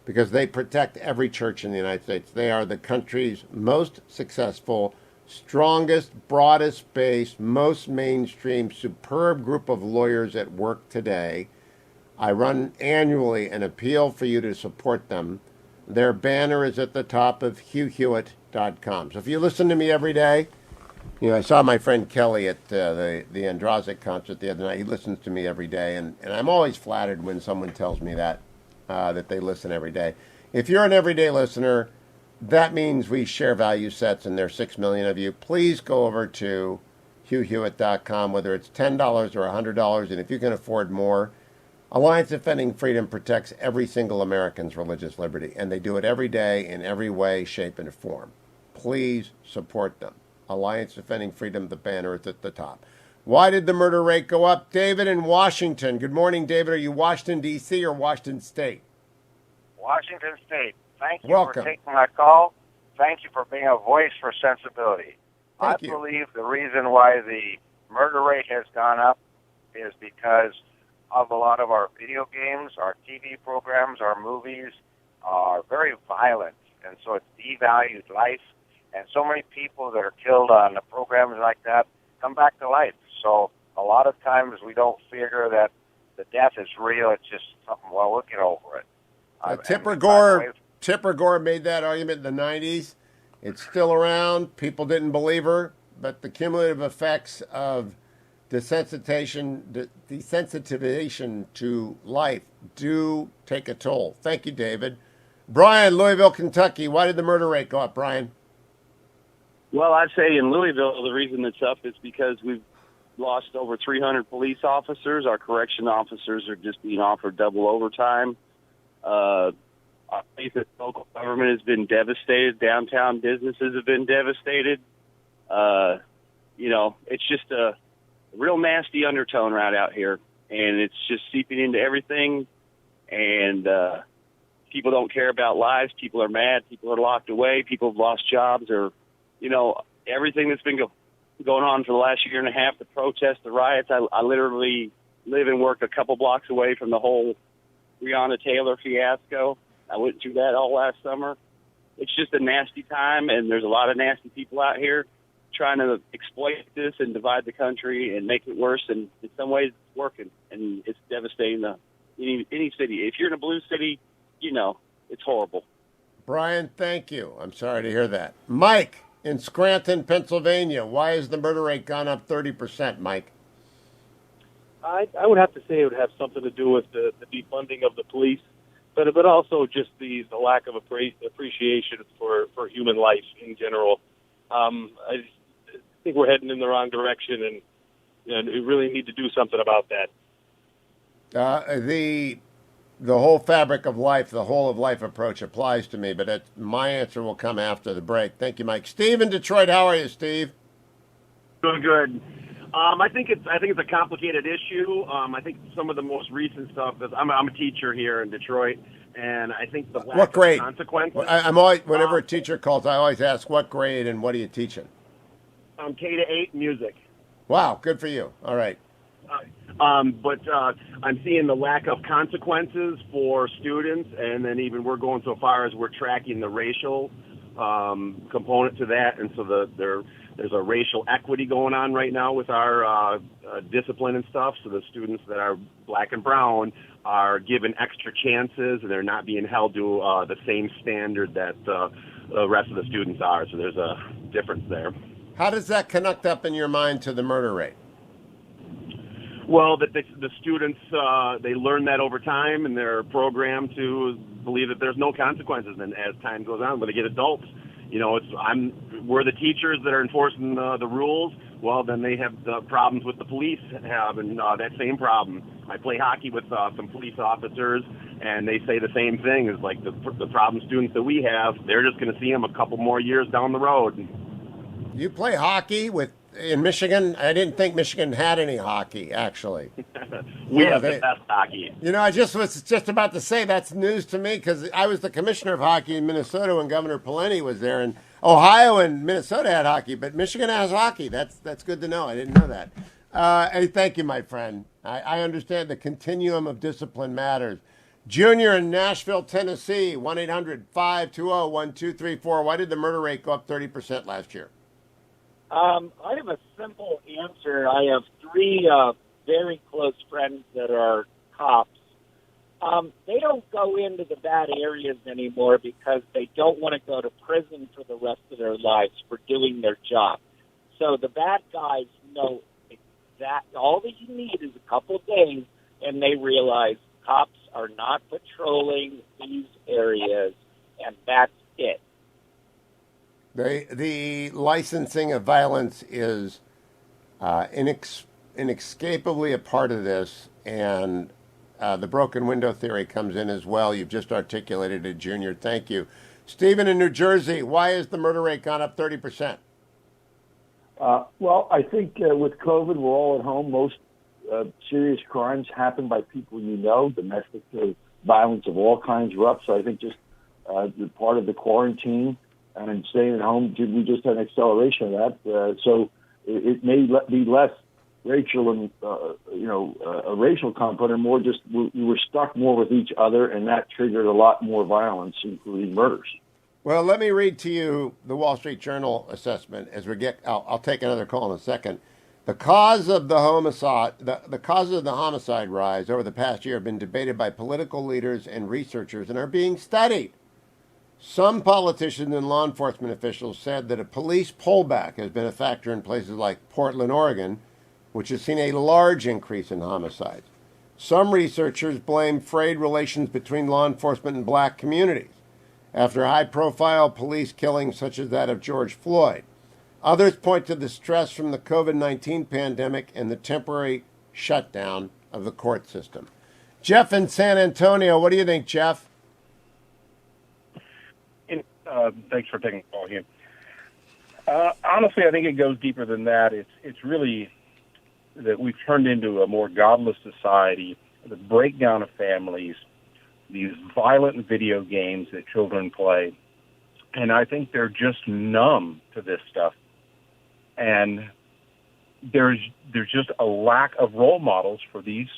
because they protect every church in the United States. They are the country's most successful, strongest, broadest base, most mainstream, superb group of lawyers at work today. I run annually an appeal for you to support them. Their banner is at the top of HughHewitt.com. So if you listen to me every day, I saw my friend Kelly at the Ondrasik concert the other night. He listens to me every day, and I'm always flattered when someone tells me that they listen every day. If you're an everyday listener, that means we share value sets, and there are 6 million of you. Please go over to HughHewitt.com, whether it's $10 or $100, and if you can afford more. Alliance Defending Freedom protects every single American's religious liberty, and they do it every day in every way, shape, and form. Please support them. Alliance Defending Freedom, the banner is at the top. Why did the murder rate go up? David in Washington. Good morning, David. Are you Washington, D.C. or Washington State? Washington State. Thank you Welcome. for taking my call. Thank you for being a voice for sensibility. Thank I you. believe the reason why the murder rate has gone up is because of a lot of our video games, our TV programs, our movies are very violent, and so it's devalued life. And so many people that are killed on the programs like that come back to life. So a lot of times we don't figure that the death is real. It's just something, well, we'll get over it. Tipper Gore made that argument in the 90s. It's still around. People didn't believe her, but the cumulative effects of desensitization to life do take a toll. Thank you, David. Brian, Louisville, Kentucky. Why did the murder rate go up, Brian? Well, I'd say in Louisville, the reason it's up is because we've lost over 300 police officers. Our correction officers are just being offered double overtime. Our faith in local government has been devastated. Downtown businesses have been devastated. It's just a real nasty undertone right out here, and it's just seeping into everything. And people don't care about lives. People are mad. People are locked away. People have lost jobs, or everything that's been going on for the last year and a half, the protests, the riots. I literally live and work a couple blocks away from the whole Breonna Taylor fiasco. I went through that all last summer. It's just a nasty time, and there's a lot of nasty people out here trying to exploit this and divide the country and make it worse. And in some ways, it's working, and it's devastating to any city. If you're in a blue city, you know it's horrible. Brian, thank you. I'm sorry to hear that. Mike in Scranton, Pennsylvania. Why has the murder rate gone up 30%, Mike? I would have to say it would have something to do with the defunding of the police, but also just the lack of appreciation for human life in general. I think we're heading in the wrong direction, and we really need to do something about that. The whole fabric of life, the whole of life approach applies to me, but my answer will come after the break. Thank you, Mike. Steve in Detroit, how are you, Steve? Doing good. I think it's a complicated issue. I think some of the most recent stuff is I'm a teacher here in Detroit, and I think the lack What grade? of consequences. I'm always, whenever a teacher calls, I always ask what grade and what are you teaching? I'm K-8 music. Wow, good for you. All right. But I'm seeing the lack of consequences for students, and then even we're going so far as we're tracking the racial component to that, and so there's a racial equity going on right now with our discipline and stuff. So the students that are black and brown are given extra chances, and they're not being held to the same standard that the rest of the students are. So there's a difference there. How does that connect up in your mind to the murder rate? Well, that the students, they learn that over time, and they're programmed to believe that there's no consequences. And as time goes on, when they get adults, you know, we're the teachers that are enforcing the rules. Well, then they have the problems with the police having that same problem. I play hockey with some police officers, and they say the same thing. Is like the problem students that we have, they're just going to see them a couple more years down the road. You play hockey in Michigan? I didn't think Michigan had any hockey, actually. We have the best hockey. You know, I was just about to say that's news to me because I was the commissioner of hockey in Minnesota when Governor Pawlenty was there, and Ohio and Minnesota had hockey, but Michigan has hockey. That's good to know. I didn't know that. Hey, thank you, my friend. I understand the continuum of discipline matters. Junior in Nashville, Tennessee, 1-800-520-1234. Why did the murder rate go up 30% last year? I have a simple answer. I have three very close friends that are cops. They don't go into the bad areas anymore because they don't want to go to prison for the rest of their lives for doing their job. So the bad guys know that all that you need is a couple days, and they realize cops are not patrolling these areas, and that's it. The licensing of violence is inescapably a part of this, and the broken window theory comes in as well. You've just articulated it, Junior. Thank you. Stephen in New Jersey, why has the murder rate gone up 30%? Well, I think with COVID, we're all at home. Most serious crimes happen by people you know. Domestic violence of all kinds are up. So I think just part of the quarantine and staying at home, we just had an acceleration of that. So it may be less racial and a racial component, more just we were stuck more with each other, and that triggered a lot more violence, including murders. Well, let me read to you the Wall Street Journal assessment as we get. I'll take another call in a second. The cause of the homicide, the causes of the homicide rise over the past year have been debated by political leaders and researchers and are being studied. Some politicians and law enforcement officials said that a police pullback has been a factor in places like Portland, Oregon, which has seen a large increase in homicides. Some researchers blame frayed relations between law enforcement and black communities after high-profile police killings such as that of George Floyd. Others point to the stress from the COVID-19 pandemic and the temporary shutdown of the court system. Jeff in San Antonio, what do you think, Jeff? Thanks for taking the call here. Honestly, I think it goes deeper than that. It's really that we've turned into a more godless society, the breakdown of families, these violent video games that children play, and I think they're just numb to this stuff. And there's just a lack of role models for these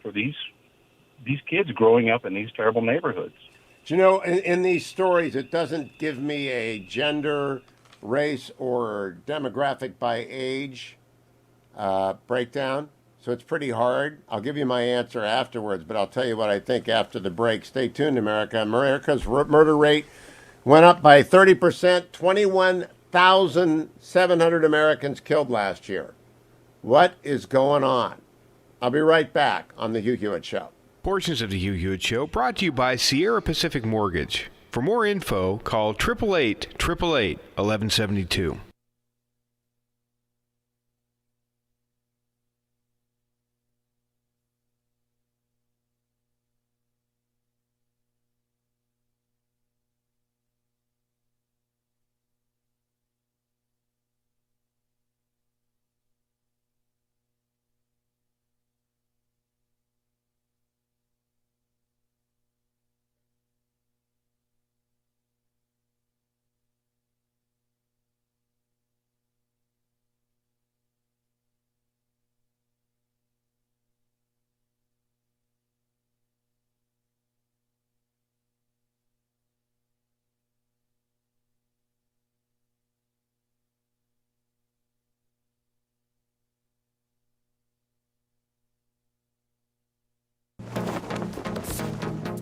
kids growing up in these terrible neighborhoods. Do you know, in these stories, it doesn't give me a gender race or demographic by age breakdown. So it's pretty hard. I'll give you my answer afterwards, but I'll tell you what I think after the break. Stay tuned, America. America's murder rate went up by 30%, 21,700 Americans killed last year. What is going on? I'll be right back on The Hugh Hewitt Show. Portions of The Hugh Hewitt Show brought to you by Sierra Pacific Mortgage. For more info, call 888-888-1172.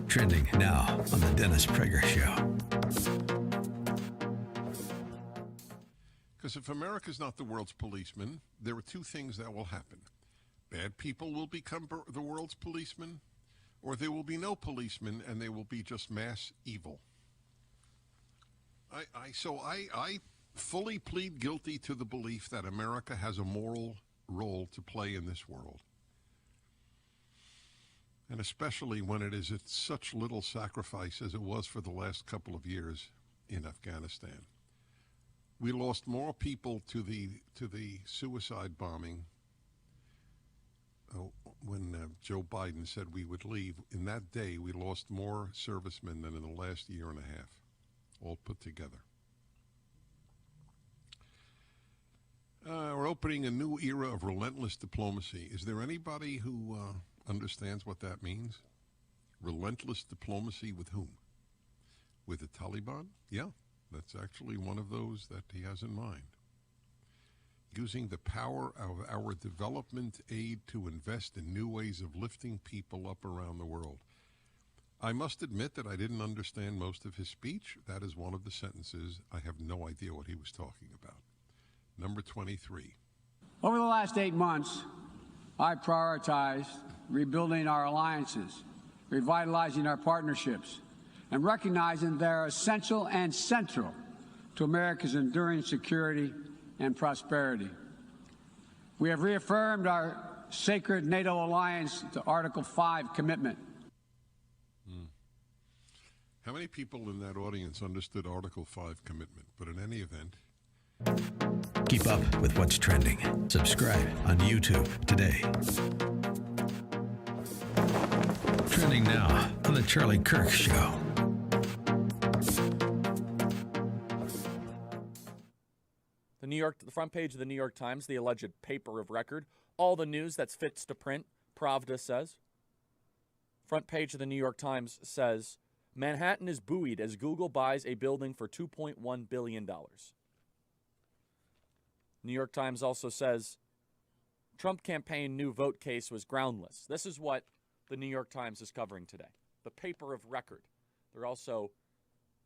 Trending now on the Dennis Prager Show. Because if America's not the world's policeman, there are two things that will happen. Bad people will become the world's policeman, or there will be no policemen and they will be just mass evil. I fully plead guilty to the belief that America has a moral role to play in this world. And especially when it is at such little sacrifice as it was for the last couple of years in Afghanistan. We lost more people to the suicide bombing when Joe Biden said we would leave. In that day, we lost more servicemen than in the last year and a half, all put together. We're opening a new era of relentless diplomacy. Is there anybody who understands what that means? Relentless diplomacy with whom? With the Taliban? Yeah, that's actually one of those that he has in mind. Using the power of our development aid to invest in new ways of lifting people up around the world. I must admit that I didn't understand most of his speech. That is one of the sentences. I have no idea what he was talking about. Number 23. Over the last 8 months, I prioritized rebuilding our alliances, revitalizing our partnerships, and recognizing they're essential and central to America's enduring security and prosperity. We have reaffirmed our sacred NATO alliance to Article 5 commitment. How many people in that audience understood Article 5 commitment? But in any event, keep up with what's trending. Subscribe on YouTube today. Trending now on the Charlie Kirk Show. The front page of the New York Times, the alleged paper of record. All the news that's fits to print, Pravda says. Front page of the New York Times says, Manhattan is buoyed as Google buys a building for $2.1 billion. New York Times also says, Trump campaign new vote case was groundless. This is what the New York Times is covering today. The paper of record. They're also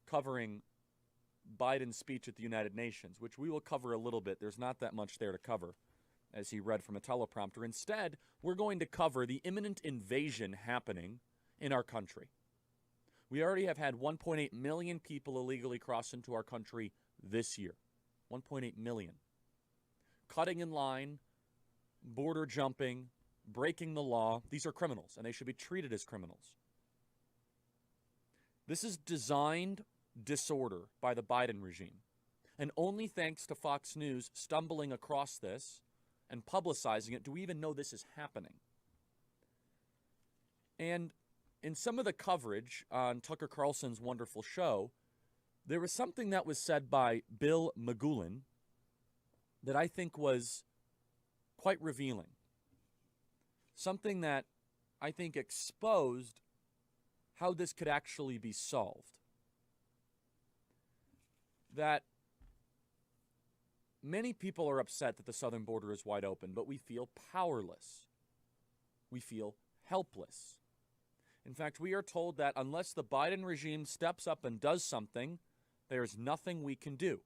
covering Biden's speech at the United Nations, which we will cover a little bit. There's not that much there to cover, as he read from a teleprompter. Instead, we're going to cover the imminent invasion happening in our country. We already have had 1.8 million people illegally cross into our country this year. 1.8 million. Cutting in line, border jumping, breaking the law. These are criminals, and they should be treated as criminals. This is designed disorder by the Biden regime. And only thanks to Fox News stumbling across this and publicizing it do we even know this is happening. And in some of the coverage on Tucker Carlson's wonderful show, there was something that was said by Bill Magulin that I think was quite revealing. Something that I think exposed how this could actually be solved. That Many people are upset that the southern border is wide open, but we feel powerless. We feel helpless. In fact, we are told that unless the Biden regime steps up and does something, there's nothing we can do.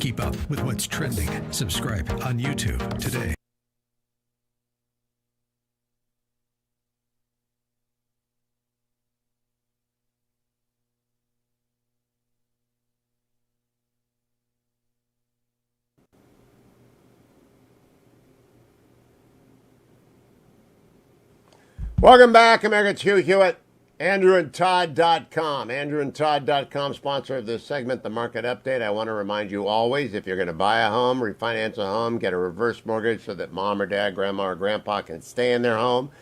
Keep up with what's trending. Subscribe on YouTube today. Welcome back, America. It's Hugh Hewitt, AndrewandTodd.com. AndrewandTodd.com, sponsor of this segment, The Market Update. I want to remind you always, if you're going to buy a home, refinance a home, get a reverse mortgage so that mom or dad, grandma or grandpa can stay in their home,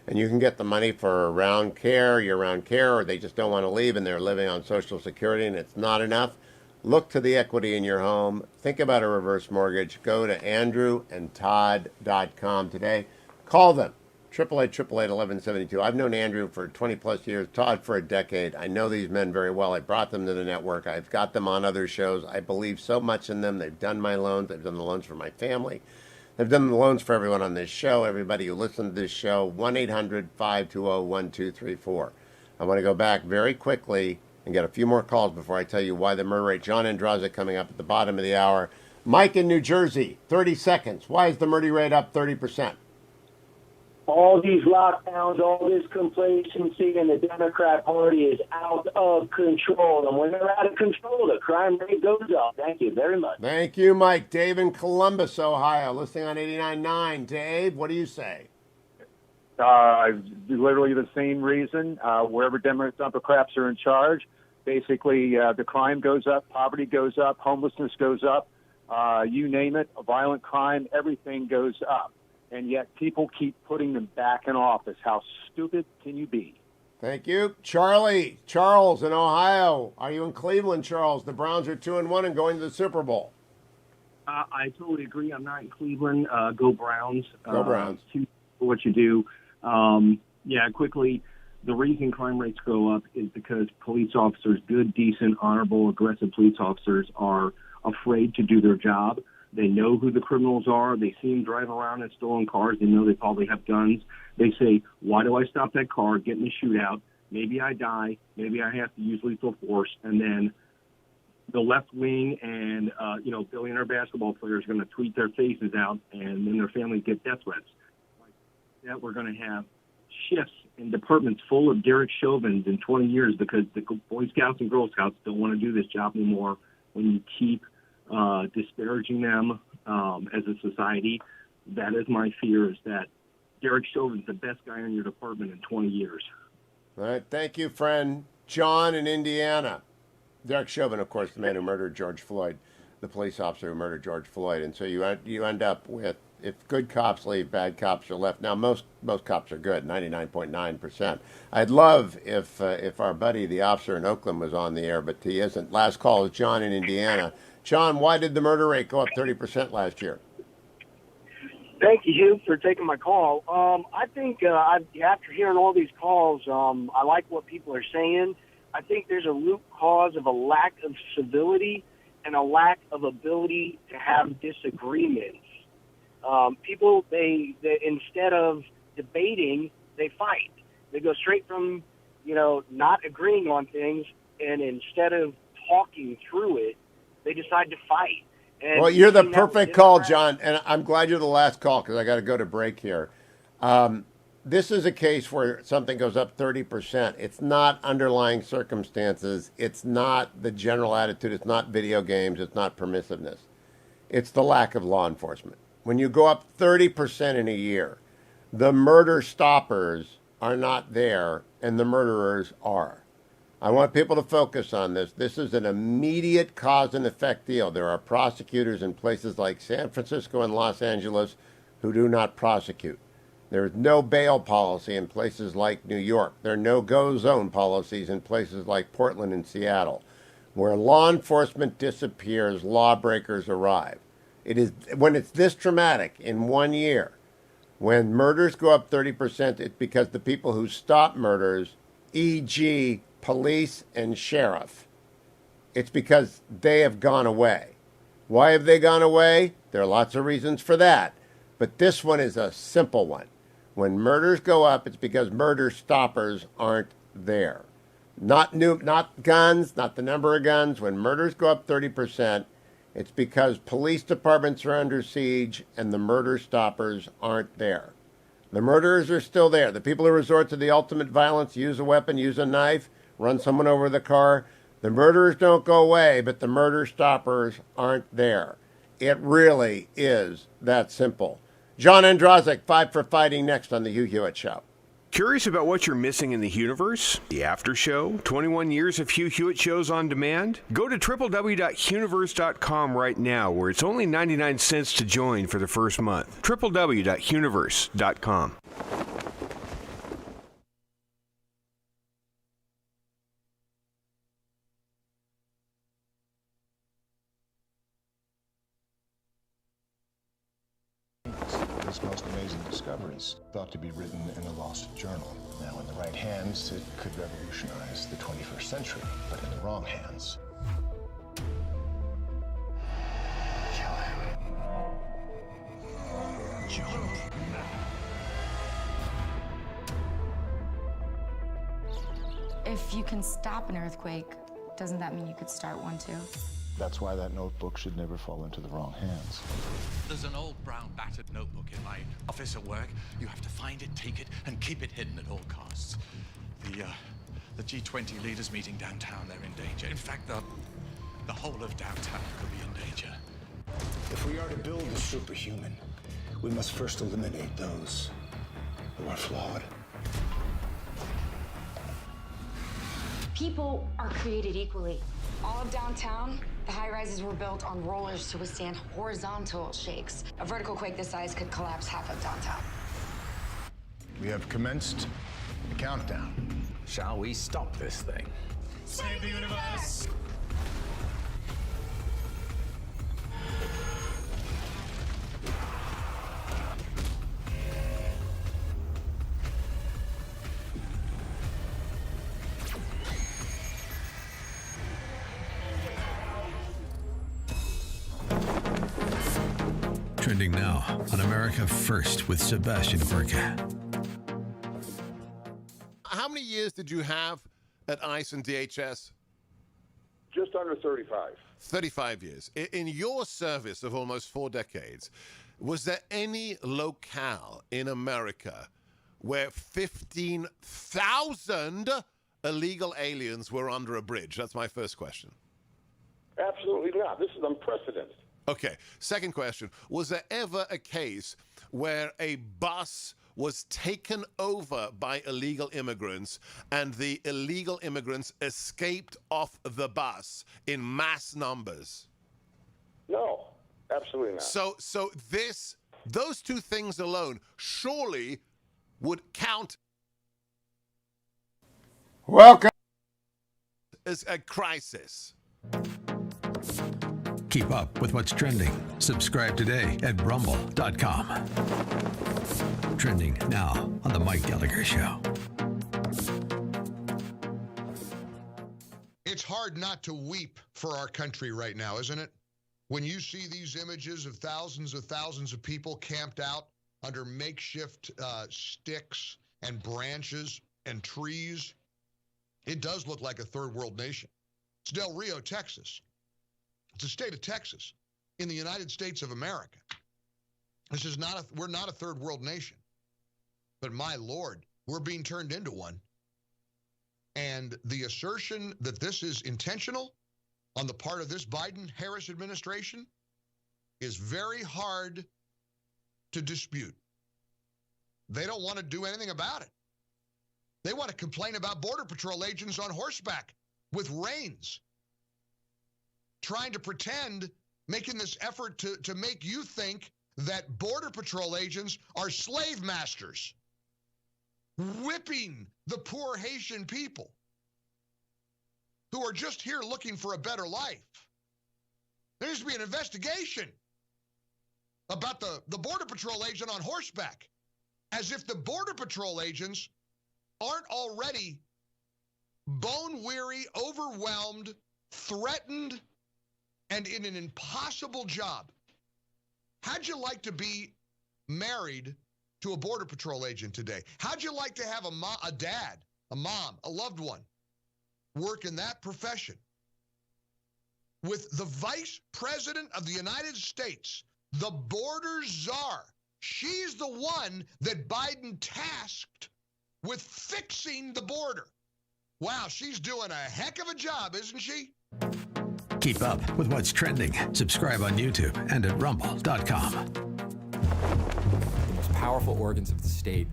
and you can get the money for year-round care, or they just don't want to leave and they're living on Social Security and it's not enough. Look to the equity in your home. Think about a reverse mortgage. Go to AndrewandTodd.com today. Call them. 888-1172. I've known Andrew for 20 plus years, Todd for a decade. I know these men very well. I brought them to the network. I've got them on other shows. I believe so much in them. They've done my loans. They've done the loans for my family. They've done the loans for everyone on this show, everybody who listens to this show. 1-800-520-1234. I want to go back very quickly and get a few more calls before I tell you why the murder rate. John Ondrasik coming up at the bottom of the hour. Mike in New Jersey, 30 seconds. Why is the murder rate up 30%? All these lockdowns, all this complacency, and the Democrat Party is out of control. And when they're out of control, the crime rate goes up. Thank you very much. Thank you, Mike. Dave in Columbus, Ohio, listening on 89.9. Dave, what do you say? Literally the same reason. Wherever Democrats are in charge, basically the crime goes up, poverty goes up, homelessness goes up, you name it, violent crime, everything goes up. And yet people keep putting them back in office. How stupid can you be? Thank you. Charles in Ohio. Are you in Cleveland, Charles? The Browns are 2-1 and going to the Super Bowl. I totally agree. I'm not in Cleveland. Go Browns. Go Browns. For what you do. Quickly, the reason crime rates go up is because police officers, good, decent, honorable, aggressive police officers, are afraid to do their job. They know who the criminals are. They see them driving around in stolen cars. They know they probably have guns. They say, why do I stop that car, get in a shootout? Maybe I die. Maybe I have to use lethal force. And then the left wing and, billionaire basketball players are going to tweet their faces out, and then their families get death threats. Like that, we're going to have shifts in departments full of Derek Chauvins in 20 years because the Boy Scouts and Girl Scouts don't want to do this job anymore when you keep disparaging them as a society. That is my fear, is that Derek Chauvin's the best guy in your department in 20 years. All right. Thank you, friend. John in Indiana. Derek Chauvin, of course, the man who murdered George Floyd, the police officer who murdered George Floyd. And so you end up with, if good cops leave, bad cops are left. Now, most cops are good, 99.9%. I'd love if our buddy, the officer in Oakland, was on the air, but he isn't. Last call is John in Indiana. John, why did the murder rate go up 30% last year? Thank you, Hugh, for taking my call. I think after hearing all these calls, I like what people are saying. I think there's a root cause of a lack of civility and a lack of ability to have disagreements. People, they instead of debating, they fight. They go straight from, not agreeing on things, and instead of talking through it, they decide to fight. And well, you're the perfect call, John, and I'm glad you're the last call because I got to go to break here. This is a case where something goes up 30%. It's not underlying circumstances. It's not the general attitude. It's not video games. It's not permissiveness. It's the lack of law enforcement. When you go up 30% in a year, the murder stoppers are not there and the murderers are. I want people to focus on this. This is an immediate cause and effect deal. There are prosecutors in places like San Francisco and Los Angeles who do not prosecute. There is no bail policy in places like New York. There are no go zone policies in places like Portland and Seattle. Where law enforcement disappears, lawbreakers arrive. It is when it's this traumatic in 1 year, when murders go up 30%, it's because the people who stop murders, e.g., police and sheriff, it's because they have gone away. Why have they gone away? There are lots of reasons for that. But this one is a simple one. When murders go up, it's because murder stoppers aren't there. Not guns, not the number of guns. When murders go up 30%, it's because police departments are under siege and the murder stoppers aren't there. The murderers are still there. The people who resort to the ultimate violence, use a weapon, use a knife, run someone over the car, the murderers don't go away, but the murder stoppers aren't there. It really is that simple. John Ondrasik, 5 for Fighting, next on The Hugh Hewitt Show. Curious about what you're missing in the universe? The After Show? 21 years of Hugh Hewitt shows on demand? Go to www.huniverse.com right now, where it's only 99 cents to join for the first month. www.huniverse.com. Its most amazing discoveries, thought to be written in a lost journal. Now, in the right hands, it could revolutionize the 21st century, but in the wrong hands, If you can stop an earthquake, doesn't that mean you could start one too? that's why that notebook should never fall into the wrong hands. There's an old brown battered notebook in my office at work. You have to find it, take it, and keep it hidden at all costs. The G20 leaders meeting downtown, they're in danger. In fact, the whole of downtown could be in danger. If we are to build a superhuman, we must first eliminate those who are flawed. People are created equally. All of downtown, the high-rises were built on rollers to withstand horizontal shakes. A vertical quake this size could collapse half of downtown. We have commenced the countdown. Shall we stop this thing? Save the universe! Trending now on America First with Sebastian Gorka. How many years did you have at ICE and DHS? Just under 35. 35 years. In your service of almost 4 decades, was there any locale in America where 15,000 illegal aliens were under a bridge? That's my first question. Absolutely not. This is unprecedented. Okay. Second question. Was there ever a case where a bus was taken over by illegal immigrants and the illegal immigrants escaped off the bus in mass numbers? No, absolutely not. So those two things alone surely would count Welcome as a crisis. Keep up with what's trending. Subscribe today at rumble.com. Trending now on The Mike Gallagher Show. It's hard not to weep for our country right now, isn't it? When you see these images of thousands of people camped out under makeshift sticks and branches and trees, it does look like a third world nation. It's Del Rio, Texas. It's the state of Texas in the United States of America. This is we're not a third world nation. But my Lord, we're being turned into one. And the assertion that this is intentional on the part of this Biden-Harris administration is very hard to dispute. They don't want to do anything about it. They want to complain about Border Patrol agents on horseback with reins, trying to pretend, making this effort to make you think that Border Patrol agents are slave masters, whipping the poor Haitian people who are just here looking for a better life. There needs to be an investigation about the Border Patrol agent on horseback, as if the Border Patrol agents aren't already bone-weary, overwhelmed, threatened, and in an impossible job. How'd you like to be married to a Border Patrol agent today? How'd you like to have a dad, a mom, a loved one work in that profession? With the Vice President of the United States, the border czar, she's the one that Biden tasked with fixing the border. Wow, she's doing a heck of a job, isn't she? Keep up with what's trending. Subscribe on YouTube and at rumble.com. The most powerful organs of the state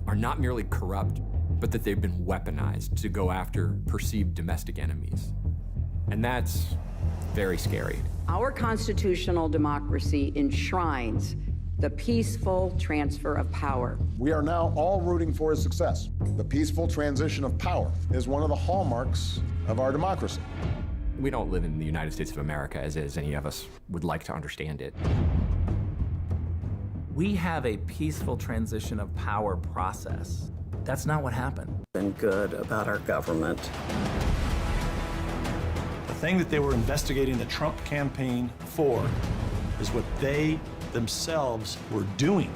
are not merely corrupt, but that they've been weaponized to go after perceived domestic enemies. And that's very scary. Our constitutional democracy enshrines the peaceful transfer of power. We are now all rooting for his success. The peaceful transition of power is one of the hallmarks of our democracy. We don't live in the United States of America as any of us would like to understand it. We have a peaceful transition of power process. That's not what happened. Been good about our government. The thing that they were investigating the Trump campaign for is what they themselves were doing.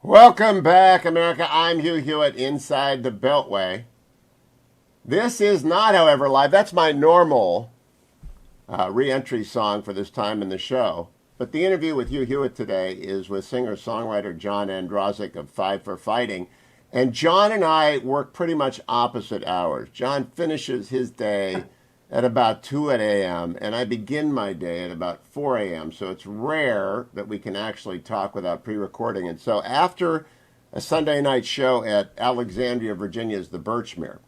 Welcome back, America. I'm Hugh Hewitt inside the Beltway. This is not, however, live. That's my normal re-entry song for this time in the show. But the interview with Hugh Hewitt today is with singer-songwriter John Ondrasik of Five for Fighting. And John and I work pretty much opposite hours. John finishes his day at about 2 a.m., and I begin my day at about 4 a.m., so it's rare that we can actually talk without pre-recording. And so after a Sunday night show at Alexandria, Virginia's The Birchmere,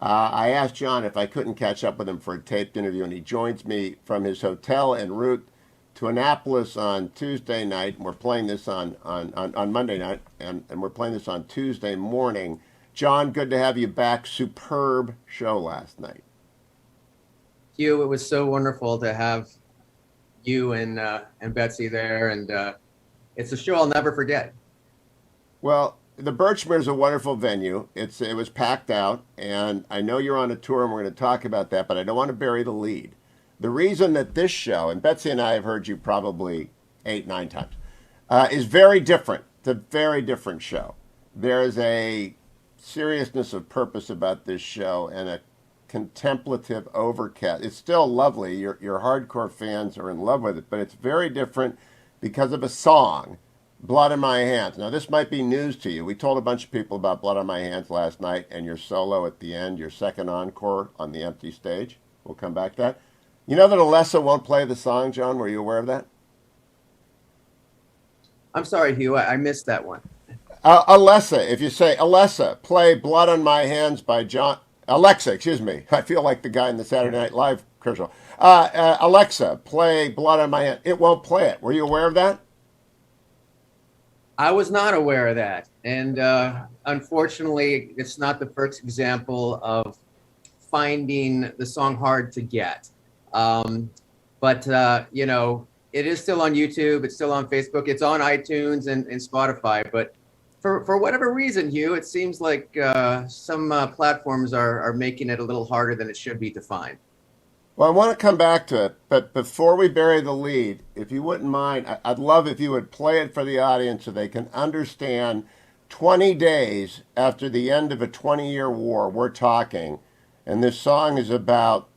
I asked John if I couldn't catch up with him for a taped interview, and he joins me from his hotel en route to Annapolis on Tuesday night, and we're playing this on Monday night, and we're playing this on Tuesday morning. John, good to have you back. Superb show last night. Hugh, it was so wonderful to have you and Betsy there, and it's a show I'll never forget. Well, the Birchmere is a wonderful venue. It was packed out, and I know you're on a tour, and we're going to talk about that, but I don't want to bury the lead. The reason that this show, and Betsy and I have heard you probably 8-9 times, is very different. It's a very different show. There's a seriousness of purpose about this show and a contemplative overcast. It's still lovely. Your hardcore fans are in love with it, but it's very different because of a song, Blood on My Hands. Now, this might be news to you. We told a bunch of people about Blood on My Hands last night and your solo at the end, your second encore on the empty stage. We'll come back to that. You know that Alessa won't play the song, John? Were you aware of that? I'm sorry, Hugh. I missed that one. Alessa, if you say, Alessa, play Blood on My Hands by John... Alexa, excuse me. I feel like the guy in the Saturday Night Live commercial. Alexa, play Blood on My Hands. It won't play it. Were you aware of that? I was not aware of that. And unfortunately, it's not the first example of finding the song hard to get. But you know, it is still on YouTube. It's still on Facebook. It's on iTunes and Spotify. But for whatever reason, Hugh, it seems like some platforms are making it a little harder than it should be to find. Well, I want to come back to it, but before we bury the lead, if you wouldn't mind, I'd love if you would play it for the audience so they can understand 20 days after the end of a 20-year war, we're talking, and this song is about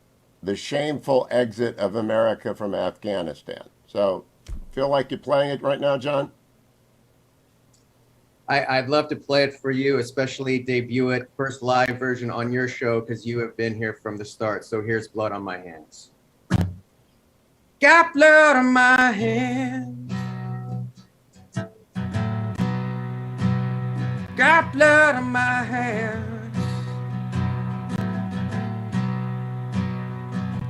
the shameful exit of America from Afghanistan. So, feel like you're playing it right now, John? I'd love to play it for you, especially debut it, first live version on your show, because you have been here from the start. So here's Blood on My Hands. Got blood on my hands. Got blood on my hands.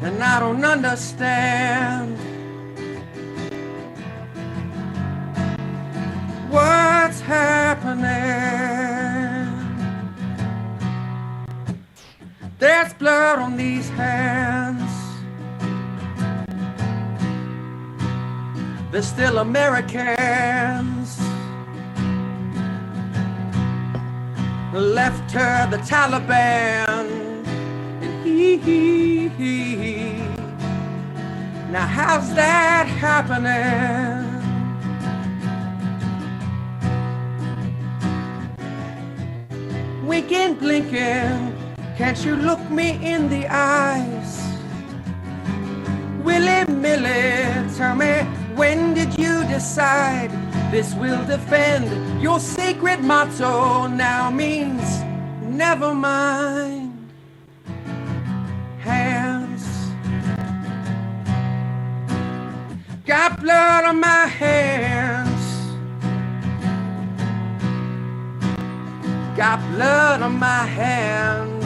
And I don't understand what's happening. There's blood on these hands. They're still Americans. Left her the Taliban. And he. Now how's that happening? Winking, blinking, can't you look me in the eyes? Willy-nilly, tell me, when did you decide this will defend? Your sacred motto now means never mind. Hands. Got blood on my hands. Got blood on my hands.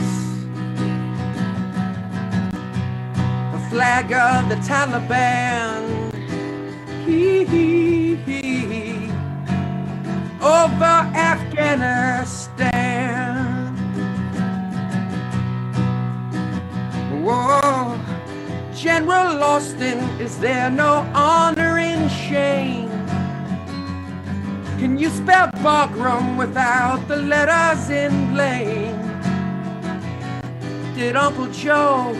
The flag of the Taliban. Over Afghanistan. Whoa, General Austin, is there no honor in shame? Can you spell Bagram without the letters in blame? Did Uncle Joe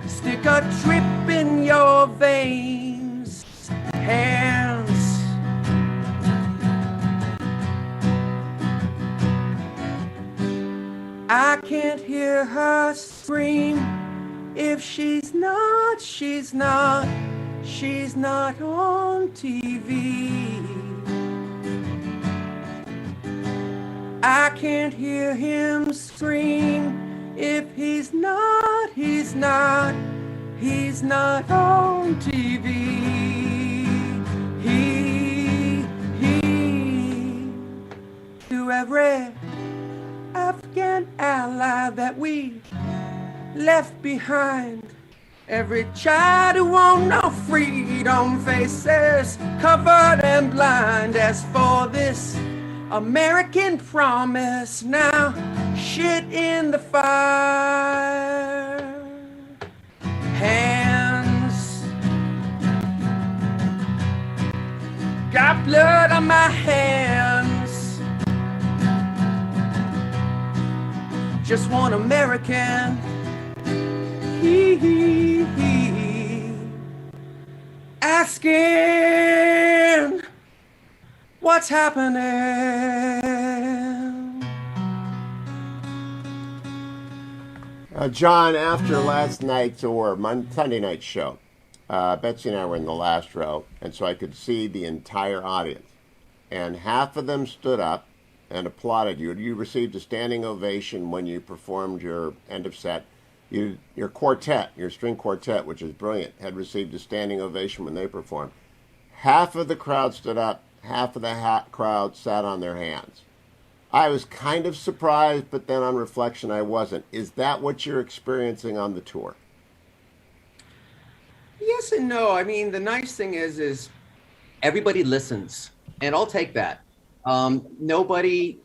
stick a trip in your veins? Hands. I can't hear her scream. If she's not on TV. I can't hear him scream. If he's not on TV. To every Afghan ally that we left behind, every child who won't know freedom, faces covered and blind. As for this American promise, now shit in the fire. Hands. Got blood on my hands. Just one American. He. Asking what's happening. John, after last night's or Sunday night's show, Betsy and I were in the last row, and so I could see the entire audience. And half of them stood up and applauded you. You received a standing ovation when you performed your end of set. Your quartet, your string quartet, which is brilliant, had received a standing ovation when they performed. Half of the crowd stood up, half of the crowd sat on their hands. I was kind of surprised, but then on reflection, I wasn't. Is that what you're experiencing on the tour? Yes and no. I mean, the nice thing is everybody listens, and I'll take that. Nobody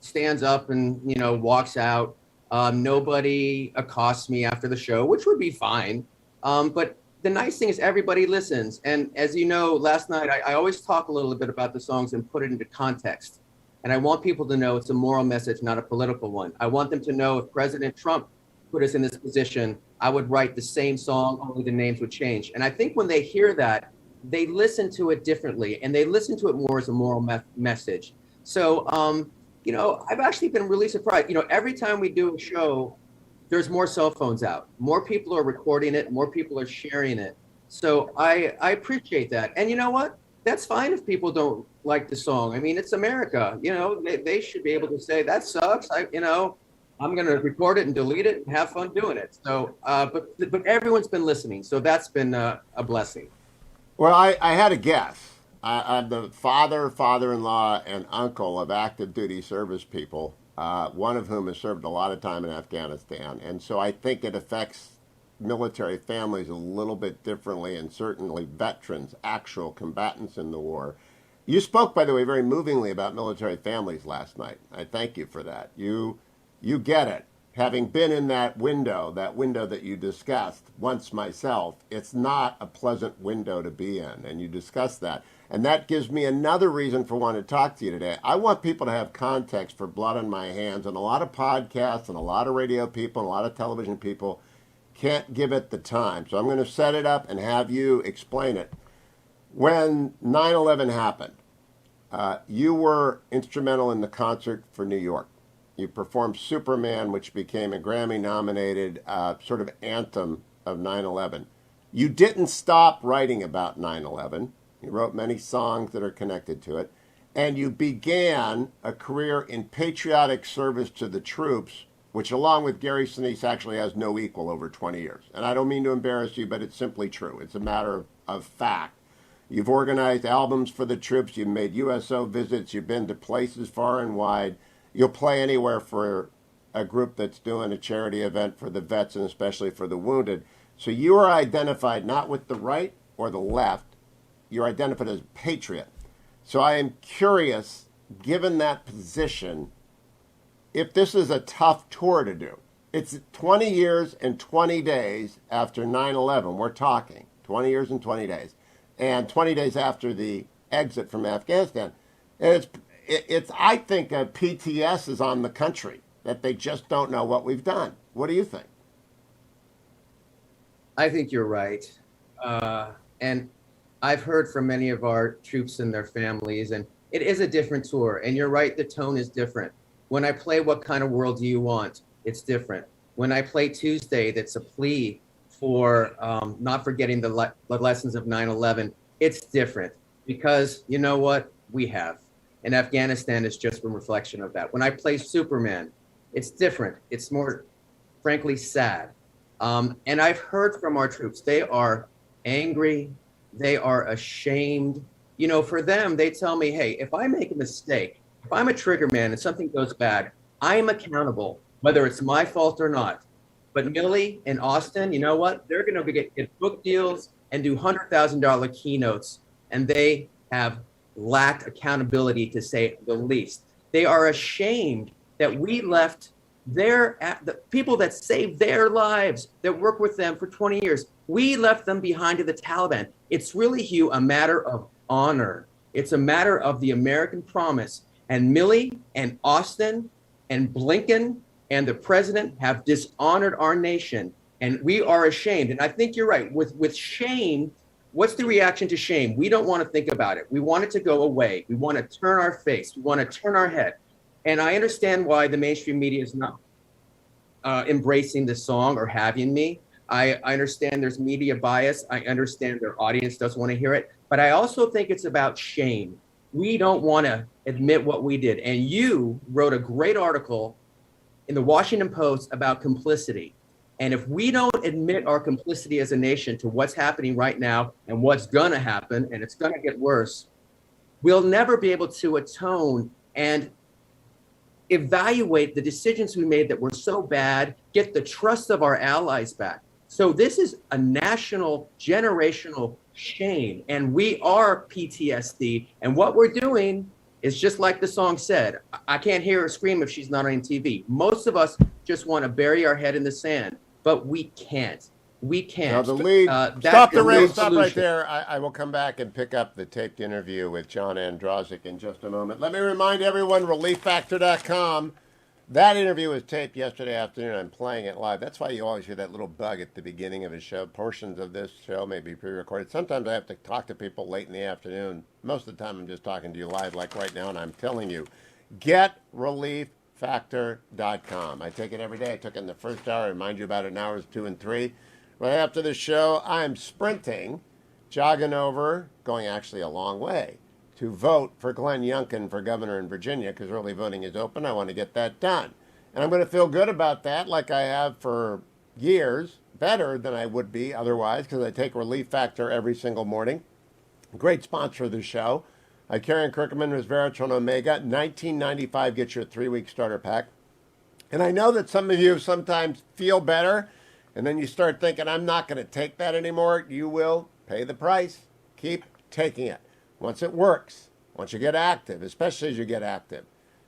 stands up and, walks out. Nobody accosts me after the show, which would be fine. But the nice thing is everybody listens. And as you know, last night, I always talk a little bit about the songs and put it into context. And I want people to know it's a moral message, not a political one. I want them to know if President Trump put us in this position, I would write the same song, only the names would change. And I think when they hear that, they listen to it differently, and they listen to it more as a moral message. So, I've actually been really surprised. Every time we do a show, there's more cell phones out. More people are recording it. More people are sharing it. So I appreciate that. And you know what? That's fine if people don't like the song. I mean, it's America. They should be able to say, that sucks. I'm going to record it and delete it and have fun doing it. So, but everyone's been listening. So that's been a blessing. Well, I had a guess. I'm the father, father-in-law, and uncle of active duty service people, one of whom has served a lot of time in Afghanistan. And so I think it affects military families a little bit differently, and certainly veterans, actual combatants in the war. You spoke, by the way, very movingly about military families last night. I thank you for that. You get it. Having been in that window that you discussed once myself, it's not a pleasant window to be in, and you discussed that. And that gives me another reason for wanting to talk to you today. I want people to have context for Blood on My Hands, and a lot of podcasts and a lot of radio people and a lot of television people can't give it the time. So I'm going to set it up and have you explain it. When 9/11 happened, you were instrumental in the concert for New York. You performed Superman, which became a Grammy-nominated sort of anthem of 9/11. You didn't stop writing about 9/11. You wrote many songs that are connected to it. And you began a career in patriotic service to the troops, which along with Gary Sinise actually has no equal over 20 years. And I don't mean to embarrass you, but it's simply true. It's a matter of fact. You've organized albums for the troops. You've made USO visits. You've been to places far and wide. You'll play anywhere for a group that's doing a charity event for the vets and especially for the wounded. So you are identified not with the right or the left. You're identified as a patriot. So I am curious, given that position, if this is a tough tour to do. It's 20 years and 20 days after 9/11. We're talking 20 years and 20 days. And 20 days after the exit from Afghanistan. And it's I think PTS is on the country, that they just don't know what we've done. What do you think? I think you're right. And I've heard from many of our troops and their families, and it is a different tour. And you're right, the tone is different. When I play What Kind of World Do You Want, it's different. When I play Tuesday, that's a plea for not forgetting the lessons of 9/11, it's different. Because you know what? We have. And Afghanistan is just a reflection of that. When I play Superman, it's different. It's more, frankly, sad. And I've heard from our troops, they are angry. They are ashamed. You know, for them, they tell me, hey, if I make a mistake, if I'm a trigger man and something goes bad, I'm accountable, whether it's my fault or not. But Millie and Austin, you know what? They're going to get book deals and do $100,000 keynotes, and they have lacked accountability, to say the least. They are ashamed that we left the people that saved their lives, that worked with them for 20 years, we left them behind to the Taliban. It's really, Hugh, a matter of honor. It's a matter of the American promise. And Millie and Austin and Blinken and the president have dishonored our nation. And we are ashamed. And I think you're right. With shame, what's the reaction to shame? We don't want to think about it. We want it to go away. We want to turn our face. We want to turn our head. And I understand why the mainstream media is not embracing the song or having me. I understand there's media bias. I understand their audience doesn't want to hear it. But I also think it's about shame. We don't want to admit what we did. And you wrote a great article in the Washington Post about complicity. And if we don't admit our complicity as a nation to what's happening right now and what's going to happen, and it's going to get worse, we'll never be able to atone and evaluate the decisions we made that were so bad, get the trust of our allies back. So this is a national, generational shame, and we are PTSD. And what we're doing is just like the song said, I can't hear her scream if she's not on TV. Most of us just want to bury our head in the sand, but we can't. We can't. Now the lead, stop the race, stop right there. I will come back and pick up the taped interview with John Ondrasik in just a moment. Let me remind everyone, ReliefFactor.com. That interview was taped yesterday afternoon. I'm playing it live. That's why you always hear that little bug at the beginning of a show. Portions of this show may be pre-recorded. Sometimes I have to talk to people late in the afternoon. Most of the time I'm just talking to you live like right now, and I'm telling you, get ReliefFactor.com. I take it every day. I took it in the first hour. I remind you about it in hours 2 and 3. Right after the show, I'm sprinting, jogging over, going actually a long way, to vote for Glenn Youngkin for governor in Virginia, because early voting is open. I want to get that done. And I'm going to feel good about that, like I have for years, better than I would be otherwise, because I take Relief Factor every single morning. Great sponsor of the show. Karen Kirkman, Resveratrol Omega. $19.95 gets your 3-week starter pack. And I know that some of you sometimes feel better, and then you start thinking, I'm not going to take that anymore. You will pay the price. Keep taking it. Once it works, once you get active, especially as you get active,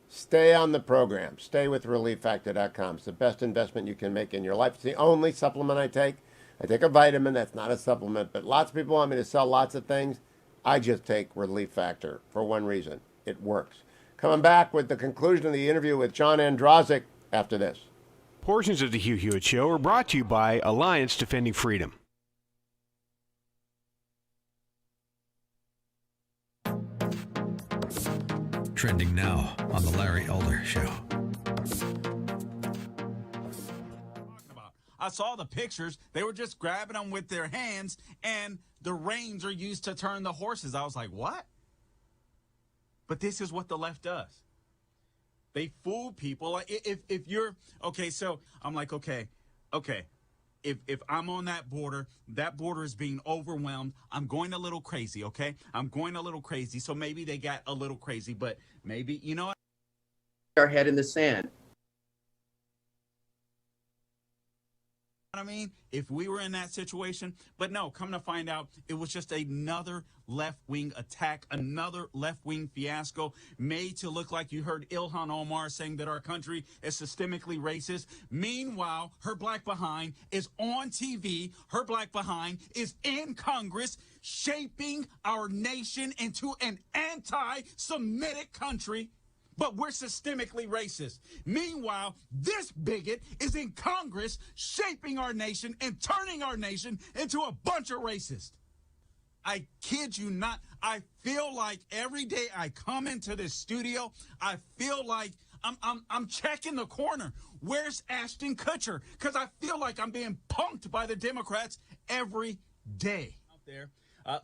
stay on the program. Stay with ReliefFactor.com. It's the best investment you can make in your life. It's the only supplement I take. I take a vitamin. That's not a supplement. But lots of people want me to sell lots of things. I just take Relief Factor for one reason. It works. Coming back with the conclusion of the interview with John Ondrasik after this. Portions of the Hugh Hewitt Show are brought to you by Alliance Defending Freedom. Trending now on The Larry Elder Show. I saw the pictures. They were just grabbing them with their hands, and the reins are used to turn the horses. I was like, what? But this is what the left does. They fool people. If you're, okay, so I'm like, okay. If I'm on that border is being overwhelmed. I'm going a little crazy, okay? I'm going a little crazy. So maybe they got a little crazy, but maybe, you know what? Our head in the sand. I mean, if we were in that situation, but no, come to find out, it was just another left-wing attack, another left-wing fiasco made to look like you heard Ilhan Omar saying that our country is systemically racist. Meanwhile, her black behind is on TV. Her black behind is in Congress shaping our nation into an anti-Semitic country. But we're systemically racist. Meanwhile, this bigot is in Congress shaping our nation and turning our nation into a bunch of racists. I kid you not. I feel like every day I come into this studio, I feel like I'm checking the corner. Where's Ashton Kutcher? Because I feel like I'm being punked by the Democrats every day. Out there.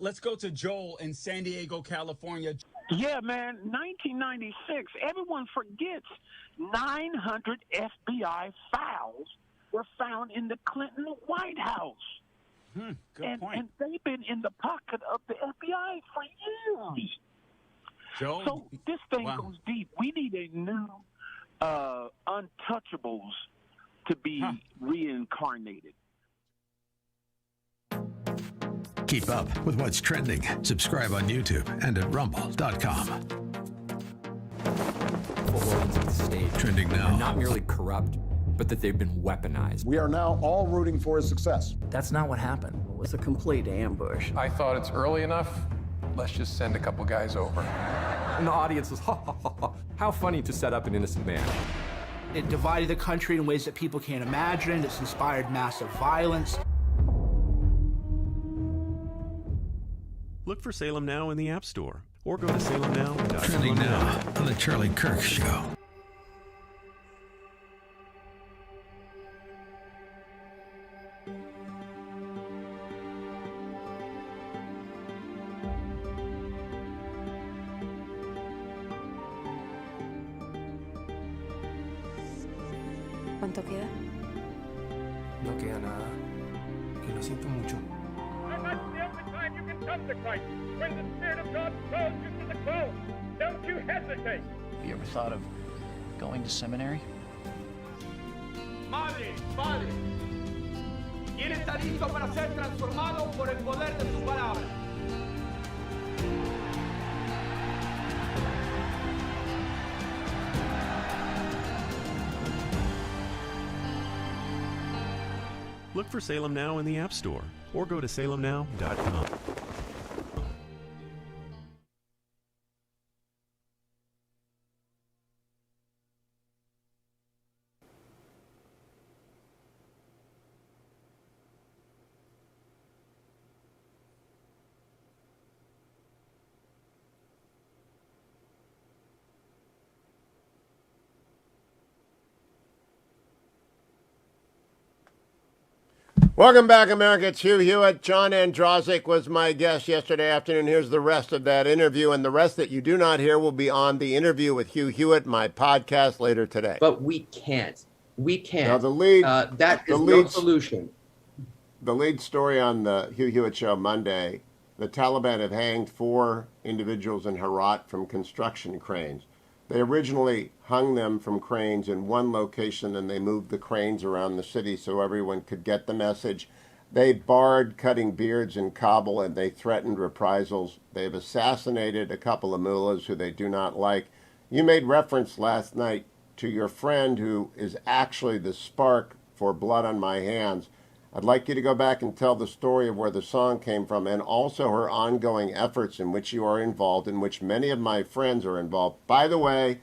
Let's go to Joel in San Diego, California. Yeah, man, 1996, everyone forgets 900 FBI files were found in the Clinton White House. Good point. And they've been in the pocket of the FBI for years. Joe? So this thing goes deep. We need a new untouchables to be reincarnated. Keep up with what's trending. Subscribe on YouTube and at rumble.com. Organs of the state Trending now. are not merely corrupt, but that they've been weaponized. We are now all rooting for his success. That's not what happened. It was a complete ambush. I thought it's early enough. Let's just send a couple guys over. And the audience was, ha, ha, ha, ha. How funny to set up an innocent man. It divided the country in ways that people can't imagine. It's inspired massive violence. Look for Salem Now in the App Store or go to salemnow.com. Trending now on The Charlie Kirk Show. ¿Cuánto queda? No queda nada. Y lo siento mucho. That's the only time you can come to Christ. When the Spirit of God calls you to the cross, don't you hesitate. Have you ever thought of going to seminary? Madre, padre, ¿quién está listo para ser transformado por el poder de su palabra? Look for Salem Now in the App Store or go to salemnow.com. Welcome back, America. It's Hugh Hewitt. John Ondrasik was my guest yesterday afternoon. Here's the rest of that interview, and the rest that you do not hear will be on the interview with Hugh Hewitt, my podcast, later today. But we can't. We can't. Now, the lead, that is no solution. The lead story on the Hugh Hewitt show Monday the Taliban have hanged 4 individuals in Herat from construction cranes. They originally hung them from cranes in one location, and they moved the cranes around the city so everyone could get the message. They barred cutting beards in Kabul, and they threatened reprisals. They've assassinated a couple of mullahs who they do not like. You made reference last night to your friend who is actually the spark for Blood on My Hands. I'd like you to go back and tell the story of where the song came from, and also her ongoing efforts in which you are involved, in which many of my friends are involved. By the way,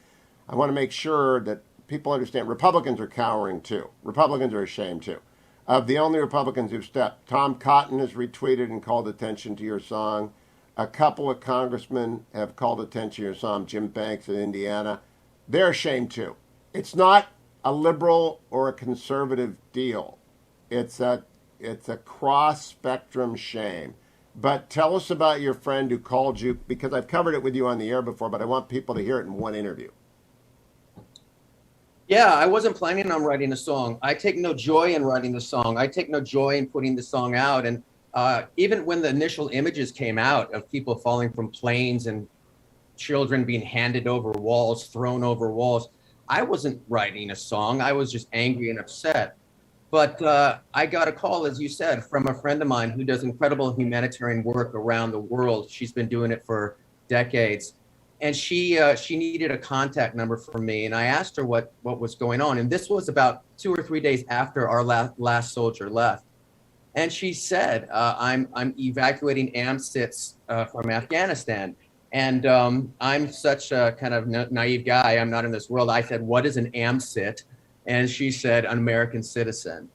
I want to make sure that people understand Republicans are cowering too. Republicans are ashamed too. Of the only Republicans who've stepped, Tom Cotton has retweeted and called attention to your song. A couple of congressmen have called attention to your song, Jim Banks in Indiana. They're ashamed too. It's not a liberal or a conservative deal. It's a cross-spectrum shame. But tell us about your friend who called you, because I've covered it with you on the air before, but I want people to hear it in one interview. Yeah, I wasn't planning on writing a song. I take no joy in writing the song. I take no joy in putting the song out. And even when the initial images came out of people falling from planes and children being handed over walls, thrown over walls, I wasn't writing a song. I was just angry and upset. But I got a call, as you said, from a friend of mine who does incredible humanitarian work around the world. She's been doing it for decades. And she needed a contact number from me. And I asked her what was going on. And this was about 2 or 3 days after our last soldier left. And she said, I'm evacuating AMSITs from Afghanistan. And I'm such a kind of naive guy. I'm not in this world. I said, what is an AMSIT? And she said, an American citizen.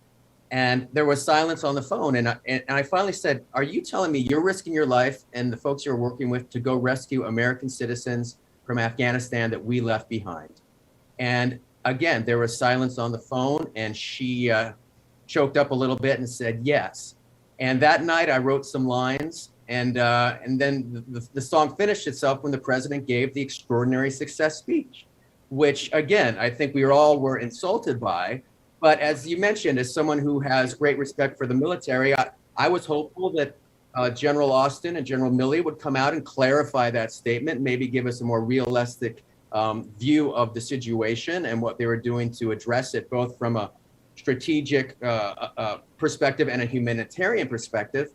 And there was silence on the phone. And I finally said, are you telling me you're risking your life and the folks you're working with to go rescue American citizens from Afghanistan that we left behind? And again, there was silence on the phone, and she choked up a little bit and said, yes. And that night I wrote some lines, and then the song finished itself when the president gave the extraordinary success speech, which again, I think we all were insulted by. But as you mentioned, as someone who has great respect for the military, I was hopeful that General Austin and General Milley would come out and clarify that statement, maybe give us a more realistic view of the situation and what they were doing to address it, both from a strategic perspective and a humanitarian perspective.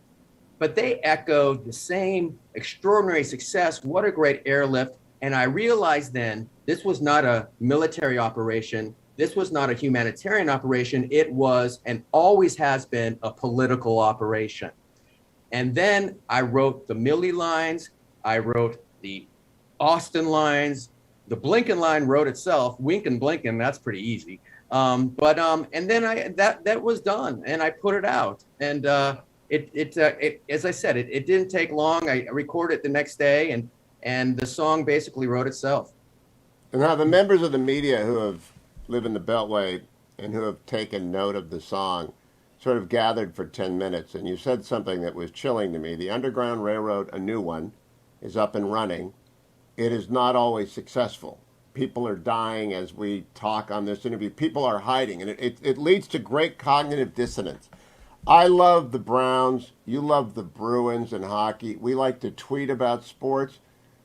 But they echoed the same extraordinary success. What a great airlift. And I realized then this was not a military operation. This was not a humanitarian operation. It was, and always has been, a political operation. And then I wrote the Milley lines. I wrote the Austin lines. The Blinken line wrote itself. Wink and Blinken, that's pretty easy. And then that was done, and I put it out. And as I said, it didn't take long. I recorded it the next day, and the song basically wrote itself. And now the members of the media who live in the Beltway and who have taken note of the song sort of gathered for 10 minutes, and you said something that was chilling to me. The Underground Railroad, a new one, is up and running. It is not always successful. People are dying as we talk on this interview. People are hiding, and it leads to great cognitive dissonance. I love the Browns. You love the Bruins and hockey. We like to tweet about sports.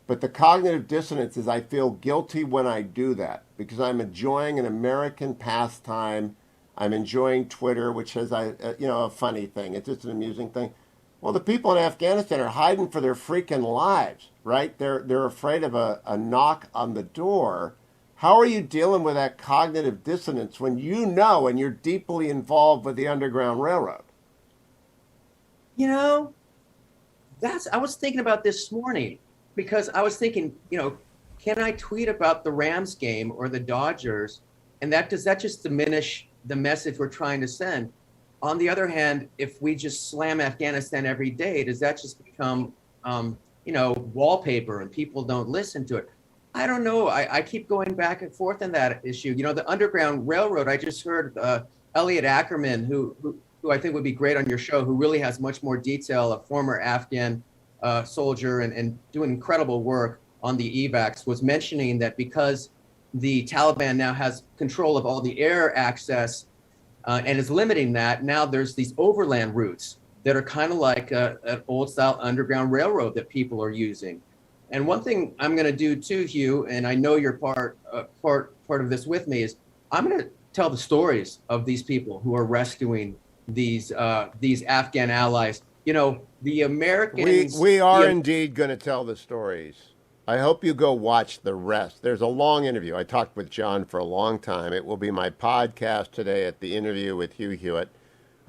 But the cognitive dissonance is I feel guilty when I do that because I'm enjoying an American pastime. I'm enjoying Twitter, which has a funny thing. It's just an amusing thing. Well, the people in Afghanistan are hiding for their freaking lives, right? They're afraid of a knock on the door. How are you dealing with that cognitive dissonance when you know and you're deeply involved with the Underground Railroad? You know, I was thinking about this morning. Because I was thinking, can I tweet about the Rams game or the Dodgers? And does that just diminish the message we're trying to send? On the other hand, if we just slam Afghanistan every day, does that just become, wallpaper and people don't listen to it? I don't know. I keep going back and forth on that issue. The Underground Railroad, I just heard Elliot Ackerman, who I think would be great on your show, who really has much more detail, a former Afghan soldier and doing incredible work on the evacs, was mentioning that because the Taliban now has control of all the air access and is limiting that, now there's these overland routes that are kind of like an old style underground railroad that people are using. And one thing I'm going to do too, Hugh, and I know you're part of this with me, is I'm going to tell the stories of these people who are rescuing these Afghan allies. You know, the Americans. We are indeed going to tell the stories. I hope you go watch the rest. There's a long interview. I talked with John for a long time. It will be my podcast today at the interview with Hugh Hewitt.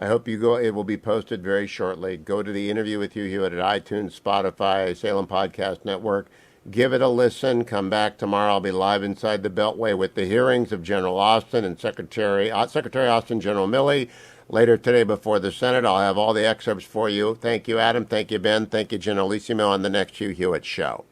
I hope you go. It will be posted very shortly. Go to the interview with Hugh Hewitt at iTunes, Spotify, Salem Podcast Network. Give it a listen. Come back tomorrow. I'll be live inside the Beltway with the hearings of General Austin and Secretary Austin, General Milley. Later today before the Senate, I'll have all the excerpts for you. Thank you, Adam. Thank you, Ben. Thank you, Generalissimo, on the next Hugh Hewitt Show.